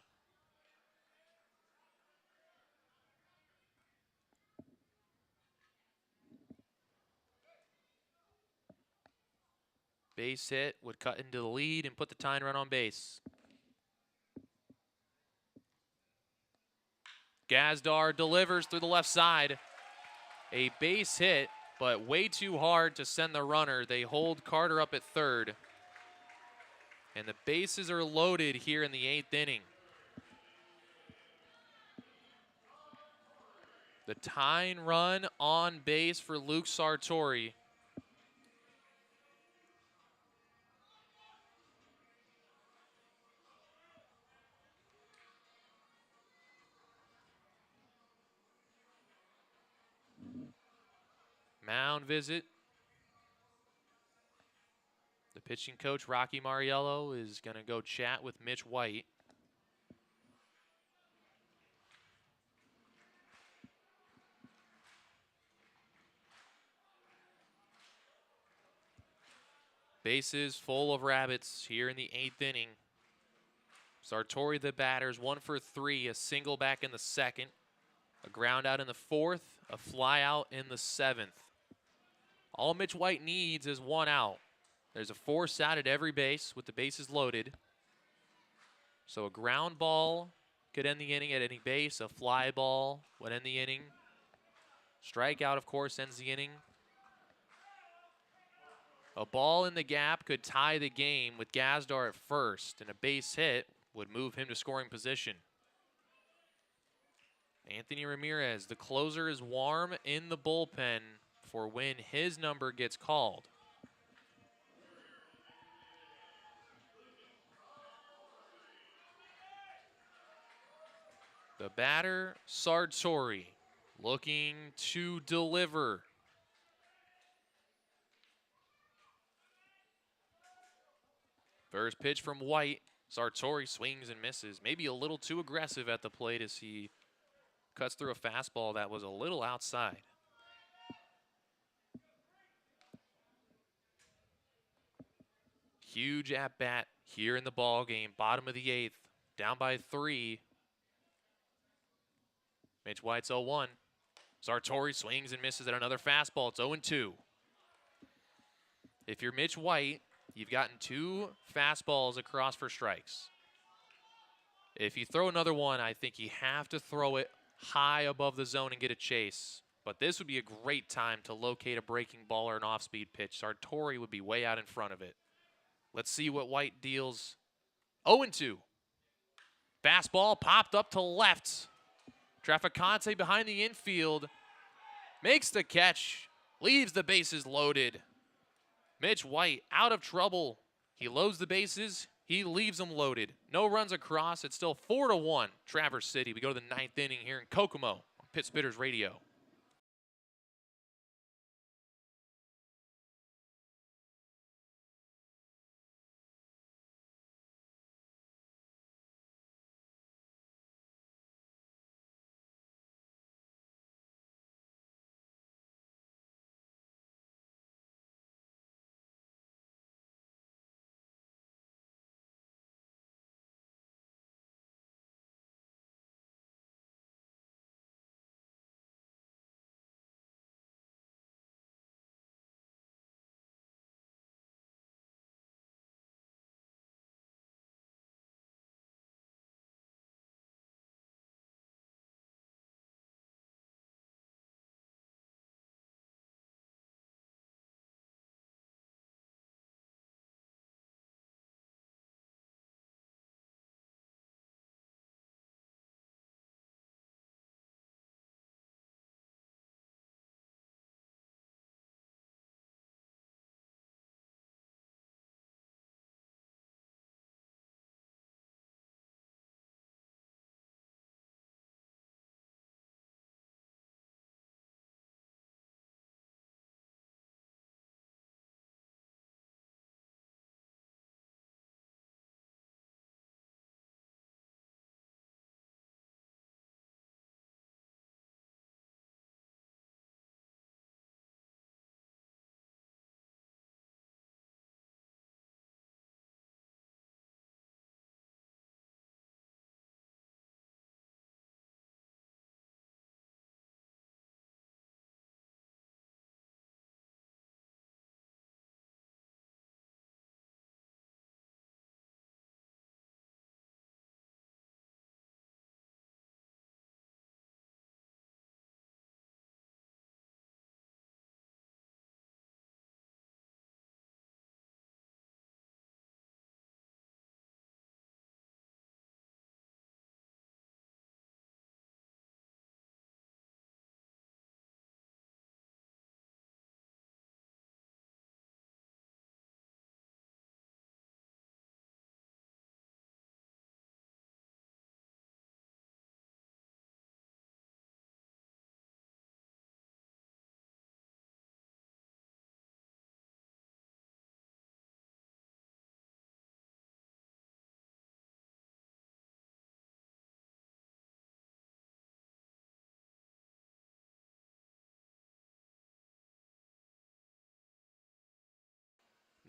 Base hit would cut into the lead and put the tying run on base. Gazdar delivers through the left side. A base hit, but way too hard to send the runner. They hold Carter up at third. And the bases are loaded here in the 8th inning. The tying run on base for Luke Sartori. Mound visit. The pitching coach, Rocky Mariello, is going to go chat with Mitch White. Bases full of Rabbits here in the 8th inning. Sartori, the batters, 1 for 3, a single back in the 2nd, a ground out in the 4th, a fly out in the 7th. All Mitch White needs is 1 out. There's a force out at every base with the bases loaded. So a ground ball could end the inning at any base. A fly ball would end the inning. Strikeout, of course, ends the inning. A ball in the gap could tie the game with Gazdar at first, and a base hit would move him to scoring position. Anthony Ramirez, the closer, is warm in the bullpen for when his number gets called. The batter, Sartori, looking to deliver. First pitch from White. Sartori swings and misses. Maybe a little too aggressive at the plate as he cuts through a fastball that was a little outside. Huge at-bat here in the ball game. Bottom of the 8th. Down by 3. Mitch White's 0-1. Sartori swings and misses at another fastball. It's 0-2. If you're Mitch White, you've gotten 2 fastballs across for strikes. If you throw another one, I think you have to throw it high above the zone and get a chase. But this would be a great time to locate a breaking ball or an off-speed pitch. Sartori would be way out in front of it. Let's see what White deals. 0-2. Fastball popped up to left. Trafficante behind the infield. Makes the catch. Leaves the bases loaded. Mitch White out of trouble. He loads the bases. He leaves them loaded. No runs across. It's still 4-1 Traverse City. We go to the 9th inning here in Kokomo on Pit Spitters Radio.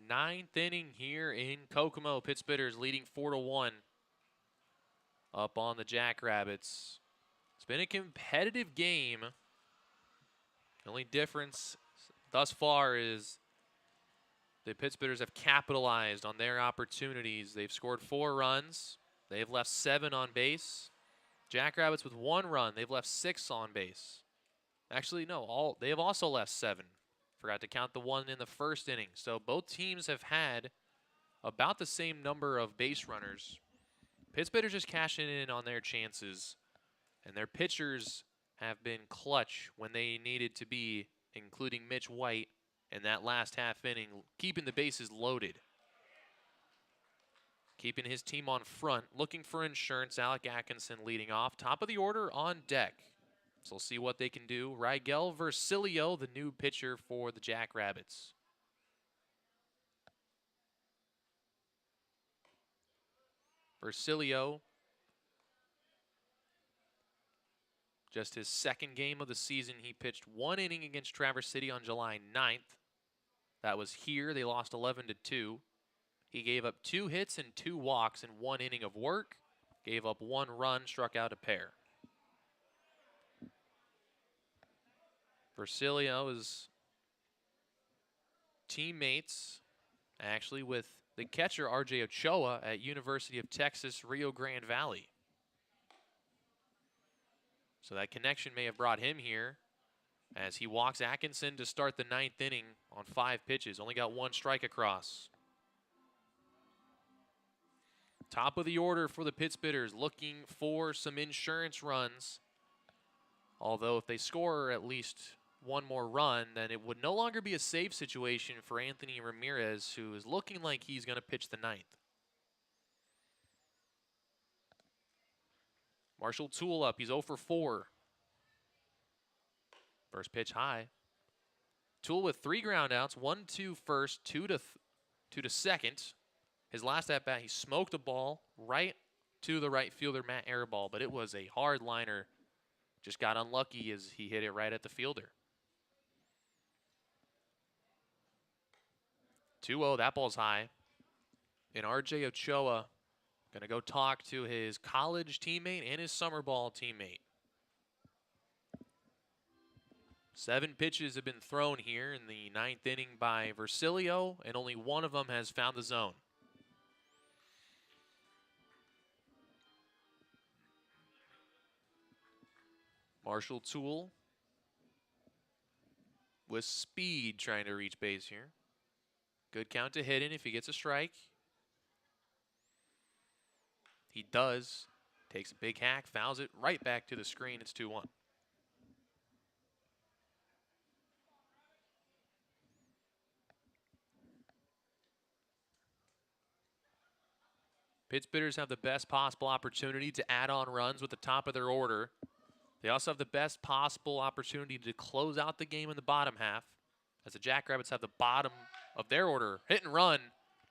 Ninth inning here in Kokomo. Pit Spitters leading 4-1 up on the Jackrabbits. It's been a competitive game. The only difference thus far is the Pit Spitters have capitalized on their opportunities. They've scored 4 runs. They've left 7 on base. Jackrabbits with 1 run. They've left 6 on base. Actually, no, they have also left 7. Forgot to count the one in the first inning. So both teams have had about the same number of base runners. Pit Spitters just cashing in on their chances, and their pitchers have been clutch when they needed to be, including Mitch White in that last half inning, keeping the bases loaded. Keeping his team on front, looking for insurance. Alec Atkinson leading off. Top of the order on deck. So we'll see what they can do. Rygel Versilio, the new pitcher for the Jackrabbits. Versilio, just his second game of the season. He pitched 1 inning against Traverse City on July 9th. That was here. They lost 11-2. He gave up 2 hits and 2 walks in 1 inning of work. Gave up 1 run, struck out a pair. Versilio is teammates, actually, with the catcher R.J. Ochoa at University of Texas, Rio Grande Valley. So that connection may have brought him here as he walks Atkinson to start the 9th inning on 5 pitches. Only got 1 strike across. Top of the order for the Pit Spitters, looking for some insurance runs. Although if they score at least one more run, then it would no longer be a save situation for Anthony Ramirez, who is looking like he's going to pitch the ninth. Marshall Toole up. He's 0 for 4. First pitch high. Toole with 3 groundouts, 1-2 first, 2 to second. His last at bat, he smoked a ball right to the right fielder, Matt Airball, but it was a hard liner. Just got unlucky as he hit it right at the fielder. 2-0, that ball's high. And RJ Ochoa going to go talk to his college teammate and his summer ball teammate. 7 pitches have been thrown here in the 9th inning by Versilio, and only one of them has found the zone. Marshall Toole with speed trying to reach base here. Good count to hit in if he gets a strike. He does. Takes a big hack, fouls it right back to the screen. It's 2-1. Pittsburghers have the best possible opportunity to add on runs with the top of their order. They also have the best possible opportunity to close out the game in the bottom half, as the Jackrabbits have the bottom of their order. Hit and run.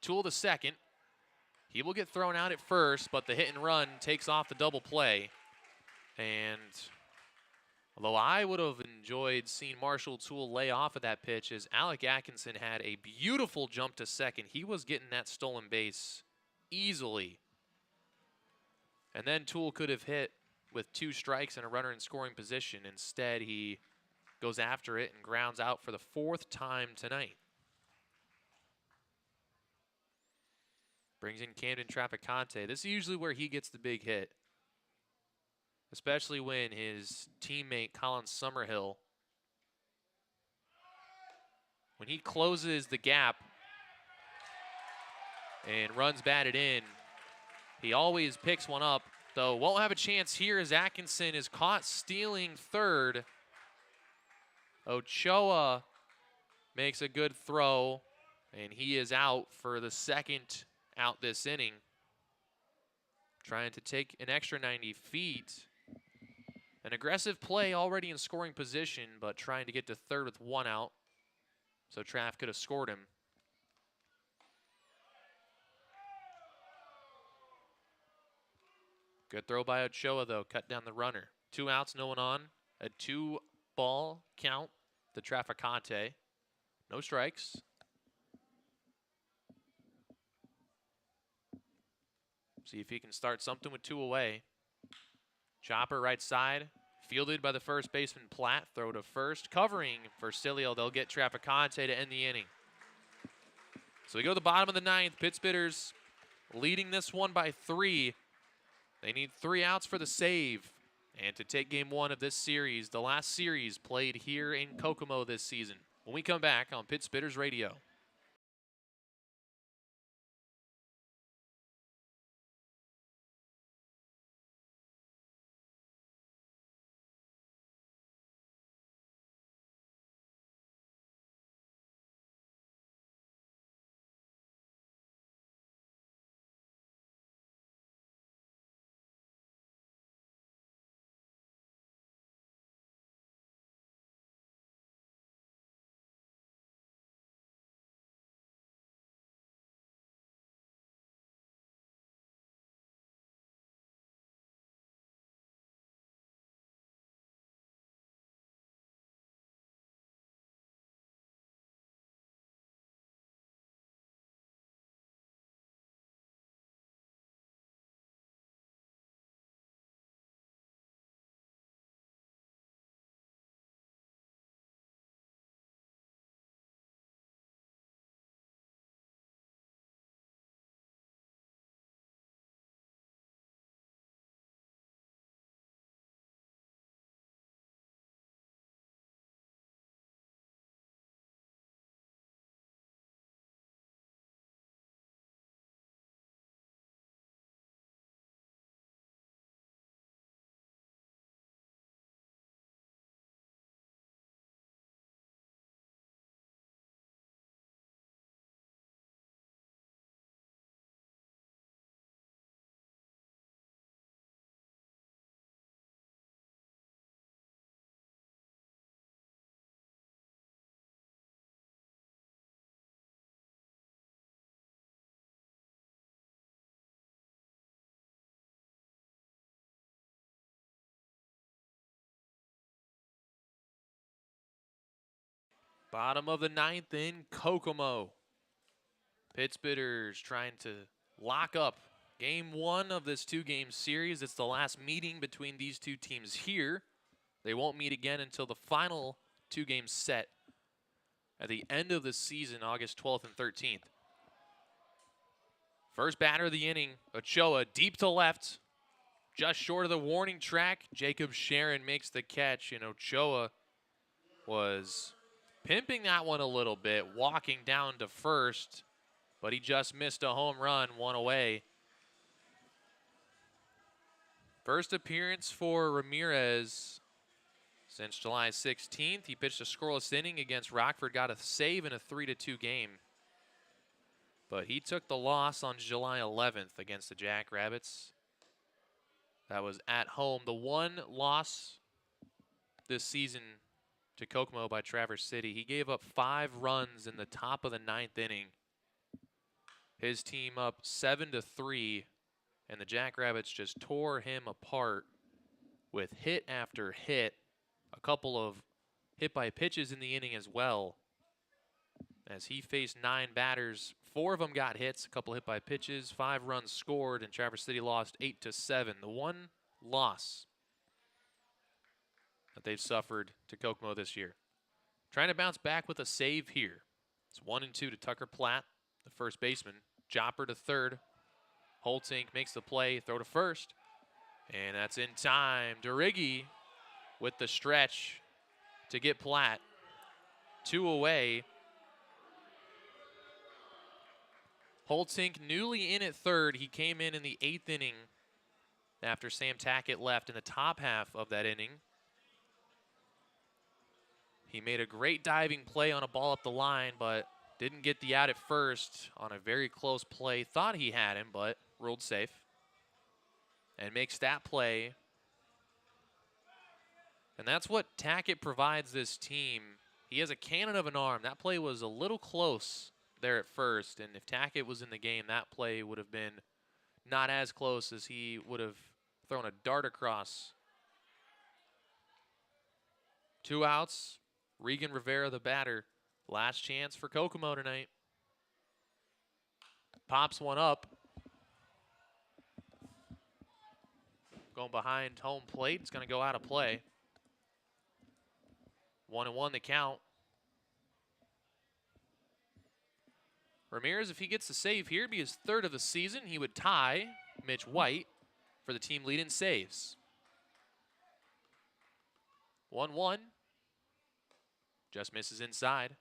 Toole the second. He will get thrown out at first, but the hit and run takes off the double play. And although I would have enjoyed seeing Marshall Toole lay off of that pitch, as Alec Atkinson had a beautiful jump to second. He was getting that stolen base easily. And then Toole could have hit with 2 strikes and a runner in scoring position. Instead, he goes after it and grounds out for the 4th time tonight. Brings in Camden Traficante. This is usually where he gets the big hit, especially when his teammate Colin Summerhill, when he closes the gap and runs batted in, he always picks one up, though won't have a chance here as Atkinson is caught stealing third. Ochoa makes a good throw, and he is out for the 2nd out this inning. Trying to take an extra 90 feet. An aggressive play already in scoring position, but trying to get to third with 1 out. So Traff could have scored him. Good throw by Ochoa, though. Cut down the runner. 2 outs, no one on. A 2-ball count to Traficante. No strikes. See if he can start something with 2 away. Chopper right side. Fielded by the first baseman Platt. Throw to first. Covering Versilio. They'll get Traficante to end the inning. So we go to the bottom of the 9th. Pittsburghers leading this one by 3. They need 3 outs for the save and to take game 1 of this series, the last series played here in Kokomo this season. When we come back on Pittsburghers Radio. Bottom of the ninth in Kokomo. Pittsburghers trying to lock up game one of this two-game series. It's the last meeting between these two teams here. They won't meet again until the final two-game set at the end of the season, August 12th and 13th. First batter of the inning, Ochoa deep to left, just short of the warning track. Jacob Sharon makes the catch, and Ochoa was pimping that one a little bit, walking down to first, but he just missed a home run, one away. First appearance for Ramirez since July 16th. He pitched a scoreless inning against Rockford, got a save in a 3-2 game. But he took the loss on July 11th against the Jackrabbits. That was at home. The one loss this season to Kokomo by Traverse City. He gave up 5 runs in the top of the ninth inning. His team up 7-3, and the Jackrabbits just tore him apart with hit after hit. A couple of hit by pitches in the inning as well. As he faced 9 batters, 4 of them got hits, a couple hit by pitches, 5 runs scored, and Traverse City lost 8-7. The one loss that they've suffered to Kokomo this year. Trying to bounce back with a save here. It's 1-2 to Tucker Platt, the first baseman. Jopper to third. Holtink makes the play, throw to first. And that's in time. Rygel with the stretch to get Platt. 2 away. Holtink newly in at third. He came in the 8th inning after Sam Tackett left in the top half of that inning. He made a great diving play on a ball up the line, but didn't get the out at first on a very close play. Thought he had him, but ruled safe. And makes that play. And that's what Tackett provides this team. He has a cannon of an arm. That play was a little close there at first, and if Tackett was in the game, that play would have been not as close as he would have thrown a dart across. 2 outs. Rygel Rivera, the batter. Last chance for Kokomo tonight. Pops one up. Going behind home plate. It's going to go out of play. 1-1 the count. Ramirez, if he gets the save here, it'd be his 3rd of the season. He would tie Mitch White for the team lead in saves. 1-1. Just misses inside.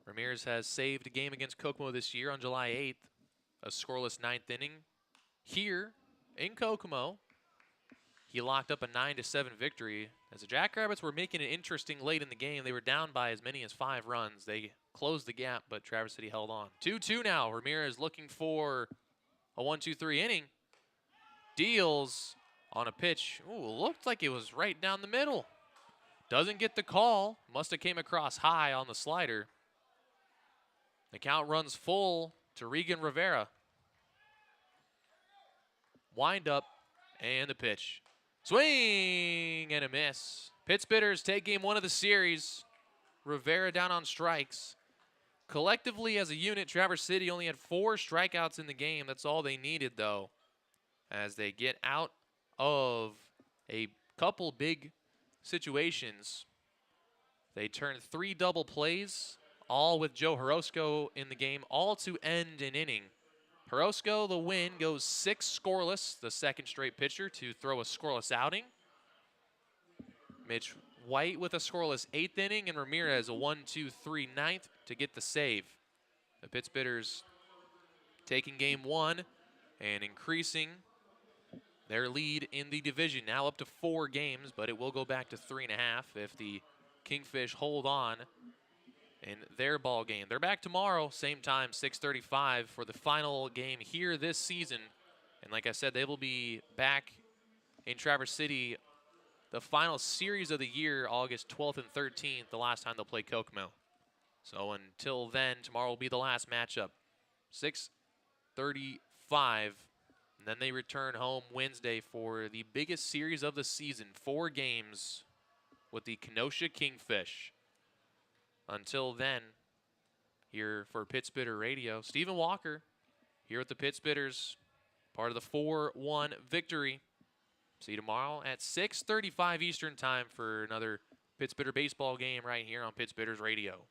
Ramirez has saved a game against Kokomo this year on July 8th. A scoreless 9th inning. Here in Kokomo, he locked up a 9-7 victory. As the Jackrabbits were making it interesting late in the game, they were down by as many as 5 runs. They closed the gap, but Traverse City held on. 2-2 now. Ramirez looking for a 1-2-3 inning. Deals on a pitch. Ooh, looked like it was right down the middle. Doesn't get the call. Must have came across high on the slider. The count runs full to Rygel Rivera. Wind up and the pitch. Swing and a miss. Pittsburghers take game 1 of the series. Rivera down on strikes. Collectively as a unit, Traverse City only had 4 strikeouts in the game. That's all they needed though, as they get out of a couple big situations. They turn 3 double plays, all with Joe Horosco in the game, all to end an inning. Horosco, the win, goes 6 scoreless, the 2nd straight pitcher to throw a scoreless outing. Mitch White with a scoreless 8th inning, and Ramirez a 1-2-3 9th to get the save. The Pittsburghers taking game 1 and increasing their lead in the division, now up to 4 games, but it will go back to 3.5 if the Kingfish hold on in their ball game. They're back tomorrow, same time, 6:35 for the final game here this season. And like I said, they will be back in Traverse City the final series of the year, August 12th and 13th, the last time they'll play Kokomo. So until then, tomorrow will be the last matchup. 6:35. And then they return home Wednesday for the biggest series of the season. 4 games with the Kenosha Kingfish. Until then, here for Pittsburgh Radio, Stephen Walker here with the Pittsburghers, part of the 4-1 victory. See you tomorrow at 6:35 Eastern Time for another Pittsburgh baseball game right here on Pittsburgh Radio.